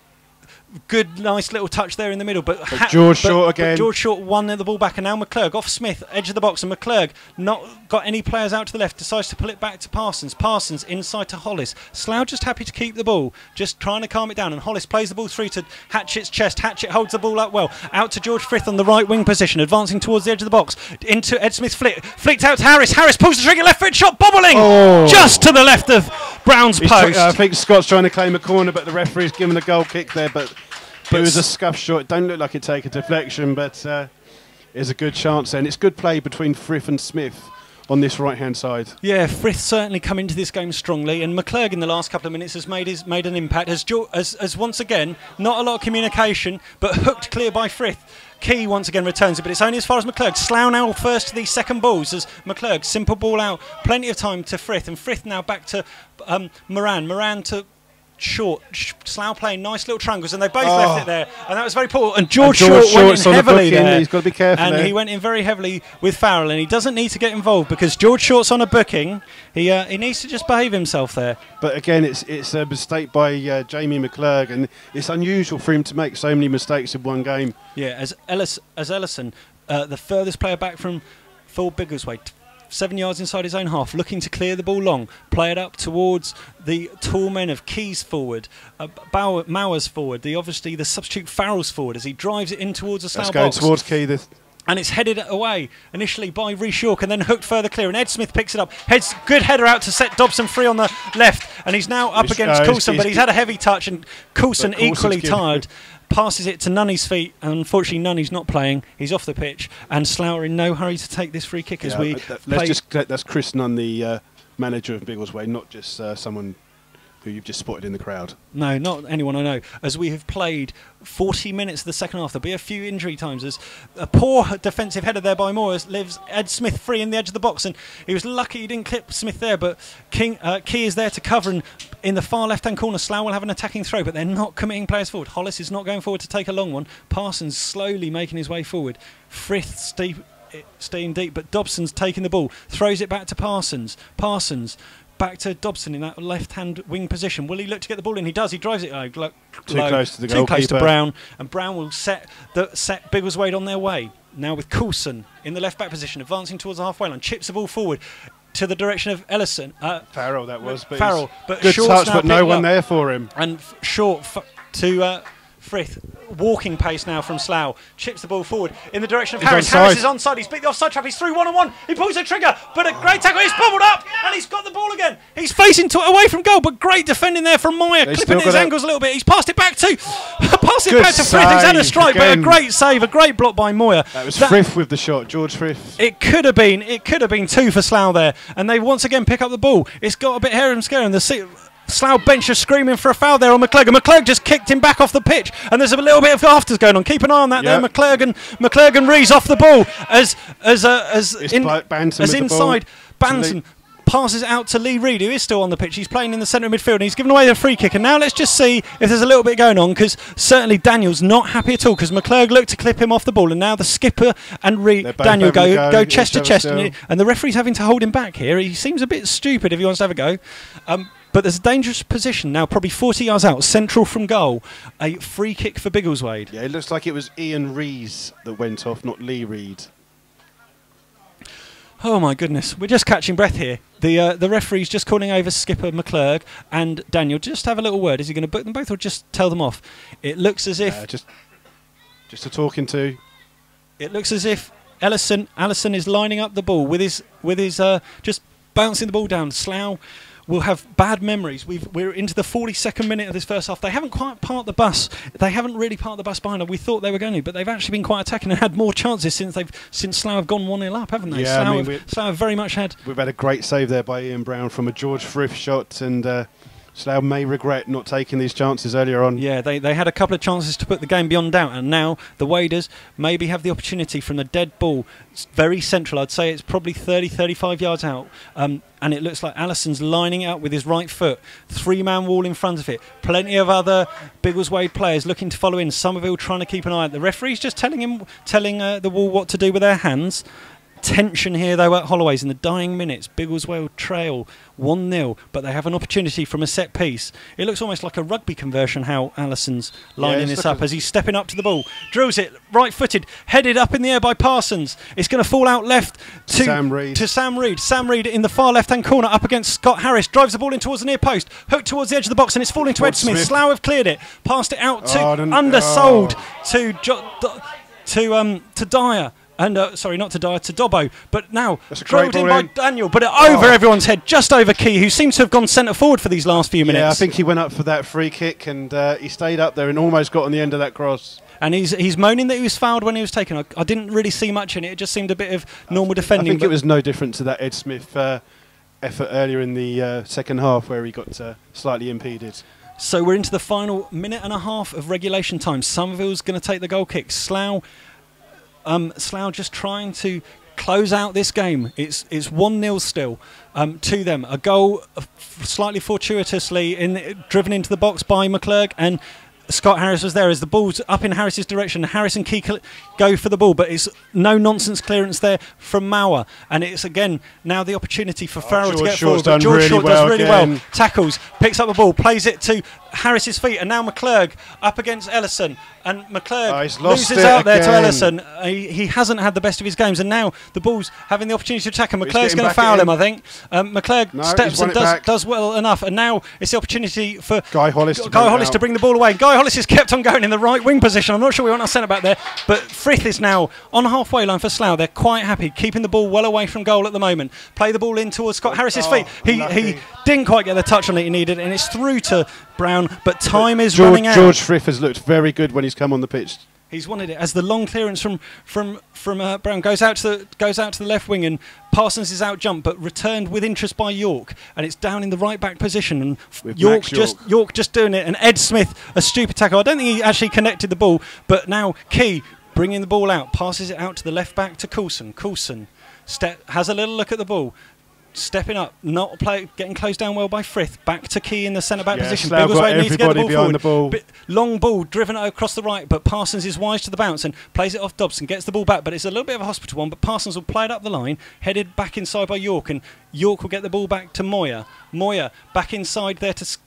good, nice little touch there in the middle, but George Short again. George Short won the ball back, and now McClurg off Smith, edge of the box, and McClurg not got any players out to the left, decides to pull it back to Parsons. Parsons inside to Hollis. Slough just happy to keep the ball, just trying to calm it down, and Hollis plays the ball through to Hatchett's chest. Hatchett holds the ball up well, out to George Frith on the right wing position, advancing towards the edge of the box, into Ed Smith, flicked out to Harris. Harris pulls the trigger, left foot shot, bobbling just to the left of Brown's post. I think Scott's trying to claim a corner, but the referee's given a goal kick there, but it was a scuff shot. It don't look like it take a deflection, but there's a good chance there. And it's good play between Frith and Smith on this right-hand side. Yeah, Frith certainly come into this game strongly, and McClurg in the last couple of minutes has made an impact. As once again, not a lot of communication, but hooked clear by Frith. Key once again returns it, but it's only as far as McClurg. Slough now first to these second balls as McClurg, simple ball out, plenty of time to Frith, and Frith now back to Moran. Moran to Short, Slough playing nice little triangles, and they both left it there, and that was very poor. And George Short's went in heavily there. He's got to be careful and there. he went in very heavily with Farrell, and he doesn't need to get involved because George Short's on a booking. He needs to just behave himself there. But again, it's a mistake by Jamie McClurg, and it's unusual for him to make so many mistakes in one game. Yeah, as Ellison, the furthest player back from full Biggleswade, 7 yards inside his own half, looking to clear the ball long, play it up towards the tall men of Keys forward, Mowers forward, obviously the substitute Farrell's forward as he drives it in towards the Slough box. That's going towards Key. And it's headed away initially by Rhys York and then hooked further clear. And Ed Smith picks it up. Heads good header out to set Dobson free on the left. And he's now up against Coulson, but he's had a heavy touch. And Coulson equally tired. Passes it to Nunney's feet, and unfortunately Nunney's not playing. He's off the pitch, and Slough are in no hurry to take this free kick as we that's Chris Nunn, the manager of Biggleswade, not just someone who you've just spotted in the crowd. No, not anyone I know. As we have played 40 minutes of the second half, there'll be a few injury times. There's a poor defensive header there by Moore, leaves Ed Smith free in the edge of the box, and he was lucky he didn't clip Smith there, but Key is there to cover, and in the far left-hand corner, Slough will have an attacking throw, but they're not committing players forward. Hollis is not going forward to take a long one. Parsons slowly making his way forward. Frith staying deep, but Dobson's taking the ball, throws it back to Parsons. Back to Dobson in that left-hand wing position. Will he look to get the ball in? He does. He drives it too close to the goalkeeper. Too close to Brown, and Brown will set Biggleswade on their way. Now with Coulson in the left-back position, advancing towards the halfway line, chips the ball forward to the direction of Ellison. Farrell, that was. But Farrell, but good Short's touch, but no one there for him. And Short to Frith, walking pace now from Slough, chips the ball forward in the direction of Harris. Harris is onside, he's beat the offside trap, he's through one-on-one, he pulls the trigger, but a great tackle, he's bubbled up, and he's got the ball again. He's facing away from goal, but great defending there from Meyer, clipping his angles a little bit. He's passed it back to Frith, he's had a strike, but a great save, a great block by Moyer. That was Frith with the shot, George Frith. It could have been two for Slough there, and they once again pick up the ball. It's got a bit hairy and scary, and the Slough bench are screaming for a foul there on McClurg, and McClurg just kicked him back off the pitch, and there's a little bit of afters going on. Keep an eye on that there. McClurg and Rees off the ball as inside Banton passes out to Lee Reid, who is still on the pitch. He's playing in the centre of midfield, and he's given away the free kick. And now let's just see if there's a little bit going on, because certainly Daniel's not happy at all, because McClurg looked to clip him off the ball, and now the skipper and Daniel go chest to chest, and the referee's having to hold him back here. He seems a bit stupid if he wants to have a go. But there's a dangerous position now, probably 40 yards out, central from goal. A free kick for Biggleswade. Yeah, it looks like it was Ian Rees that went off, not Lee Reid. Oh my goodness, we're just catching breath here. The referee's just calling over skipper McClurg and Daniel. Just have a little word. Is he going to book them both or just tell them off? It looks as if just a talking to. It looks as if Allison is lining up the ball with his just bouncing the ball down. Slough will have bad memories. We're into the 42nd minute of this first half. They haven't quite parked the bus. They haven't really parked the bus behind them. We thought they were going to, but they've actually been quite attacking and had more chances since Slough have gone 1-0 up, haven't they? Yeah, Slough have very much had. We've had a great save there by Ian Brown from a George Frith shot, and Slough may regret not taking these chances earlier on. Yeah, they had a couple of chances to put the game beyond doubt, and now the Waders maybe have the opportunity from the dead ball. It's very central. I'd say it's probably 30-35 yards out, and it looks like Allison's lining it up with his right foot. Three-man wall in front of it. Plenty of other Biggleswade players looking to follow in. Somerville trying to keep an eye out. The referee's just telling the wall what to do with their hands. Tension here though at Holloways in the dying minutes. Biggleswade trail 1-0, but they have an opportunity from a set piece. It looks almost like a rugby conversion how Allison's lining this up as he's stepping up to the ball. Drills it, right footed, headed up in the air by Parsons. It's going to fall out left to Sam Reid. Sam Reid in the far left hand corner up against Scott Harris. Drives the ball in towards the near post, hooked towards the edge of the box, and it's falling to Ed Smith. Slough have cleared it, passed it out to undersold to Dyer. And sorry, not to Dyer, to Dobbo. But now drilled in by Daniel, but over everyone's head, just over Key, who seems to have gone centre forward for these last few minutes. Yeah, I think he went up for that free kick, and he stayed up there and almost got on the end of that cross. And he's moaning that he was fouled when he was taken. I didn't really see much in it. It just seemed a bit of normal defending. I think it was no different to that Ed Smith effort earlier in the second half, where he got slightly impeded. So we're into the final minute and a half of regulation time. Somerville's going to take the goal kick. Slough just trying to close out this game. It's 1-0 still to them. A goal slightly fortuitously driven into the box by McClurg, and Scott Harris was there as the ball's up in Harris's direction. Harris and Key go for the ball, but it's no nonsense clearance there from Mauer, and it's again now the opportunity for Farrell to get forward. But George Short does really well. Tackles, picks up the ball, plays it to Harris's feet, and now McClurg up against Ellison, and McClurg loses out there to Ellison. He hasn't had the best of his games, and now the ball's having the opportunity to attack him. McClurg's going to foul him, I think. McClurg steps and does well enough, and now it's the opportunity for Guy Hollis to bring the ball away. Guy Hollis has kept on going in the right wing position. I'm not sure we want our centre back there, but Frith is now on halfway line for Slough. They're quite happy, keeping the ball well away from goal at the moment. Play the ball in towards Scott Harris's feet. He didn't quite get the touch on it he needed, and it's through to Brown, but time is running out. George Frith has looked very good when he's come on the pitch. He's wanted it as the long clearance from Brown goes out to the left wing, and Parsons is out jumped but returned with interest by York, and it's down in the right back position, and York just doing it, and Ed Smith a stupid tackle. I don't think he actually connected the ball, but now Key bringing the ball out, passes it out to the left back to Coulson. Coulson has a little look at the ball. Stepping up, getting closed down well by Frith. Back to Key in the centre back position. Biggleswade needs to get the ball forward. The ball. Long ball driven across the right, but Parsons is wise to the bounce and plays it off Dobson. Gets the ball back, but it's a little bit of a hospital one. But Parsons will play it up the line, headed back inside by York, and York will get the ball back to Moyer. Moyer back inside there to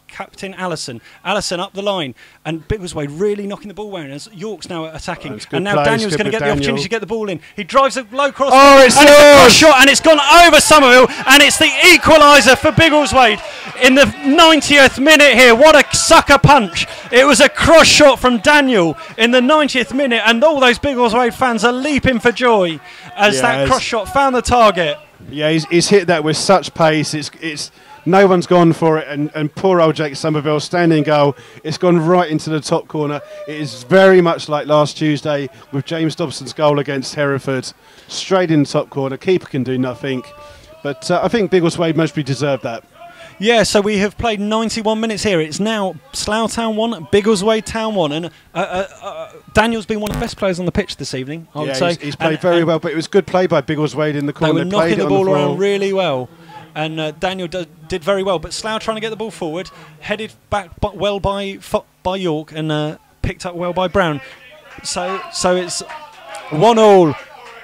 Captain Allison. Allison up the line, and Biggleswade really knocking the ball away as York's now attacking. And now Daniel's going to get the opportunity to get the ball in. He drives a low cross. Oh, it's a cross shot, and it's gone over Somerville, and it's the equaliser for Biggleswade in the 90th minute here. What a sucker punch. It was a cross shot from Daniel in the 90th minute, and all those Biggleswade fans are leaping for joy as that cross shot found the target. Yeah, he's hit that with such pace. It's no one's gone for it, and poor old Jake Somerville standing goal. It's gone right into the top corner. It is very much like last Tuesday with James Dobson's goal against Hereford. Straight in the top corner. Keeper can do nothing. But I think Biggleswade mostly deserved that. Yeah, so we have played 91 minutes here. It's now Slough Town 1, Biggleswade Town 1. And Daniel's been one of the best players on the pitch this evening, I would say. He's played very well, but it was good play by Biggleswade in the corner. They were knocking the ball around really well. And Daniel did very well. But Slough trying to get the ball forward, headed back well by York, and picked up well by Brown. So it's 1-1.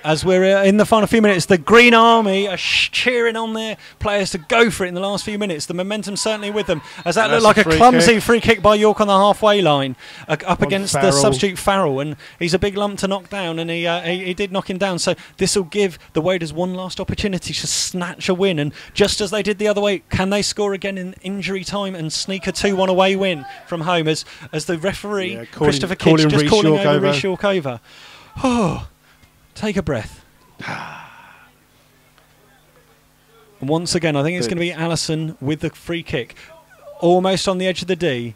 As we're in the final few minutes, the Green Army are cheering on their players to go for it in the last few minutes. The momentum's certainly with them, as that looked like a clumsy free kick by York on the halfway line up against the substitute Farrell, and he's a big lump to knock down, and he did knock him down. So this will give the Waders one last opportunity to snatch a win, and just as they did the other way, can they score again in injury time and sneak a 2-1 away win from home as the referee, Christopher Kitch, just calling over Rhys York over. Oh. Take a breath. And once again, I think it's going to be Allison with the free kick, almost on the edge of the D,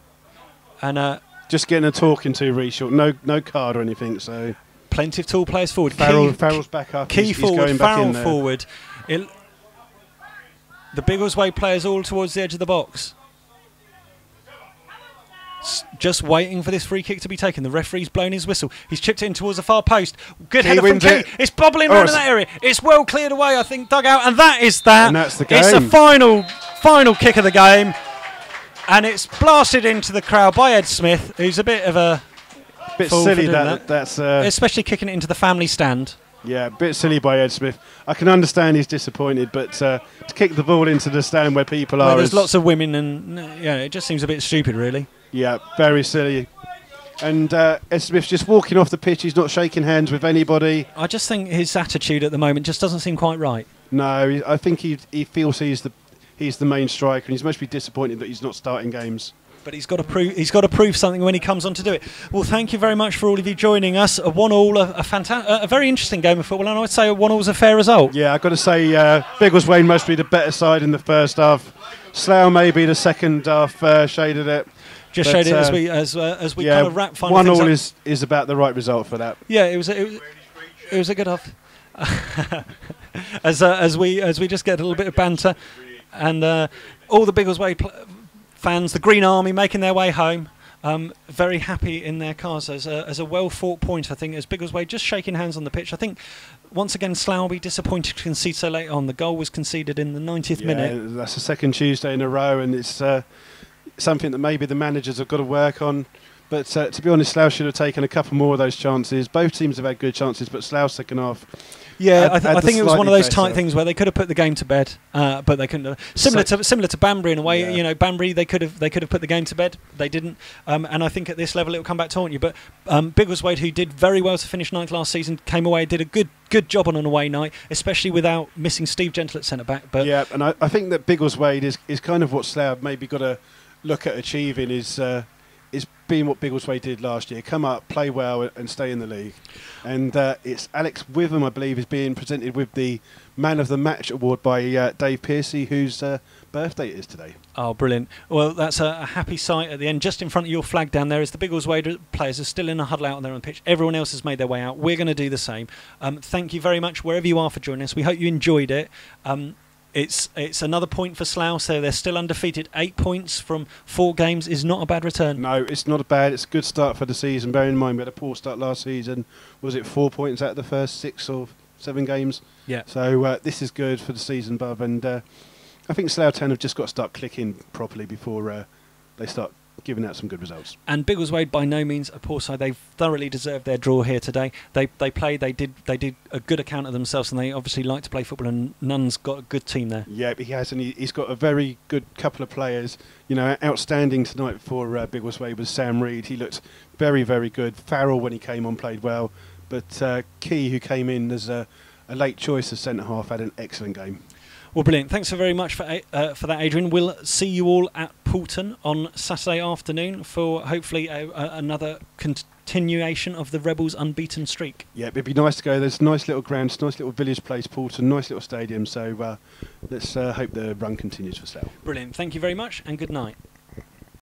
and just getting a talking to Rhys York. No card or anything. So plenty of tall players forward. Farrell's back up. Key forward. Farrell forward. The Biggleswade players all towards the edge of the box. Just waiting for this free kick to be taken. The referee's blown his whistle. He's chipped it in towards the far post. Good header from Key. It's bobbling around in that area. It's well cleared away, I think, dug out, and that is that. And that's the game. It's the final kick of the game, and it's blasted into the crowd by Ed Smith, who's a bit of a silly. That's especially kicking it into the family stand. Yeah, a bit silly by Ed Smith. I can understand he's disappointed, but to kick the ball into the stand where people are... There's lots of women, and it just seems a bit stupid, really. Yeah, very silly. And Ed Smith's just walking off the pitch. He's not shaking hands with anybody. I just think his attitude at the moment just doesn't seem quite right. No, I think he feels he's the main striker, and he's must be disappointed that he's not starting games. But he's got to prove something when he comes on to do it. Well, thank you very much for all of you joining us. A 1-1, a very interesting game of football, and I would say a 1-1's a fair result. Yeah, I've got to say Biggleswade must be the better side in the first half. Slough maybe the second half shaded it. Just showed it as we kind of wrap final things up. 1-1 is about the right result for that. Yeah, it was a good half. as we just get a little bit of banter, and all the Biggleswade fans, the Green Army, making their way home. very happy in their cars as a well-fought point, I think, as Biggleswade just shaking hands on the pitch. I think, once again, Slough will be disappointed to concede so late on. The goal was conceded in the 90th minute. That's the second Tuesday in a row, and it's something that maybe the managers have got to work on. But to be honest, Slough should have taken a couple more of those chances. Both teams have had good chances, but Slough's second half... Yeah, I think it was one of those tight things where they could have put the game to bed, but they couldn't. Similar to Banbury in a way, you know, Banbury they could have put the game to bed, they didn't. And I think at this level it will come back to haunt you. But Biggleswade, who did very well to finish ninth last season, came away, did a good job on an away night, especially without missing Steve Gentle at centre back. But yeah, and I think that Biggleswade is kind of what Slough maybe got to look at achieving is being what Biggleswade did last year. Come up, play well and stay in the league. And it's Alex Witham, I believe, is being presented with the Man of the Match award by Dave Piercy, whose birthday it is today. Oh, brilliant. Well, that's a happy sight at the end. Just in front of your flag down there is the Biggleswade players are still in a huddle out there on the pitch. Everyone else has made their way out. We're going to do the same. Thank you very much wherever you are for joining us. We hope you enjoyed it. It's another point for Slough, so they're still undefeated. 8 points from 4 games is not a bad return. No, it's not bad. It's a good start for the season. Bear in mind, we had a poor start last season. Was it 4 points out of the first 6 or 7 games? Yeah. So this is good for the season, Bob. And I think Slough Town have just got to start clicking properly before they start giving out some good results. And Biggleswade by no means a poor side. They've thoroughly deserved their draw here today. They did a good account of themselves, and they obviously like to play football, and Nunn's got a good team there. Yeah, he has, and he's got a very good couple of players. You know, outstanding tonight for Biggleswade was Sam Reed. He looked very, very good. Farrell, when he came on, played well, but Key, who came in as a late choice as centre-half, had an excellent game. Well, brilliant. Thanks very much for that, Adrian. We'll see you all at Poulton on Saturday afternoon for hopefully another continuation of the Rebels' unbeaten streak. Yeah, it'd be nice to go. There's nice little grounds, nice little village place, Poulton, nice little stadium. So let's hope the run continues for Slough. Brilliant. Thank you very much and good night.